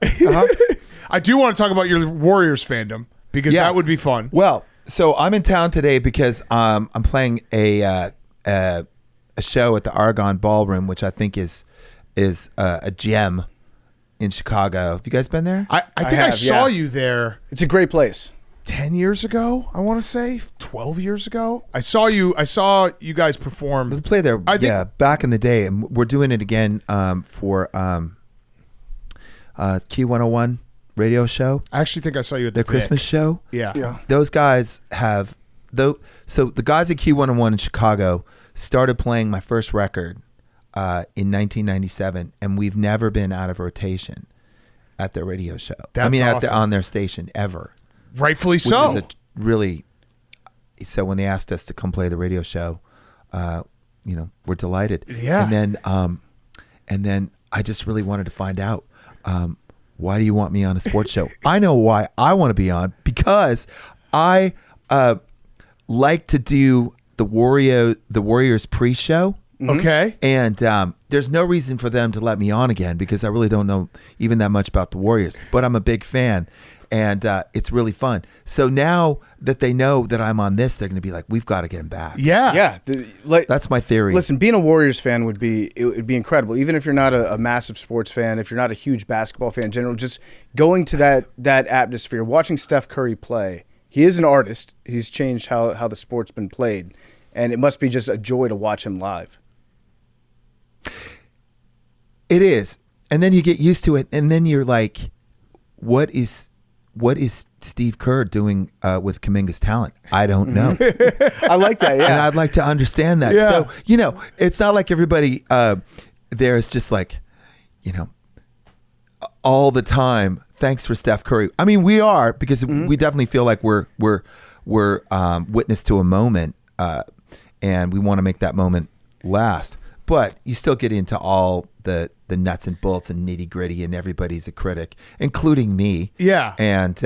I do want to talk about your Warriors fandom because that would be fun. Well, so I'm in town today because I'm playing a show at the Argonne Ballroom, which I think is is a gem in Chicago. Have you guys been there? I think I saw you there. It's a great place. 10 years ago, I want to say 12 years ago. I saw you guys perform. We played there, back in the day, and we're doing it again for Q101 radio show. I actually think I saw you at the Christmas show. Yeah. Those guys have so the guys at Q101 in Chicago started playing my first record in 1997, and we've never been out of rotation at their radio show. That's awesome. on their station ever. Rightfully so. Which is so when they asked us to come play the radio show, we're delighted. Yeah. And then I just really wanted to find out, why do you want me on a sports show? I know why I want to be on, because I like to do the Warriors pre-show. Okay. And there's no reason for them to let me on again, because I really don't know even that much about the Warriors, but I'm a big fan. And it's really fun. So now that they know that I'm on this, they're going to be like, "We've got to get him back." Yeah, that's my theory. Listen, being a Warriors fan would be incredible. Even if you're not a massive sports fan, if you're not a huge basketball fan in general, just going to that atmosphere, watching Steph Curry play. He is an artist. He's changed how the sport's been played, and it must be just a joy to watch him live. It is, and then you get used to it, and then you're like, "What is Steve Kerr doing with Kuminga's talent? I don't know." I like that, yeah. And I'd like to understand that. Yeah. So, it's not like everybody there is just like, all the time, thanks for Steph Curry. I mean, we are, because we definitely feel like we're witness to a moment, and we want to make that moment last. But you still get into all the nuts and bolts and nitty gritty, and everybody's a critic, including me. Yeah. And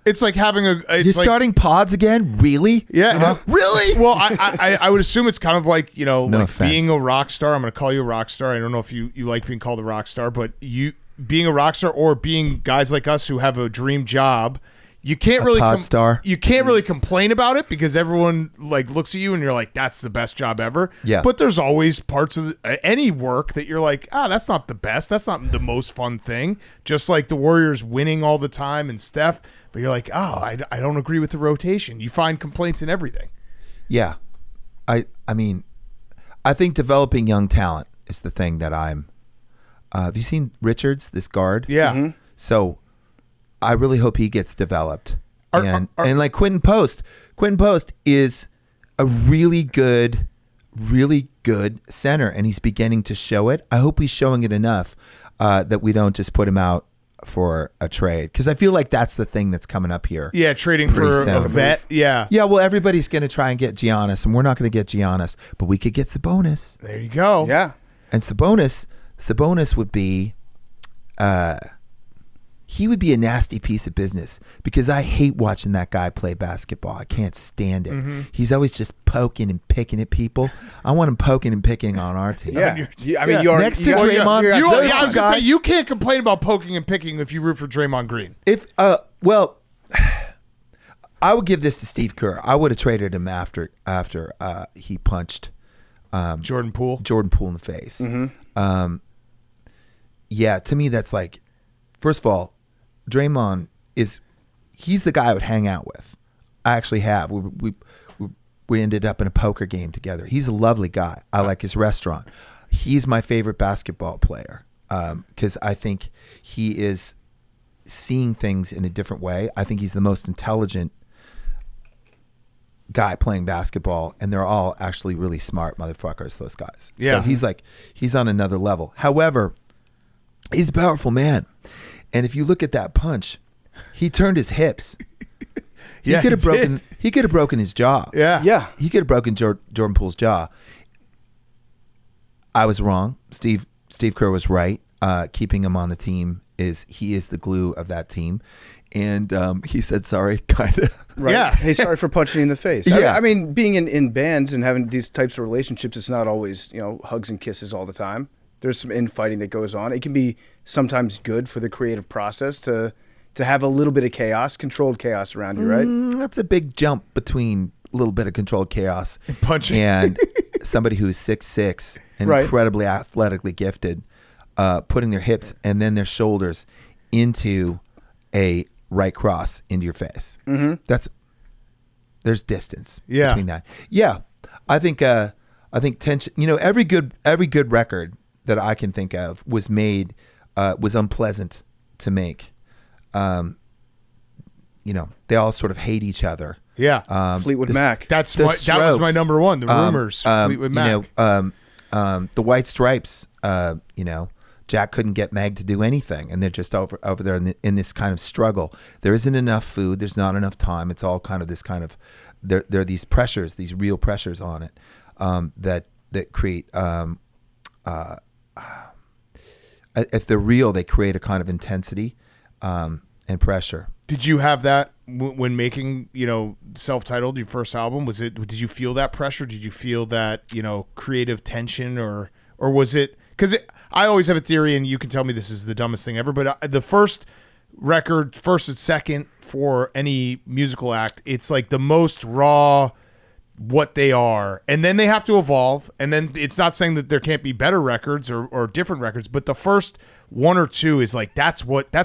it's like having you're starting pods again? Really? Yeah. Really? Well, I would assume it's kind of like, offense. being a rock star. I'm going to call you a rock star. I don't know if you like being called a rock star, but you being a rock star, or being guys like us who have a dream job, you can't really you can't really complain about it, because everyone looks at you and you're like, that's the best job ever. Yeah. But there's always parts of any work that you're like, that's not the best. That's not the most fun thing. Just like the Warriors winning all the time and Steph, but you're like, I don't agree with the rotation. You find complaints in everything. Yeah. I mean, I think developing young talent is the thing that I'm. Have you seen Richards, this guard? Yeah. Mm-hmm. So I really hope he gets developed. And like Quentin Post is a really good center, and he's beginning to show it. I hope he's showing it enough that we don't just put him out for a trade, because I feel like that's the thing that's coming up here. Yeah, trading for a vet. Yeah. Yeah, well, everybody's going to try and get Giannis, and we're not going to get Giannis, but we could get Sabonis. There you go. Yeah. And Sabonis would be he would be a nasty piece of business, because I hate watching that guy play basketball. I can't stand it. Mm-hmm. He's always just poking and picking at people. I want him poking and picking on our team. Yeah. You're next to Draymond. I was going to say, you can't complain about poking and picking if you root for Draymond Green. If well, I would give this to Steve Kerr. I would have traded him after he punched Jordan Poole in the face. Mm-hmm. Yeah, to me that's like, first of all, Draymond he's the guy I would hang out with. I actually have. We ended up in a poker game together. He's a lovely guy. I like his restaurant. He's my favorite basketball player, because I think he is seeing things in a different way. I think he's the most intelligent guy playing basketball, and they're all actually really smart motherfuckers, those guys. Yeah. So he's on another level. However, he's a powerful man. And if you look at that punch, he turned his hips. He could have broken his jaw. Yeah. Yeah. He could have broken Jordan Poole's jaw. I was wrong. Steve Kerr was right. Keeping him on the team he is the glue of that team. And he said sorry, kind of. Right. Yeah. Hey, sorry for punching you in the face. Yeah. I mean, being in bands and having these types of relationships, it's not always, hugs and kisses all the time. There's some infighting that goes on. It can be sometimes good for the creative process to have a little bit of chaos, controlled chaos around you, right? That's a big jump between a little bit of controlled chaos and punching and somebody who's 6'6" and Right. incredibly athletically gifted. putting their hips and then their shoulders into a right cross into your face. There's distance between that. Yeah, I think tension. Every good record that I can think of was made was unpleasant to make. They all sort of hate each other. Yeah, Fleetwood Mac. That was my number one. The Rumors. Fleetwood Mac. The White Stripes. Jack couldn't get Meg to do anything, and they're just over there in this kind of struggle. There isn't enough food. There's not enough time. It's all kind of this kind of. There are these pressures, these real pressures on it that create. If they're real, they create a kind of intensity and pressure. Did you have that when making, self-titled your first album? Did you feel that pressure? Did you feel that, creative tension, or was it? Because I always have a theory, and you can tell me this is the dumbest thing ever, but the first record, first and second for any musical act, it's like the most raw what they are, and then they have to evolve, and then it's not saying that there can't be better records or different records, but the first one or two is like that's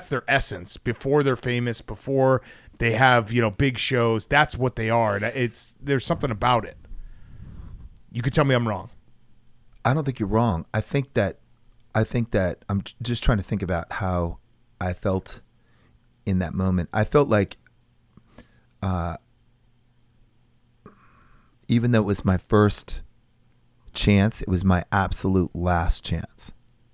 their essence before they're famous, before they have big shows. That's what they are, and there's something about it. You could tell me I'm wrong. I don't think you're wrong. I think that I'm just trying to think about how I felt in that moment. I felt like even though it was my first chance, it was my absolute last chance.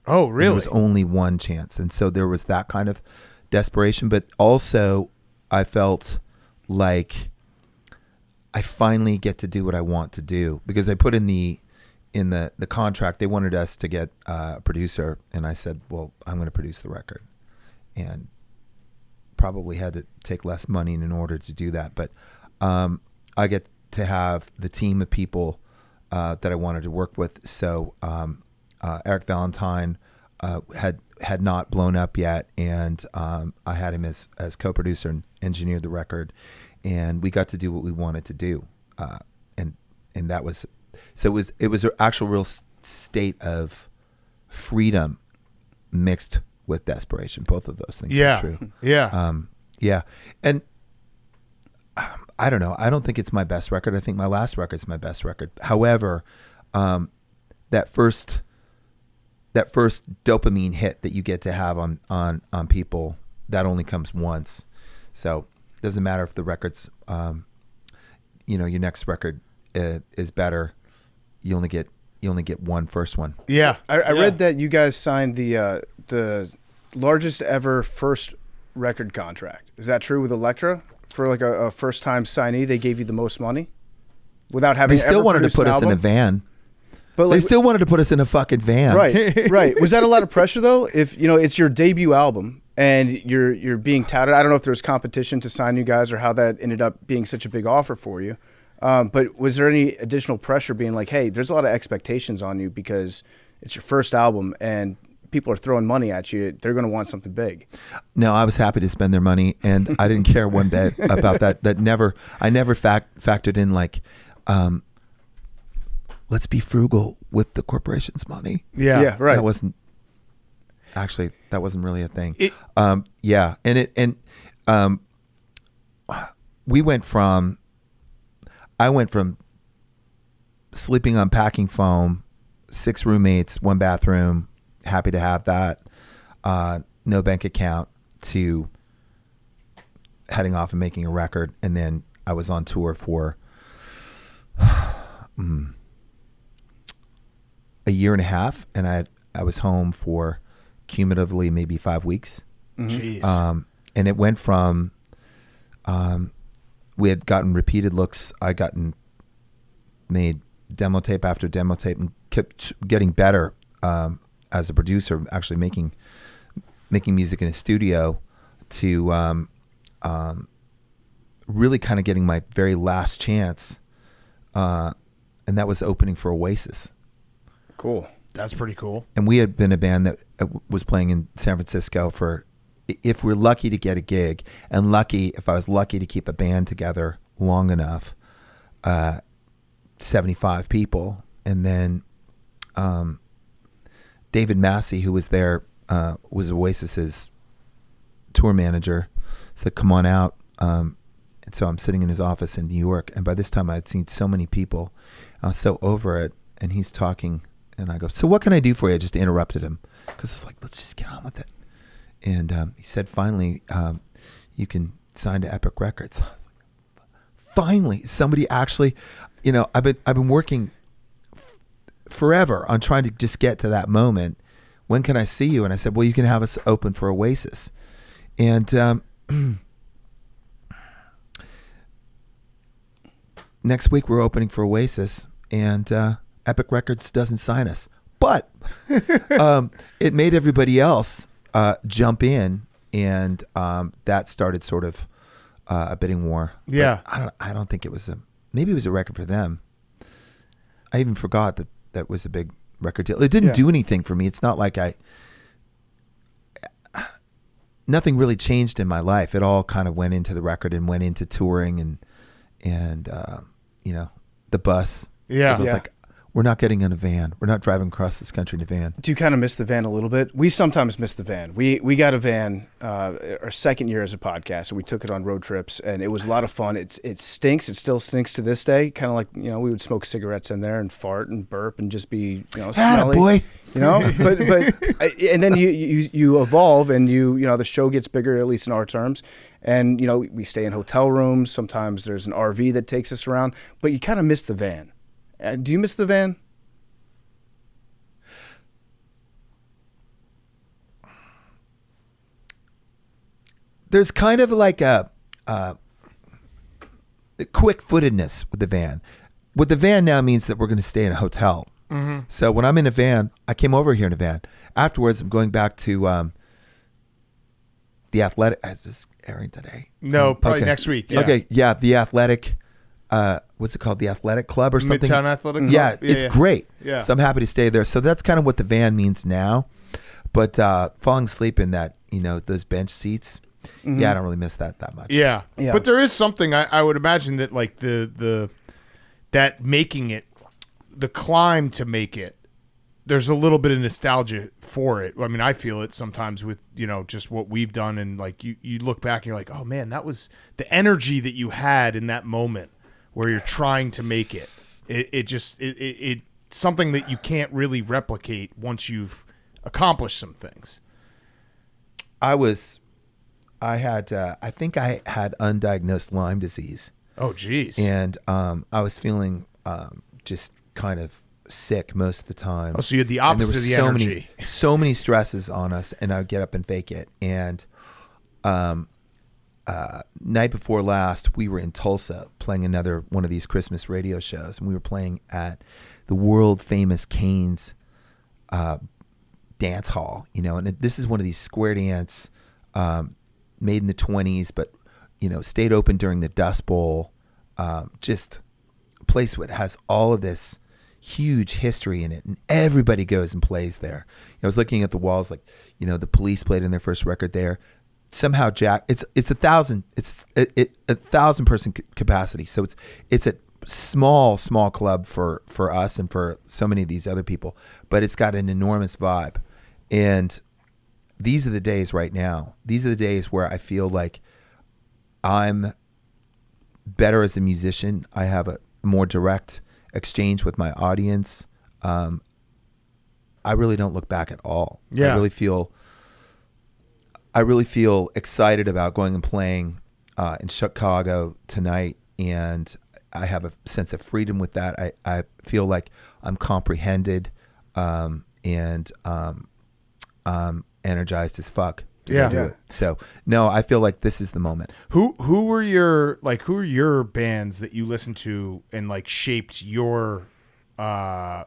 Oh, really? There was only one chance. And so there was that kind of desperation. But also I felt like I finally get to do what I want to do. Because I put in the contract, they wanted us to get a producer. And I said, well, I'm going to produce the record. And probably had to take less money in order to do that. But I get to have the team of people that I wanted to work with. So Eric Valentine had not blown up yet, and I had him as co-producer and engineered the record, and we got to do what we wanted to do, and that was so it was an actual real state of freedom mixed with desperation. Both of those things are true. Yeah. And I don't know. I don't think it's my best record. I think my last record is my best record. However, that first dopamine hit that you get to have on people, that only comes once. So it doesn't matter if the record's, your next record is better. You only get one first one. Yeah. I read that you guys signed the largest ever first record contract. Is that true with Elektra? For like a first time signee, they gave you the most money without having. They still wanted to put us in a van. But they still wanted to put us in a fucking van. Right. Was that a lot of pressure though? If it's your debut album and you're being touted. I don't know if there was competition to sign you guys or how that ended up being such a big offer for you. But was there any additional pressure being like, hey, there's a lot of expectations on you because it's your first album and people are throwing money at you, they're going to want something big. No, I was happy to spend their money, and I didn't care one bit about that. I never factored in like, let's be frugal with the corporation's money. Yeah, right. That wasn't really a thing. I went from sleeping on packing foam, 6 roommates, 1 bathroom, happy to have that, no bank account, to heading off and making a record. And then I was on tour for a year and a half, and I was home for cumulatively maybe 5 weeks. Jeez. And it went from we had gotten repeated looks. I made demo tape after demo tape and kept getting better as a producer, actually making music in a studio, to really kind of getting my very last chance, and that was opening for Oasis. Cool. That's pretty cool. And we had been a band that was playing in San Francisco for, if we're lucky to get a gig, and if I was lucky to keep a band together long enough, 75 people, and then David Massey, who was there, was Oasis's tour manager, said, "Come on out." And so I'm sitting in his office in New York, and by this time I had seen so many people, I was so over it. And he's talking, and I go, "So what can I do for you?" I just interrupted him because it's like, let's just get on with it. And he said, "Finally, you can sign to Epic Records." I was like, finally, somebody actually, I've been working forever on trying to just get to that moment. When can I see you? And I said, "Well, you can have us open for Oasis." And next week we're opening for Oasis, and Epic Records doesn't sign us, but it made everybody else jump in, and that started sort of a bidding war. Yeah, but I don't think it was maybe it was a record for them. I even forgot that was a big record deal. It didn't do anything for me. It's not like nothing really changed in my life. It all kind of went into the record and went into touring and the bus. Yeah. I was like, we're not getting in a van. We're not driving across this country in a van. Do you kind of miss the van a little bit? We sometimes miss the van. We got a van our second year as a podcast, so we took it on road trips, and it was a lot of fun. It stinks. It still stinks to this day. Kind of like, we would smoke cigarettes in there and fart and burp and just be, smelly. Boy. But and then you evolve, and the show gets bigger, at least in our terms. And we stay in hotel rooms. Sometimes there's an RV that takes us around, but you kind of miss the van. Do you miss the van? There's kind of like a quick-footedness with the van. What the van now means that we're going to stay in a hotel. Mm-hmm. So when I'm in a van, I came over here in a van. Afterwards, I'm going back to the Athletic. Is this airing today? No, probably next week. Yeah. Okay, yeah, the Athletic. What's it called? The Athletic Club or something? Midtown Athletic Club? Yeah, it's great. Yeah. So I'm happy to stay there. So that's kind of what the van means now. But falling asleep in that, those bench seats, I don't really miss that much. Yeah. But there is something I would imagine that like that making it, the climb to make it, there's a little bit of nostalgia for it. I mean, I feel it sometimes with, just what we've done, and like you look back and you're like, oh man, that was the energy that you had in that moment where you're trying to make it. It's something that you can't really replicate once you've accomplished some things. I think I had undiagnosed Lyme disease. Oh, geez. And I was feeling just kind of sick most of the time. Oh, so you had the opposite of the energy. So many stresses on us, and I would get up and fake it. And night before last, we were in Tulsa playing another one of these Christmas radio shows, and we were playing at the world famous Cane's dance hall, and this is one of these square dance made in the 1920s, but stayed open during the Dust Bowl. Just a place that has all of this huge history in it, and everybody goes and plays there. I was looking at the walls, like the Police played in their first record there. Somehow it's 1,000 person capacity, so it's a small club for us and for so many of these other people, but it's got an enormous vibe. And these are the days right now. These are the days where I feel like I'm better as a musician. I have a more direct exchange with my audience. I really don't look back at all. Yeah. I really feel excited about going and playing in Chicago tonight, and I have a sense of freedom with that. I feel like I'm comprehended, and I'm energized as fuck to go do it. So no, I feel like this is the moment. Who are your bands that you listen to and like shaped your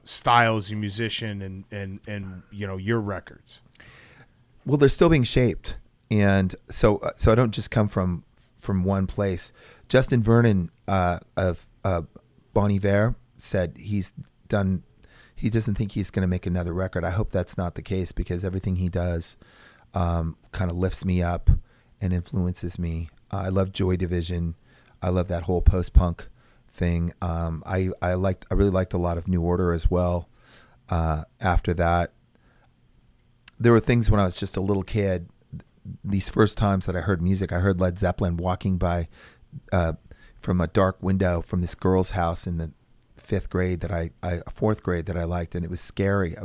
style as a musician and your records? Well, they're still being shaped, and so I don't just come from one place. Justin Vernon of Bon Iver said he doesn't think he's going to make another record. I hope that's not the case, because everything he does kind of lifts me up and influences me. I love Joy Division. I love that whole post-punk thing. I really liked a lot of New Order as well. After that, there were things when I was just a little kid. These first times that I heard music, I heard Led Zeppelin walking by from a dark window from this girl's house in the fourth grade that I liked, and it was scary.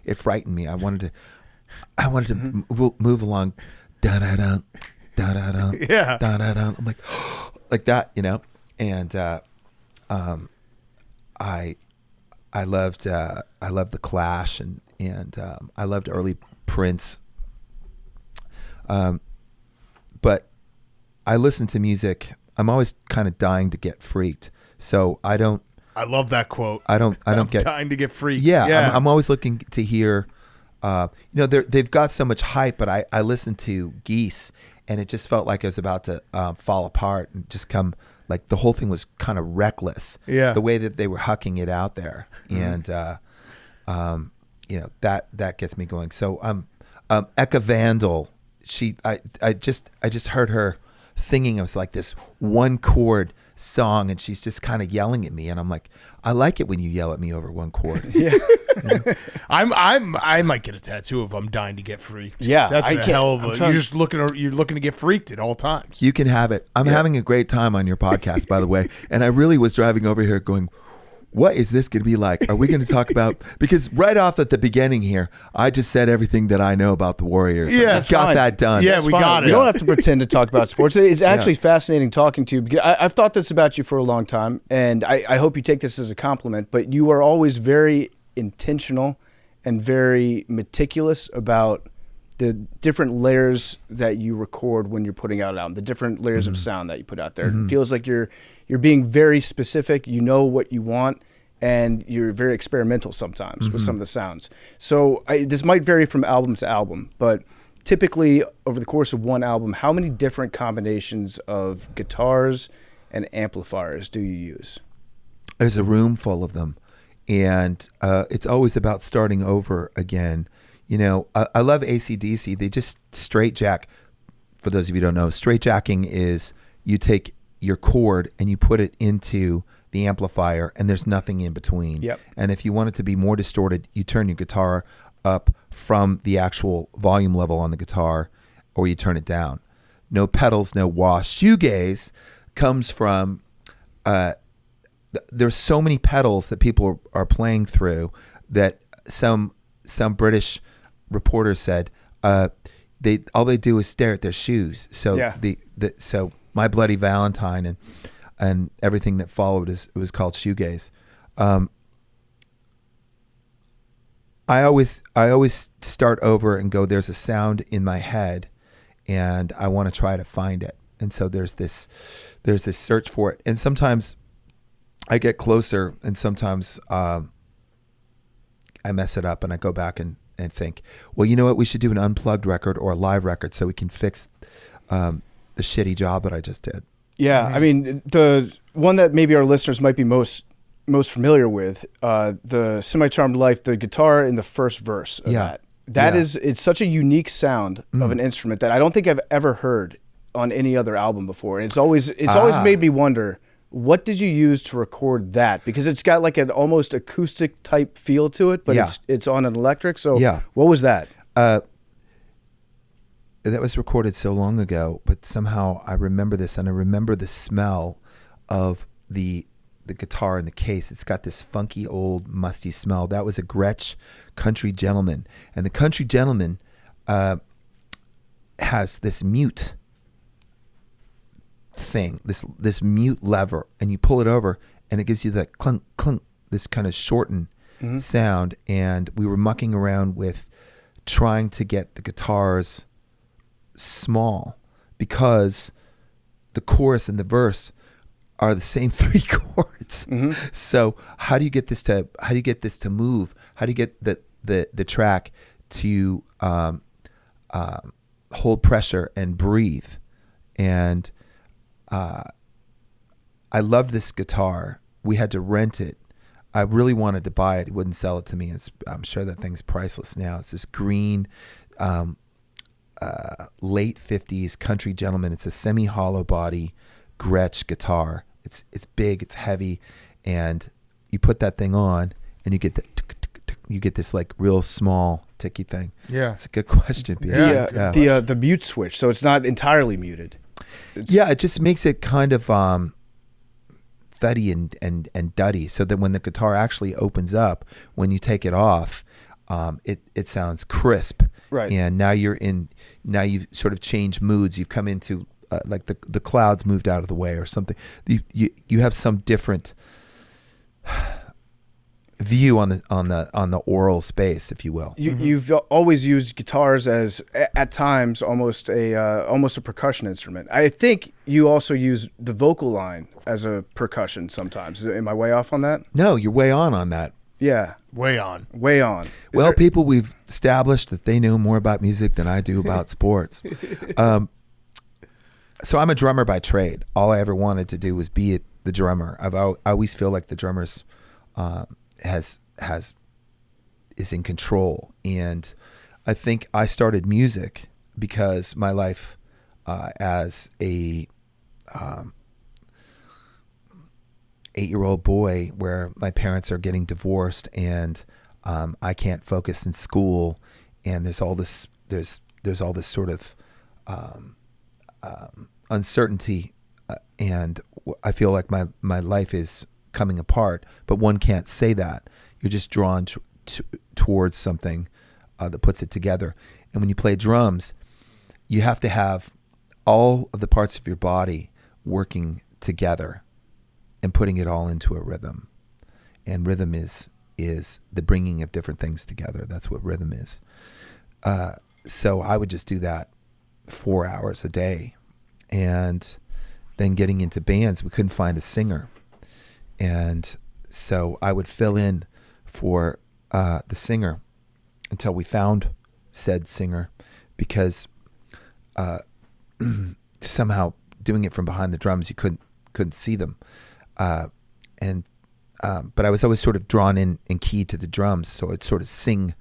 It frightened me. I wanted to move along, da da da, da da da, yeah, da da da. I'm like that, and I loved the Clash and I loved early Prince. But I listen to music. I'm always kind of dying to get freaked. So I love that quote. I don't get dying to get freaked. Yeah. I'm always looking to hear, they've got so much hype, but I listened to Geese and it just felt like it was about to fall apart and just come, like the whole thing was kind of reckless. Yeah. The way that they were hucking it out there. And, that gets me going. So, Eka Vandal, I just heard her singing. It was like this one chord song and she's just kind of yelling at me. And I'm like, I like it when you yell at me over one chord. Yeah. I might get a tattoo of I'm dying to get freaked. Yeah. That's a hell of a, you're looking to get freaked at all times. You can have it. I'm having a great time on your podcast, by the way. And I really was driving over here going, what is this going to be like? Are we going to talk about, because right off at the beginning here, I just said everything that I know about the Warriors. Yeah, I just got that done. Yeah, we got it. We don't have to pretend to talk about sports. It's actually fascinating talking to you because I've thought this about you for a long time, and I hope you take this as a compliment, but you are always very intentional and very meticulous about the different layers that you record when you're putting out an album, the different layers of sound that you put out there. It feels like you're being very specific. You know what you want, and you're very experimental sometimes with some of the sounds. So this might vary from album to album, but typically over the course of one album, how many different combinations of guitars and amplifiers do you use? There's a room full of them, and it's always about starting over again. I love AC/DC. They just straight jack. For those of you who don't know, straight jacking is you take your chord and you put it into the amplifier and there's nothing in between. Yep. And if you want it to be more distorted, you turn your guitar up from the actual volume level on the guitar, or you turn it down. No pedals, no wash. Shoegaze comes from, there's so many pedals that people are playing through that some British reporter said all they do is stare at their shoes. So so My Bloody Valentine and everything that followed it was called shoegaze. I always start over and go, there's a sound in my head and I want to try to find it. And so there's this search for it. And sometimes I get closer and sometimes I mess it up and I go back and think, well, you know what? We should do an unplugged record or a live record so we can fix the shitty job that I just did. Yeah, I mean, the one that maybe our listeners might be most familiar with, the Semi-Charmed Life, the guitar in the first verse of that is, it's such a unique sound of an instrument that I don't think I've ever heard on any other album before. And it's always made me wonder, what did you use to record that? Because it's got like an almost acoustic type feel to it, but it's on an electric. So what was that? That was recorded so long ago, but somehow I remember this, and I remember the smell of the guitar in the case. It's got this funky old musty smell. That was a Gretsch Country Gentleman, and the Country Gentleman has this mute thing, this mute lever, and you pull it over, and it gives you that clunk clunk, this kind of shortened sound. And we were mucking around with trying to get the guitars small because the chorus and the verse are the same three chords. So how do you get this to move? How do you get the track to hold pressure and breathe? And I loved this guitar. We had to rent it. I really wanted to buy it. He wouldn't sell it to me. I'm sure that thing's priceless now. It's this green late 50s Country Gentleman. It's a semi-hollow body Gretsch guitar. It's big, it's heavy, and you put that thing on and you get this like real small ticky thing? Yeah. It's a good question. The mute switch, so it's not entirely muted. It just makes it kind of thuddy and duddy, so that when the guitar actually opens up, when you take it off, it sounds crisp. Right. And now you've sort of changed moods. You've come into like the clouds moved out of the way or something. You have some different view on the aural space, if you will. You've always used guitars as at times almost a percussion instrument. I think you also use the vocal line as a percussion sometimes. Am I way off on that? No, you're way on that. Yeah. Way on. People, we've established that they know more about music than I do about sports. So I'm a drummer by trade. All I ever wanted to do was be the drummer. I always feel like the drummer's is in control, and I think I started music because my life as a 8-year-old boy, where my parents are getting divorced, and I can't focus in school, and there's all this sort of uncertainty, and I feel like my life is coming apart, but one can't say that. You're just drawn towards something that puts it together. And when you play drums, you have to have all of the parts of your body working together and putting it all into a rhythm. And rhythm is the bringing of different things together. That's what rhythm is. So I would just do that 4 hours a day. And then getting into bands, we couldn't find a singer. And so I would fill in for the singer until we found said singer, because somehow doing it from behind the drums, you couldn't see them. But I was always sort of drawn in and keyed to the drums, so I'd sort of sing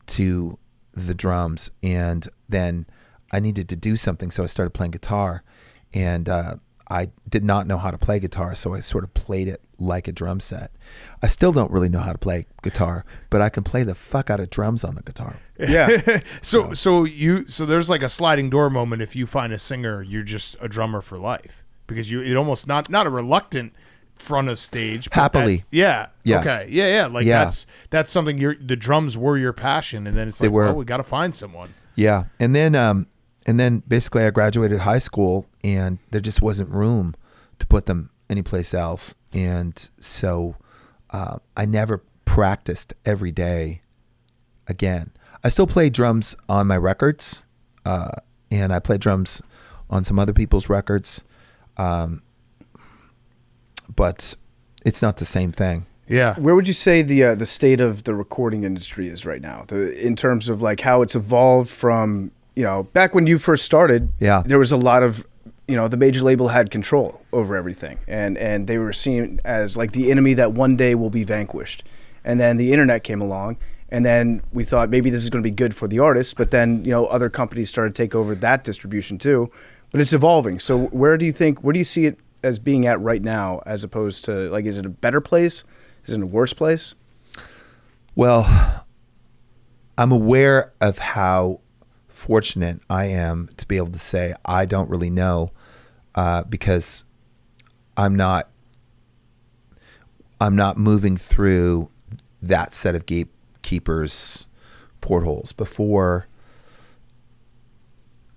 to the drums, and then I needed to do something, so I started playing guitar, and I did not know how to play guitar, so I sort of played it like a drum set. I still don't really know how to play guitar, but I can play the fuck out of drums on the guitar. Yeah. So there's like a sliding door moment. If you find a singer, you're just a drummer for life, because it almost not a reluctant front of stage. Happily. Yeah. Okay. Yeah. Like Yeah. that's something the drums were your passion, and then it's like, well, we got to find someone. Yeah. And then basically I graduated high school, and there just wasn't room to put them anyplace else. And so I never practiced every day again. I still play drums on my records, and I play drums on some other people's records, but it's not the same thing. Yeah. Where would you say the state of the recording industry is right now, in terms of like how it's evolved from, back when you first started? Yeah. There was a lot of, the major label had control over everything, and they were seen as like the enemy that one day will be vanquished. And then the internet came along, and then we thought maybe this is going to be good for the artists, but then, other companies started to take over that distribution too. But it's evolving. So where do you see it as being at right now, as opposed to, like, is it a better place? Is it a worse place? Well, I'm aware of how fortunate I am to be able to say I don't really know, because I'm not moving through that set of gatekeepers' portholes. Before,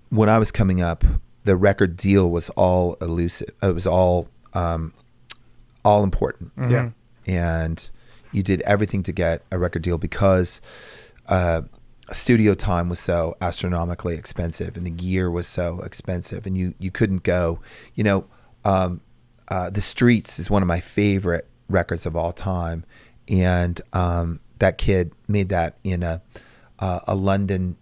when I was coming up, the record deal was all elusive. It was all important. Mm-hmm. Yeah. And you did everything to get a record deal, because studio time was so astronomically expensive, and the gear was so expensive, and you couldn't go. The Streets is one of my favorite records of all time, and that kid made that in a London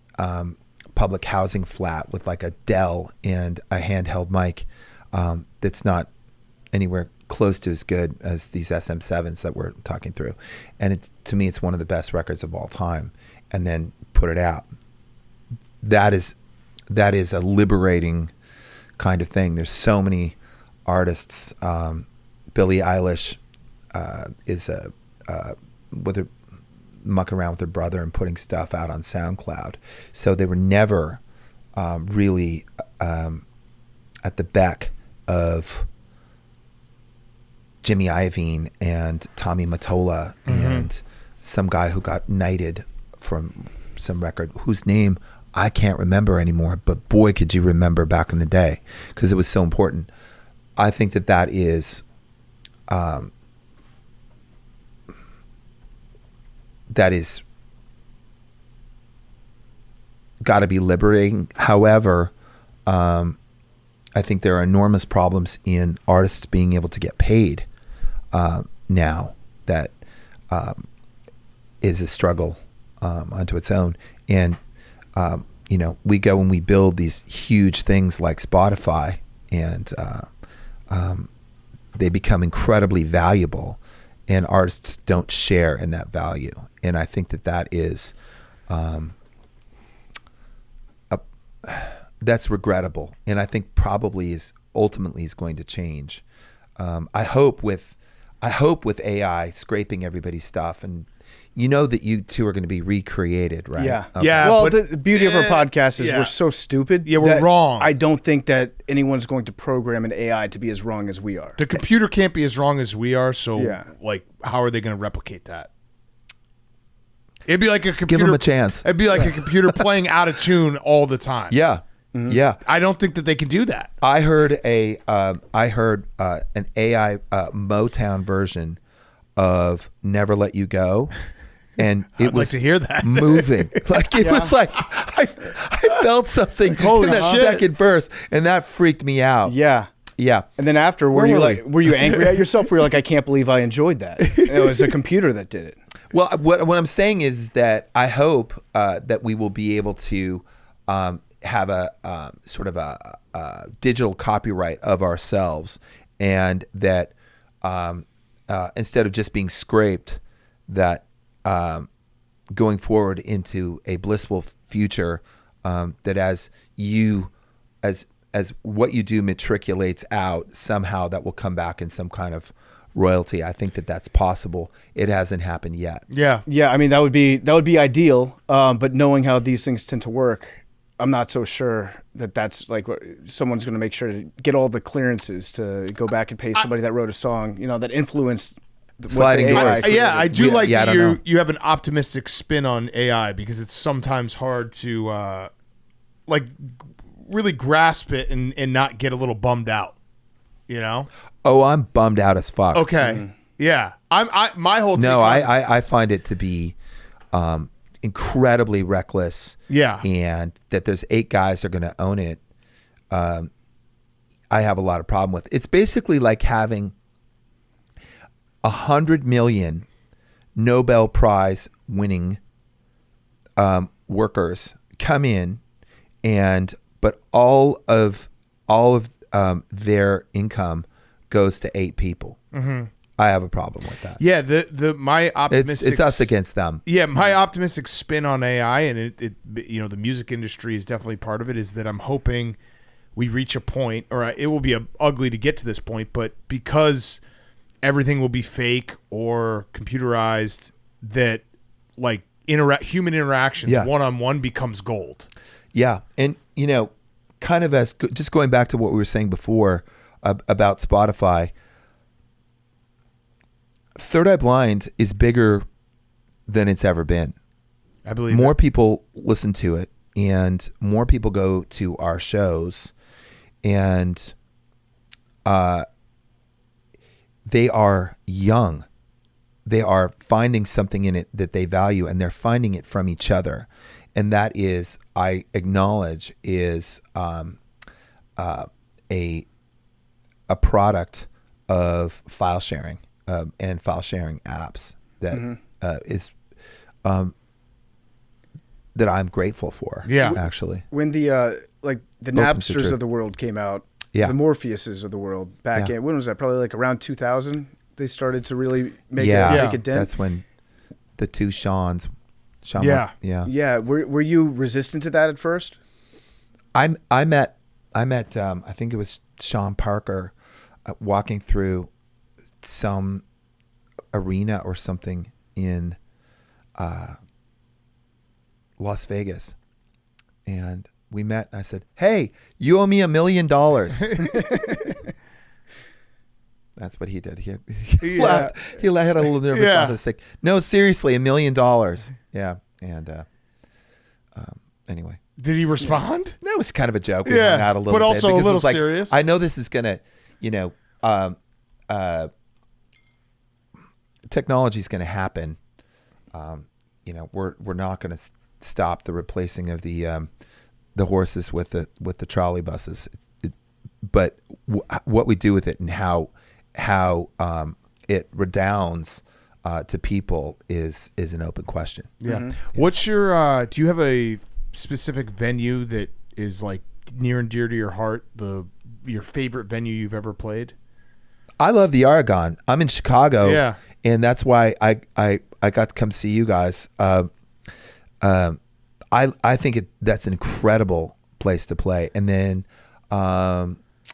public housing flat with like a Dell and a handheld mic that's not anywhere close to as good as these SM7s that we're talking through. And to me, it's one of the best records of all time. And then put it out. That is a liberating kind of thing. There's so many artists. Billie Eilish is mucking around with their brother and putting stuff out on SoundCloud. So they were never really at the beck of Jimmy Iovine and Tommy Mottola and some guy who got knighted from some record whose name I can't remember anymore, but boy, could you remember back in the day because it was so important. I think that is got to be liberating. However, I think there are enormous problems in artists being able to get paid now that is a struggle unto its own. And, we go and we build these huge things like Spotify and they become incredibly valuable and artists don't share in that value. And I think that is that's regrettable, and I think probably ultimately is going to change. I hope with AI scraping everybody's stuff, and that you two are going to be recreated, right? Yeah, okay. Yeah. Well, but, the beauty of our podcast is we're so stupid. Yeah, we're wrong. I don't think that anyone's going to program an AI to be as wrong as we are. The computer can't be as wrong as we are. So, how are they going to replicate that? It'd be like a computer. Give them a chance. It'd be like a computer playing out of tune all the time. Yeah. Mm-hmm. Yeah, I don't think that they can do that. I heard an AI Motown version of "Never Let You Go," and it was like to hear that. Moving. Like it was like I felt something in that second verse, and that freaked me out. Yeah. Yeah. And then after, were you angry at yourself? Were you like, I can't believe I enjoyed that? It was a computer that did it. Well, what I'm saying is that I hope that we will be able to have a sort of a digital copyright of ourselves, and that instead of just being scraped, that going forward into a blissful future, that as what you do matriculates out, somehow that will come back in some kind of royalty. I think that that's possible. It hasn't happened yet. Yeah. I mean, that would be ideal. But knowing how these things tend to work, I'm not so sure that that's like someone's going to make sure to get all the clearances to go back and pay somebody that wrote a song, that influenced sliding doors. I do like that you have an optimistic spin on AI, because it's sometimes hard to really grasp it and not get a little bummed out. Oh, I'm bummed out as fuck. Okay. Mm-hmm. Yeah. My whole I find it to be incredibly reckless. Yeah. And that there's 8 guys that are going to own it. I have a lot of problem with. It's basically like having 100 million Nobel Prize winning workers come in, but all of their income goes to 8 people. Mm-hmm. I have a problem with that. Yeah, my optimistic it's us against them. Yeah, my optimistic spin on AI, and it the music industry is definitely part of it, is that I'm hoping we reach a point, or it will be ugly to get to this point, but because everything will be fake or computerized, that like human interactions one-on-one becomes gold. Yeah, and kind of as just going back to what we were saying before about Spotify, Third Eye Blind is bigger than it's ever been. I believe more people listen to it, and more people go to our shows, and they are young. They are finding something in it that they value, and they're finding it from each other. And that is, I acknowledge, is a product of file sharing and file sharing apps that is that I'm grateful for. Yeah, actually, when the Napsters of the world came out, the Morpheuses of the world back in, when was that? Probably like around 2000. They started to really make a dent. That's when the two Seans. Were you resistant to that at first? I met I think it was Sean Parker walking through some arena or something in Las Vegas, and we met. And I said, "Hey, you owe me $1 million." That's what he did. He laughed. He had a little nervous laugh. He's like, "No, seriously, $1 million." Yeah, and anyway. Did he respond? That was kind of a joke. We hung out a little but bit also a because little it was like, serious. I know this is gonna, technology is gonna happen. We're not gonna stop the replacing of the horses with the trolley buses. But what we do with it and how it redounds to people is an open question. Yeah. Mm-hmm. What's your? Do you have a specific venue that is like near and dear to your heart? Your favorite venue you've ever played? I love the Aragon. I'm in Chicago. Yeah. And that's why I got to come see you guys. I think that's an incredible place to play. And then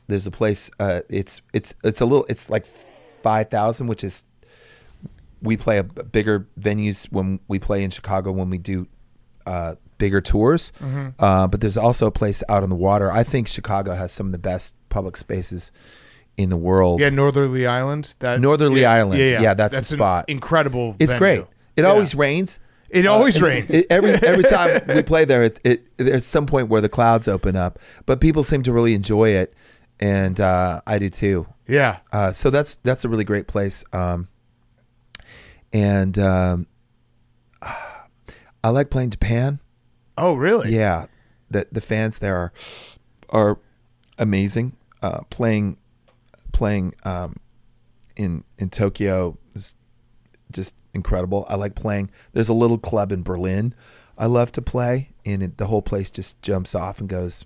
there's a place. It's like 5,000, which is we play a bigger venues when we play in Chicago when we do bigger tours. Mm-hmm. But there's also a place out on the water. I think Chicago has some of the best public spaces in the world. Yeah, Northerly Island. Northerly Island. Yeah, that's the spot. Incredible. It's venue. great. It always rains. It always rains. Every time we play there, there's some point where the clouds open up, but people seem to really enjoy it, and I do too. Yeah. So that's a really great place. And I like playing Japan. Oh, really? Yeah. The fans there are amazing. Playing in Tokyo is just incredible. I like playing. There's a little club in Berlin I love to play, and the whole place just jumps off and goes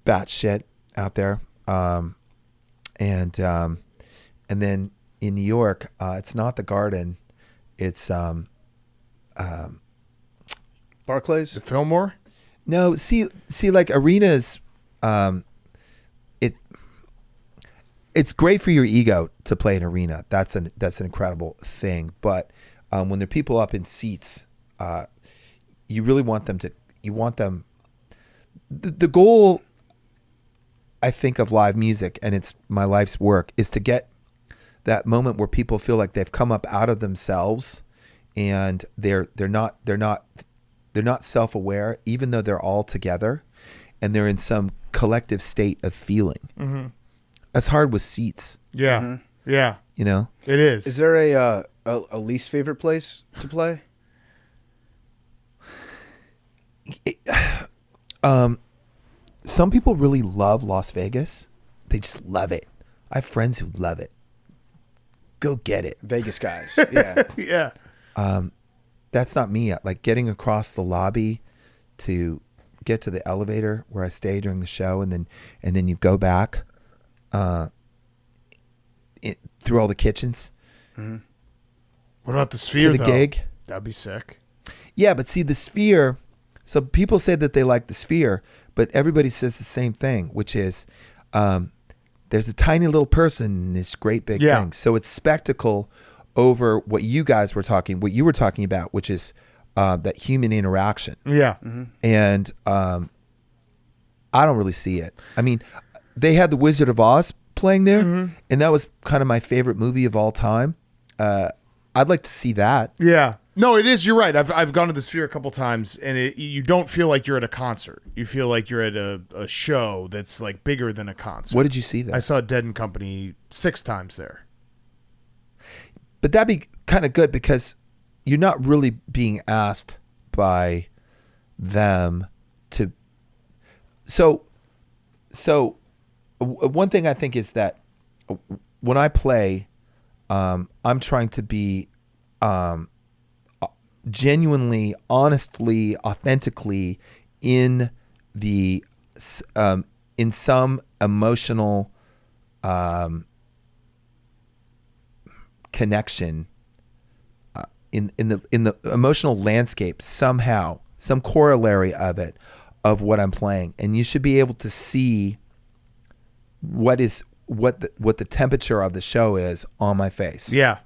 batshit out there. And then in New York, it's not the Garden, it's Barclays, the Fillmore. No, see, like arenas. It's great for your ego to play an arena. That's an incredible thing. But when there are people up in seats, you really want them to. You want them. The goal, I think, of live music, and it's my life's work, is to get that moment where people feel like they've come up out of themselves, and they're not self-aware, even though they're all together, and they're in some collective state of feeling. Mm-hmm. That's hard with seats. Yeah. Mm-hmm. Yeah. You know? It is. Is there a least favorite place to play? Some people really love Las Vegas. They just love it. I have friends who love it. Go get it. Vegas guys. Yeah. Yeah. That's not me. Like getting across the lobby to get to the elevator where I stay during the show, and then you go back through all the kitchens. Mm-hmm. What about the Sphere? To the gig? That'd be sick. Yeah, but see the Sphere. So people say that they like the Sphere, but everybody says the same thing, which is there's a tiny little person in this great big thing. So it's spectacle over what you were talking about, which is that human interaction. Yeah. Mm-hmm. And I don't really see it. I mean, they had The Wizard of Oz playing there, mm-hmm. and that was kind of my favorite movie of all time. I'd like to see that. Yeah. No, it is. You're right. I've gone to the Sphere a couple times, and you don't feel like you're at a concert. You feel like you're at a show that's like bigger than a concert. What did you see there? I saw Dead & Company 6 times there. But that'd be kind of good because you're not really being asked by them to. So one thing I think is that when I play, I'm trying to be genuinely, honestly, authentically in some emotional connection in the emotional landscape somehow, some corollary of it, of what I'm playing, and you should be able to see what the temperature of the show is on my face. Yeah.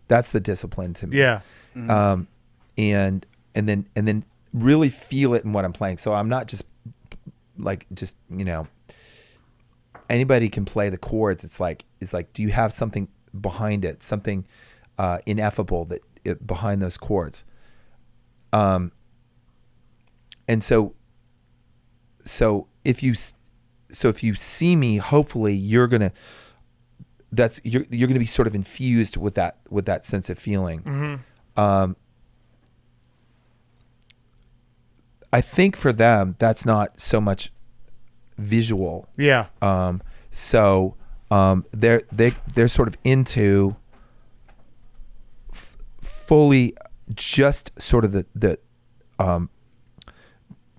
That's the discipline to me. Yeah. And then really feel it in what I'm playing. So I'm not just anybody can play the chords. It's like do you have something behind it, something ineffable behind those chords? And so if you see me, hopefully you're gonna be sort of infused with that sense of feeling. I think for them that's not so much visual. Yeah. So they're sort of into fully just sort of the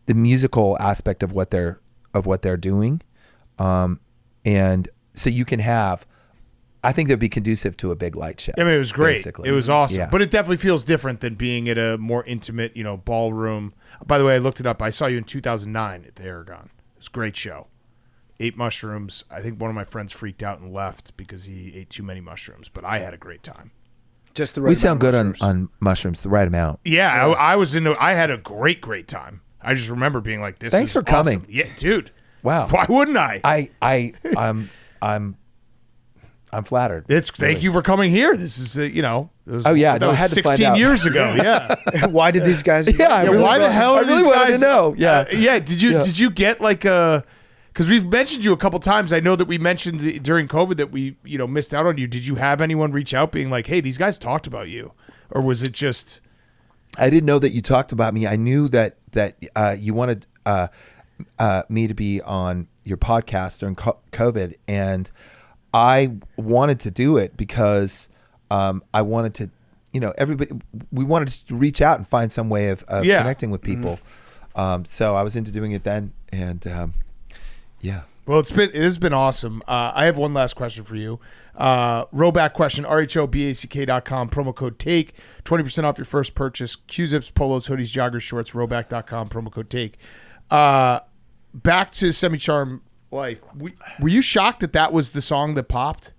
musical aspect of what they're doing, and so you can have. I think that'd be conducive to a big light show. I mean, it was great. Basically. It was awesome. Yeah. But it definitely feels different than being at a more intimate, ballroom. By the way, I looked it up. I saw you in 2009 at the Aragon. It was a great show. 8 mushrooms. I think one of my friends freaked out and left because he ate too many mushrooms, but I had a great time. Just the right We sound good amount of on mushrooms, the right amount. Yeah, I had a great time. I just remember being like, this Thanks is for coming. awesome. Yeah, dude. Wow. Why wouldn't I? I'm flattered. Thank you for coming here. This is it was, Oh, yeah, that no, I was had to find 16 out. years ago. Yeah. Why did these guys? Why the hell I are really these wanted guys? to know. Yeah. Did you get like a? Because we've mentioned you a couple times. I know that we mentioned during COVID that we missed out on you. Did you have anyone reach out being like, "Hey, these guys talked about you," or was it just? I didn't know that you talked about me. I knew that you wanted me to be on your podcast during COVID, and I wanted to do it because I wanted to, everybody. We wanted to reach out and find some way of connecting with people. So I was into doing it then, and yeah. Well, it has been awesome. I have one last question for you. Roback question, RHOBACK.com, promo code TAKE, 20% off your first purchase. Q-zips, polos, hoodies, joggers, shorts, roback.com, promo code TAKE. Back to Semi-Charm Life. Were you shocked that was the song that popped?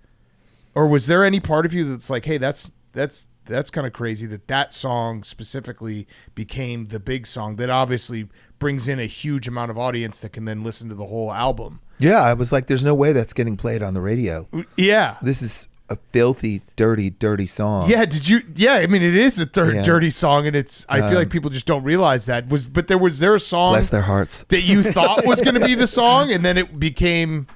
Or was there any part of you that's like, hey, that's kind of crazy that song specifically became the big song that obviously brings in a huge amount of audience that can then listen to the whole album? Yeah, I was like, there's no way that's getting played on the radio. Yeah. This is a filthy, dirty song. Yeah, I mean, it is a dirty song, and I feel like people just don't realize that. Was there a song Bless their hearts that you thought was going to be the song, and then it became,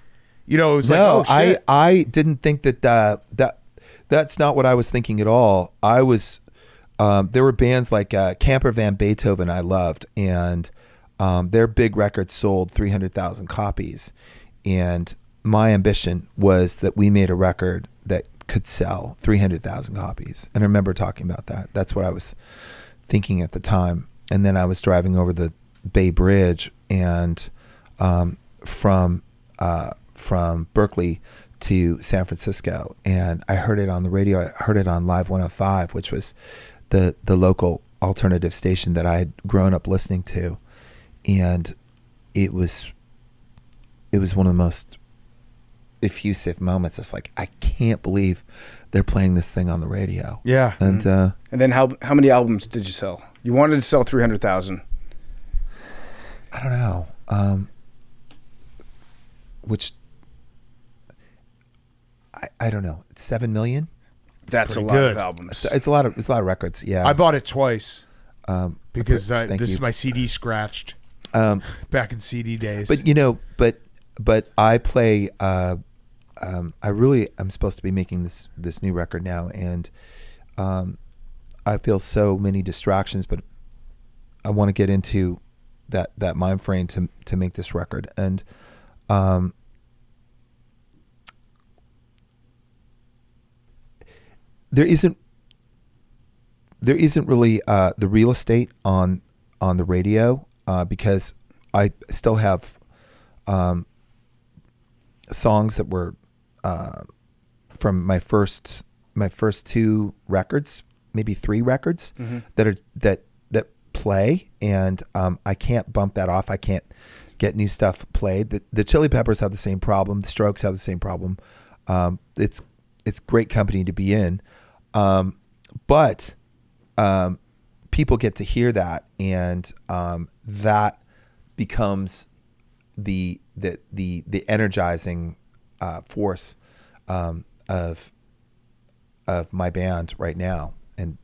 it was no, like, oh shit. I didn't think that's not what I was thinking at all. I was, there were bands like Camper Van Beethoven I loved, and their big record sold 300,000 copies, and my ambition was that we made a record that could sell 300,000 copies. And I remember talking about that. That's what I was thinking at the time. And then I was driving over the Bay Bridge, and from Berkeley to San Francisco, and I heard it on the radio. I heard it on Live 105, which was the local alternative station that I had grown up listening to, and it was one of the most effusive moments. It's like, I can't believe they're playing this thing on the radio. Yeah. And then how many albums did you sell? You wanted to sell 300,000. I don't know. Which I don't know. 7 million. That's a lot good. of albums. It's a lot of records. Yeah. I bought it twice because thank this you. is my CD scratched back in CD days. But but I play. I really am supposed to be making this new record now, and I feel so many distractions, but I want to get into that mind frame to make this record, and there isn't really the real estate on the radio because I still have songs that were from my first 2 records, maybe 3 records, that play, and I can't bump that off. I can't get new stuff played. The Chili Peppers have the same problem. The Strokes have the same problem. It's great company to be in, but people get to hear that, and that becomes the energizing force of my band right now, and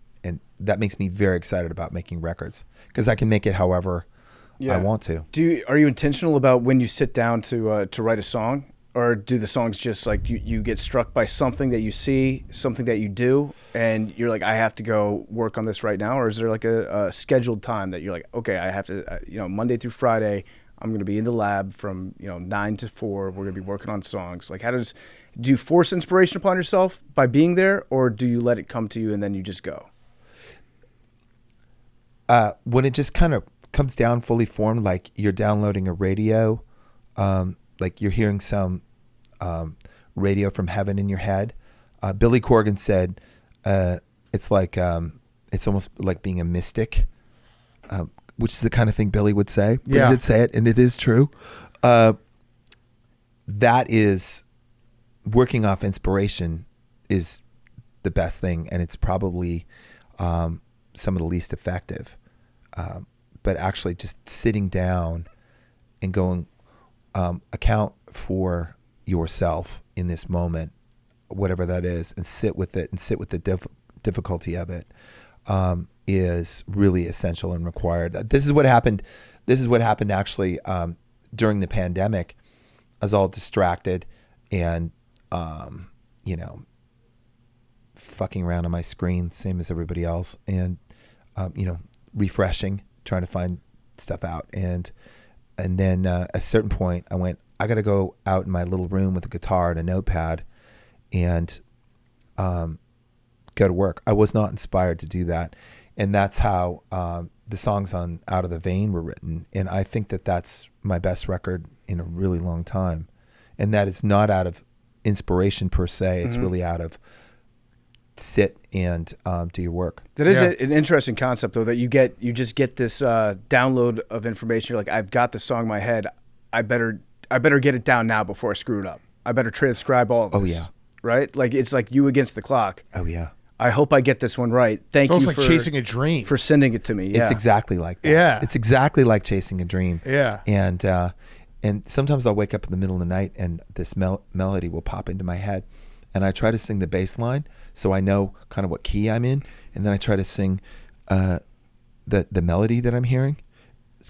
that makes me very excited about making records because I can make it however I want to. Are you intentional about when you sit down to write a song, or do the songs just like you get struck by something that you see, something that you do, and you're like, I have to go work on this right now? Or is there like a scheduled time that you're like, okay, I have to, Monday through Friday, I'm going to be in the lab from 9 to 4. We're going to be working on songs. Like, do you force inspiration upon yourself by being there, or do you let it come to you and then you just go? When it just kind of comes down fully formed, like you're downloading a radio, like you're hearing some radio from heaven in your head. Billy Corgan said it's like it's almost like being a mystic, which is the kind of thing Billy would say. But he did say it, and it is true. That is working off inspiration is the best thing, and it's probably some of the least effective. But actually just sitting down and going, account for yourself in this moment, whatever that is, and sit with it and sit with the difficulty of it, is really essential and required. This is what happened actually during the pandemic. I was all distracted and, fucking around on my screen, same as everybody else, and, refreshing, trying to find stuff out. And then at a certain point I went, I got to go out in my little room with a guitar and a notepad and go to work. I was not inspired to do that. And that's how the songs on Out of the Vein were written. And I think that that's my best record in a really long time. And that is not out of inspiration per se. It's really out of sit and do your work. That is an interesting concept, though, that you just get this download of information. You're like, I've got the song in my head. I better get it down now before I screw it up. I better transcribe all of this. Oh yeah, right. Like it's like you against the clock. Oh yeah. I hope I get this one right. Thank you. It's almost like chasing a dream for sending it to me. Yeah. It's exactly like that. Yeah. It's exactly like chasing a dream. Yeah. And sometimes I'll wake up in the middle of the night and this melody will pop into my head, and I try to sing the bass line so I know kind of what key I'm in, and then I try to sing the melody that I'm hearing,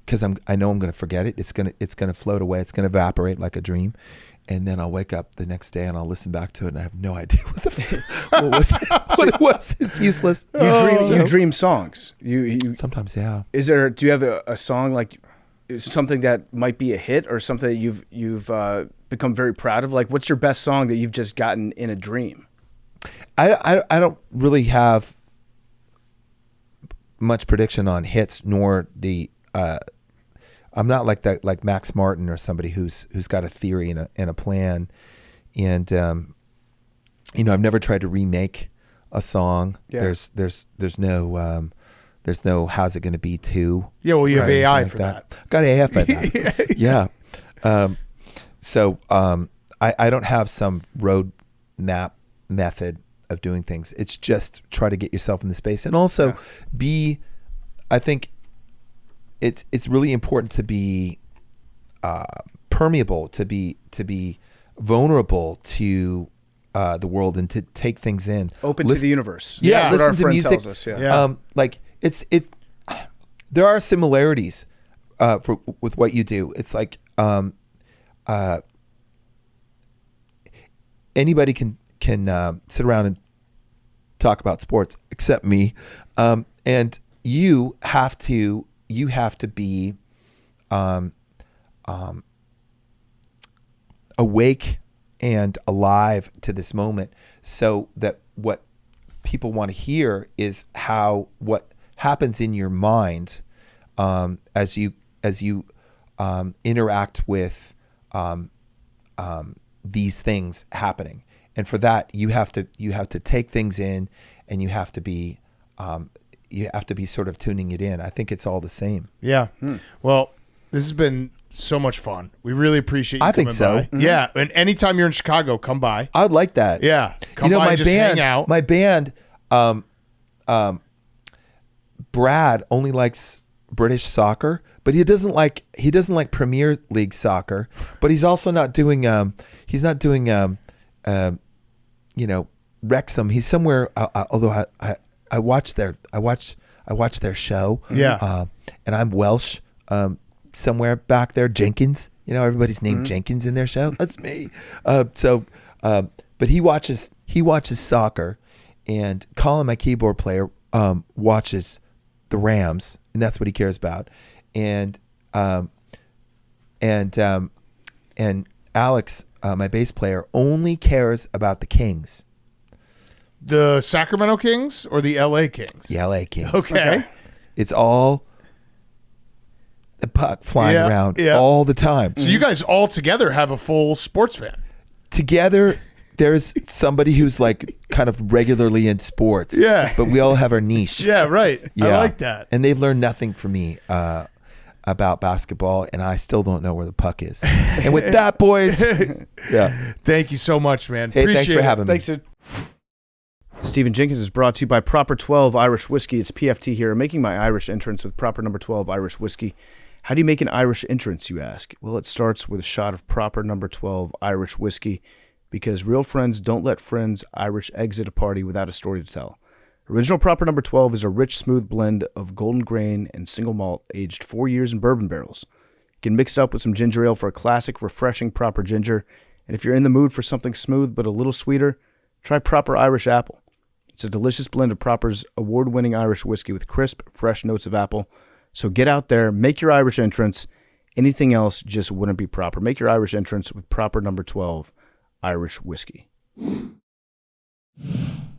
because I know I'm going to forget it. It's gonna float away. It's gonna evaporate like a dream, and then I'll wake up the next day and I'll listen back to it and I have no idea what it was. It's useless. You dream songs. You sometimes, yeah. Do you have a song like something that might be a hit or something that you've become very proud of? Like, what's your best song that you've just gotten in a dream? I don't really have much prediction on hits, nor the I'm not like that, like Max Martin or somebody who's got a theory and a plan, and I've never tried to remake a song. Yeah. There's no how's it going to be two. Yeah, well, you have AI for that. Got AI for that. Yeah. So I don't have some road map method of doing things. It's just try to get yourself in the space, and also I think it's really important to be permeable, to be vulnerable to the world, and to take things in. Open to the universe. Yeah, listen to music. Tells us, yeah. Like there are similarities with what you do. It's like anybody can sit around and talk about sports except me, and you have to be awake and alive to this moment, so that what people want to hear is what happens in your mind as you interact with these things happening. And for that, you have to take things in, and you have to be sort of tuning it in. I think it's all the same. Yeah. Well, this has been so much fun. We really appreciate you coming think so. by. Mm-hmm. Yeah. And anytime you're in Chicago, come by. I'd like that. Yeah. Come by and just hang out. My band, Brad only likes British soccer, but he doesn't like Premier League soccer. But he's also not doing Wrexham. He's somewhere. Although I watch their show. Yeah. And I'm Welsh. Somewhere back there, Jenkins. Everybody's named Jenkins in their show. That's me. But he watches soccer, and Colin, my keyboard player, watches the Rams, and that's what he cares about. And Alex, my bass player, only cares about the Kings. The Sacramento Kings or the LA Kings? The LA Kings. Okay. It's all the puck flying around all the time. So you guys all together have a full sports fan. Together, there's somebody who's like kind of regularly in sports. Yeah. But we all have our niche. Yeah, right. I like that. And they've learned nothing from me about basketball, and I still don't know where the puck is. And with that, boys, Thank you so much, man. Hey, Appreciate thanks for having me. Thanks, dude. Stephan Jenkins is brought to you by Proper 12 Irish Whiskey. It's PFT here, making my Irish entrance with Proper number 12 Irish Whiskey. How do you make an Irish entrance, you ask? Well, it starts with a shot of Proper number 12 Irish Whiskey, because real friends don't let friends Irish exit a party without a story to tell. Original Proper number 12 is a rich, smooth blend of golden grain and single malt aged 4 years in bourbon barrels. You can mix it up with some ginger ale for a classic, refreshing Proper ginger. And if you're in the mood for something smooth but a little sweeter, try Proper Irish Apple. It's a delicious blend of Proper's award-winning Irish whiskey with crisp, fresh notes of apple. So get out there, make your Irish entrance. Anything else just wouldn't be proper. Make your Irish entrance with Proper number 12 Irish Whiskey.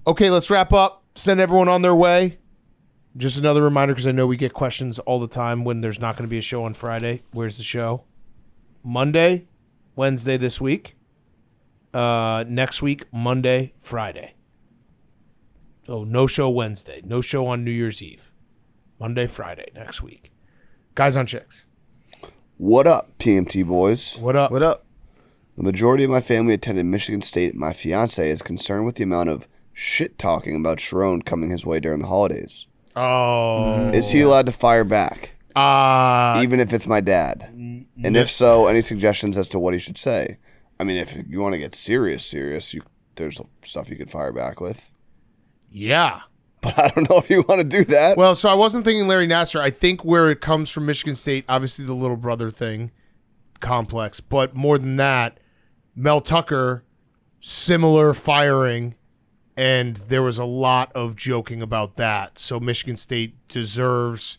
Okay, let's wrap up. Send everyone on their way. Just another reminder, because I know we get questions all the time when there's not going to be a show on Friday. Where's the show? Monday, Wednesday this week. Next week, Monday, Friday. So no show Wednesday. No show on New Year's Eve. Monday, Friday next week. Guys on Chicks. What up, PMT boys? What up? What up? The majority of my family attended Michigan State. My fiance is concerned with the amount of shit talking about Sharon coming his way during the holidays. Oh. Is he allowed to fire back? Even if it's my dad? And if so, any suggestions as to what he should say? I mean, if you want to get serious, there's stuff you could fire back with. Yeah. But I don't know if you want to do that. Well, so I wasn't thinking Larry Nassar. I think where it comes from Michigan State, obviously the little brother thing, complex. But more than that, Mel Tucker, similar firing, and there was a lot of joking about that. So Michigan State deserves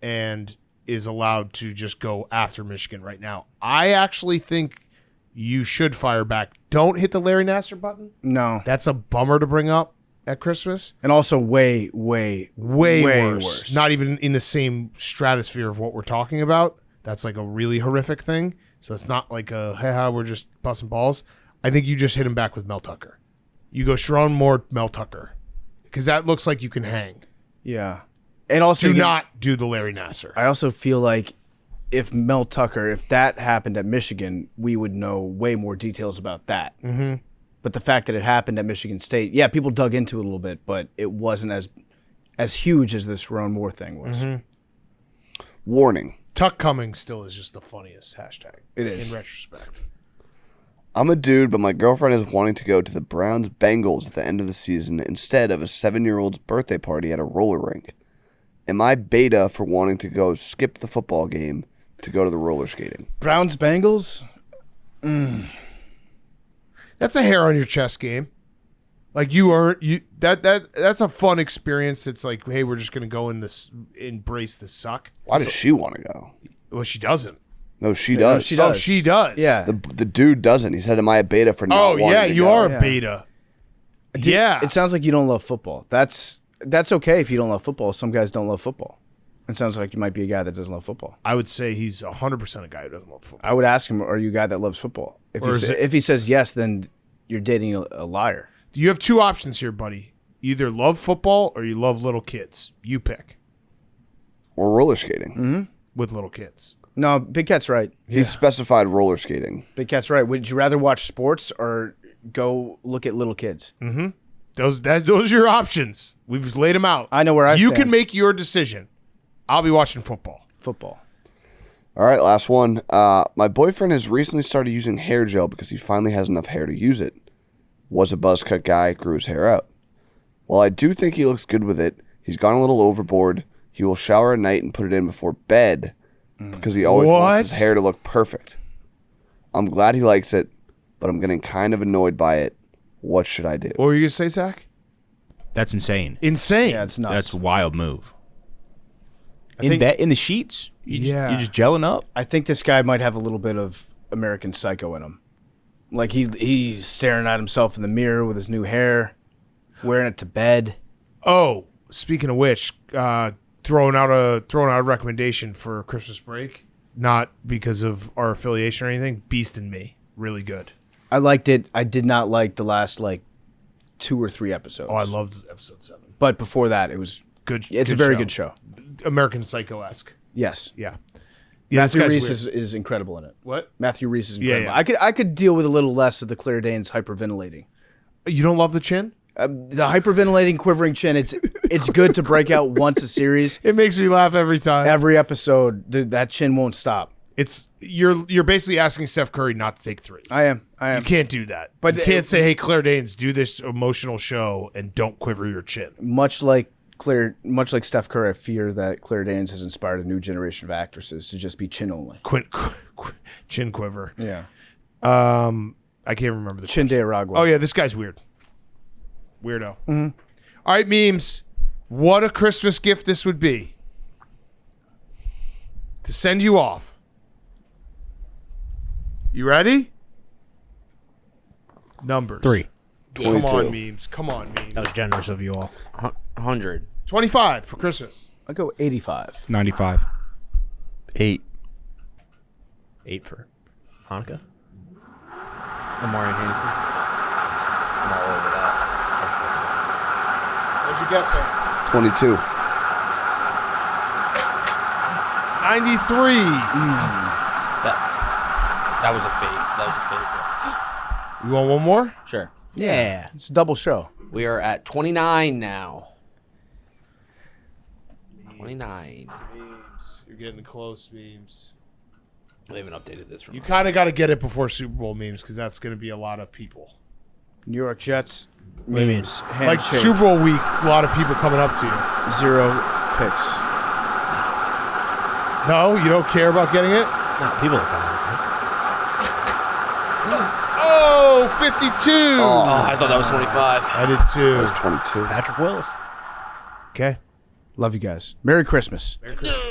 and is allowed to just go after Michigan right now. I actually think you should fire back. Don't hit the Larry Nassar button. No. That's a bummer to bring up at Christmas. And also way worse. Not even in the same stratosphere of what we're talking about. That's like a really horrific thing. So it's not like a, hey, we're just busting balls. I think you just hit him back with Mel Tucker. You go Sharon Moore, Mel Tucker. Because that looks like you can hang. Yeah. And also, do not do the Larry Nassar. I also feel like if Mel Tucker, if that happened at Michigan, we would know way more details about that. Mm-hmm. But the fact that it happened at Michigan State, yeah, people dug into it a little bit, but it wasn't as huge as this Sharon Moore thing was. Mm-hmm. Warning. Tuck Cummings still is just the funniest hashtag. It is. In retrospect. I'm a dude, but my girlfriend is wanting to go to the Browns Bengals at the end of the season instead of a 7-year-old's birthday party at a roller rink. Am I beta for wanting to go skip the football game to go to the roller skating? Browns Bengals? That's a hair on your chest game. Like that's a fun experience. It's like, hey, we're just gonna go in this, embrace the suck. Why does she want to go? Well, she doesn't. No, she does. she does. Oh, she does. Yeah. The dude doesn't. He said, "Am I a beta for not wanting yeah, to you go?" are Yeah. a beta. Yeah. It sounds like you don't love football. That's okay if you don't love football. Some guys don't love football. It sounds like you might be a guy that doesn't love football. I would say he's 100% a guy who doesn't love football. I would ask him, are you a guy that loves football? If he says yes, then you're dating a liar. You have two options here, buddy. You either love football or you love little kids. You pick. Or roller skating. Mm-hmm. With little kids. No, Big Cat's right. He specified roller skating. Big Cat's right. Would you rather watch sports or go look at little kids? Mm-hmm. Those are your options. We've just laid them out. I know where I You stand. can make your decision. I'll be watching football. All right, last one. My boyfriend has recently started using hair gel because he finally has enough hair to use it. Was a buzz cut guy, grew his hair out. While I do think he looks good with it, he's gone a little overboard. He will shower at night and put it in before bed because he always wants his hair to look perfect. I'm glad he likes it, but I'm getting kind of annoyed by it. What should I do? What were you going to say, Zach? That's insane. Insane. Yeah, it's nuts. That's a wild move. think- In the sheets? You're just gelling up? I think this guy might have a little bit of American Psycho in him. Like he's staring at himself in the mirror with his new hair, wearing it to bed. Oh, speaking of which, throwing out a recommendation for Christmas break, not because of our affiliation or anything. Beast in Me, really good. I liked it. I did not like the last 2 or 3 episodes. Oh, I loved episode 7. But before that, it was good. It's a very good show. American Psycho-esque. Yes. Yeah. Matthew Rhys is incredible in it. What? Matthew Rhys is incredible. Yeah. I could deal with a little less of the Claire Danes hyperventilating. You don't love the chin? The hyperventilating, quivering chin. It's good to break out once a series. It makes me laugh every time. Every episode, that chin won't stop. You're basically asking Steph Curry not to take threes. I am. You can't do that. But you can't say, "Hey, Claire Danes, do this emotional show and don't quiver your chin." Much like Steph Curry, I fear that Claire Danes has inspired a new generation of actresses to just be chin only. Chin quiver. Yeah. I can't remember the Chin de Aragua. Oh yeah, this guy's weird. Weirdo. Mm-hmm. All right, memes. What a Christmas gift this would be to send you off. You ready? Numbers. 3. Come on, memes. Come on, memes. That was generous of you all. 100. 25 for Christmas. I'll go 85. 95. 8. 8 for Hanukkah. I'm Maureen Hanington. I'm all over that. What'd you guess, sir? 22. 93. That was a fate. You want one more? Sure. Yeah. It's a double show. We are at 29 now. 29. Memes. You're getting close, memes. They haven't updated this. You kind of got to get it before Super Bowl memes because that's going to be a lot of people. New York Jets. do you mean? Memes. Like Handshake. Super Bowl week, a lot of people coming up to you. 0 picks. No, you don't care about getting it? No, people are coming. Oh, 52. Oh, I thought that was 25. I did too. That was 22. Patrick Willis. Okay. Love you guys. Merry Christmas. Merry Christmas.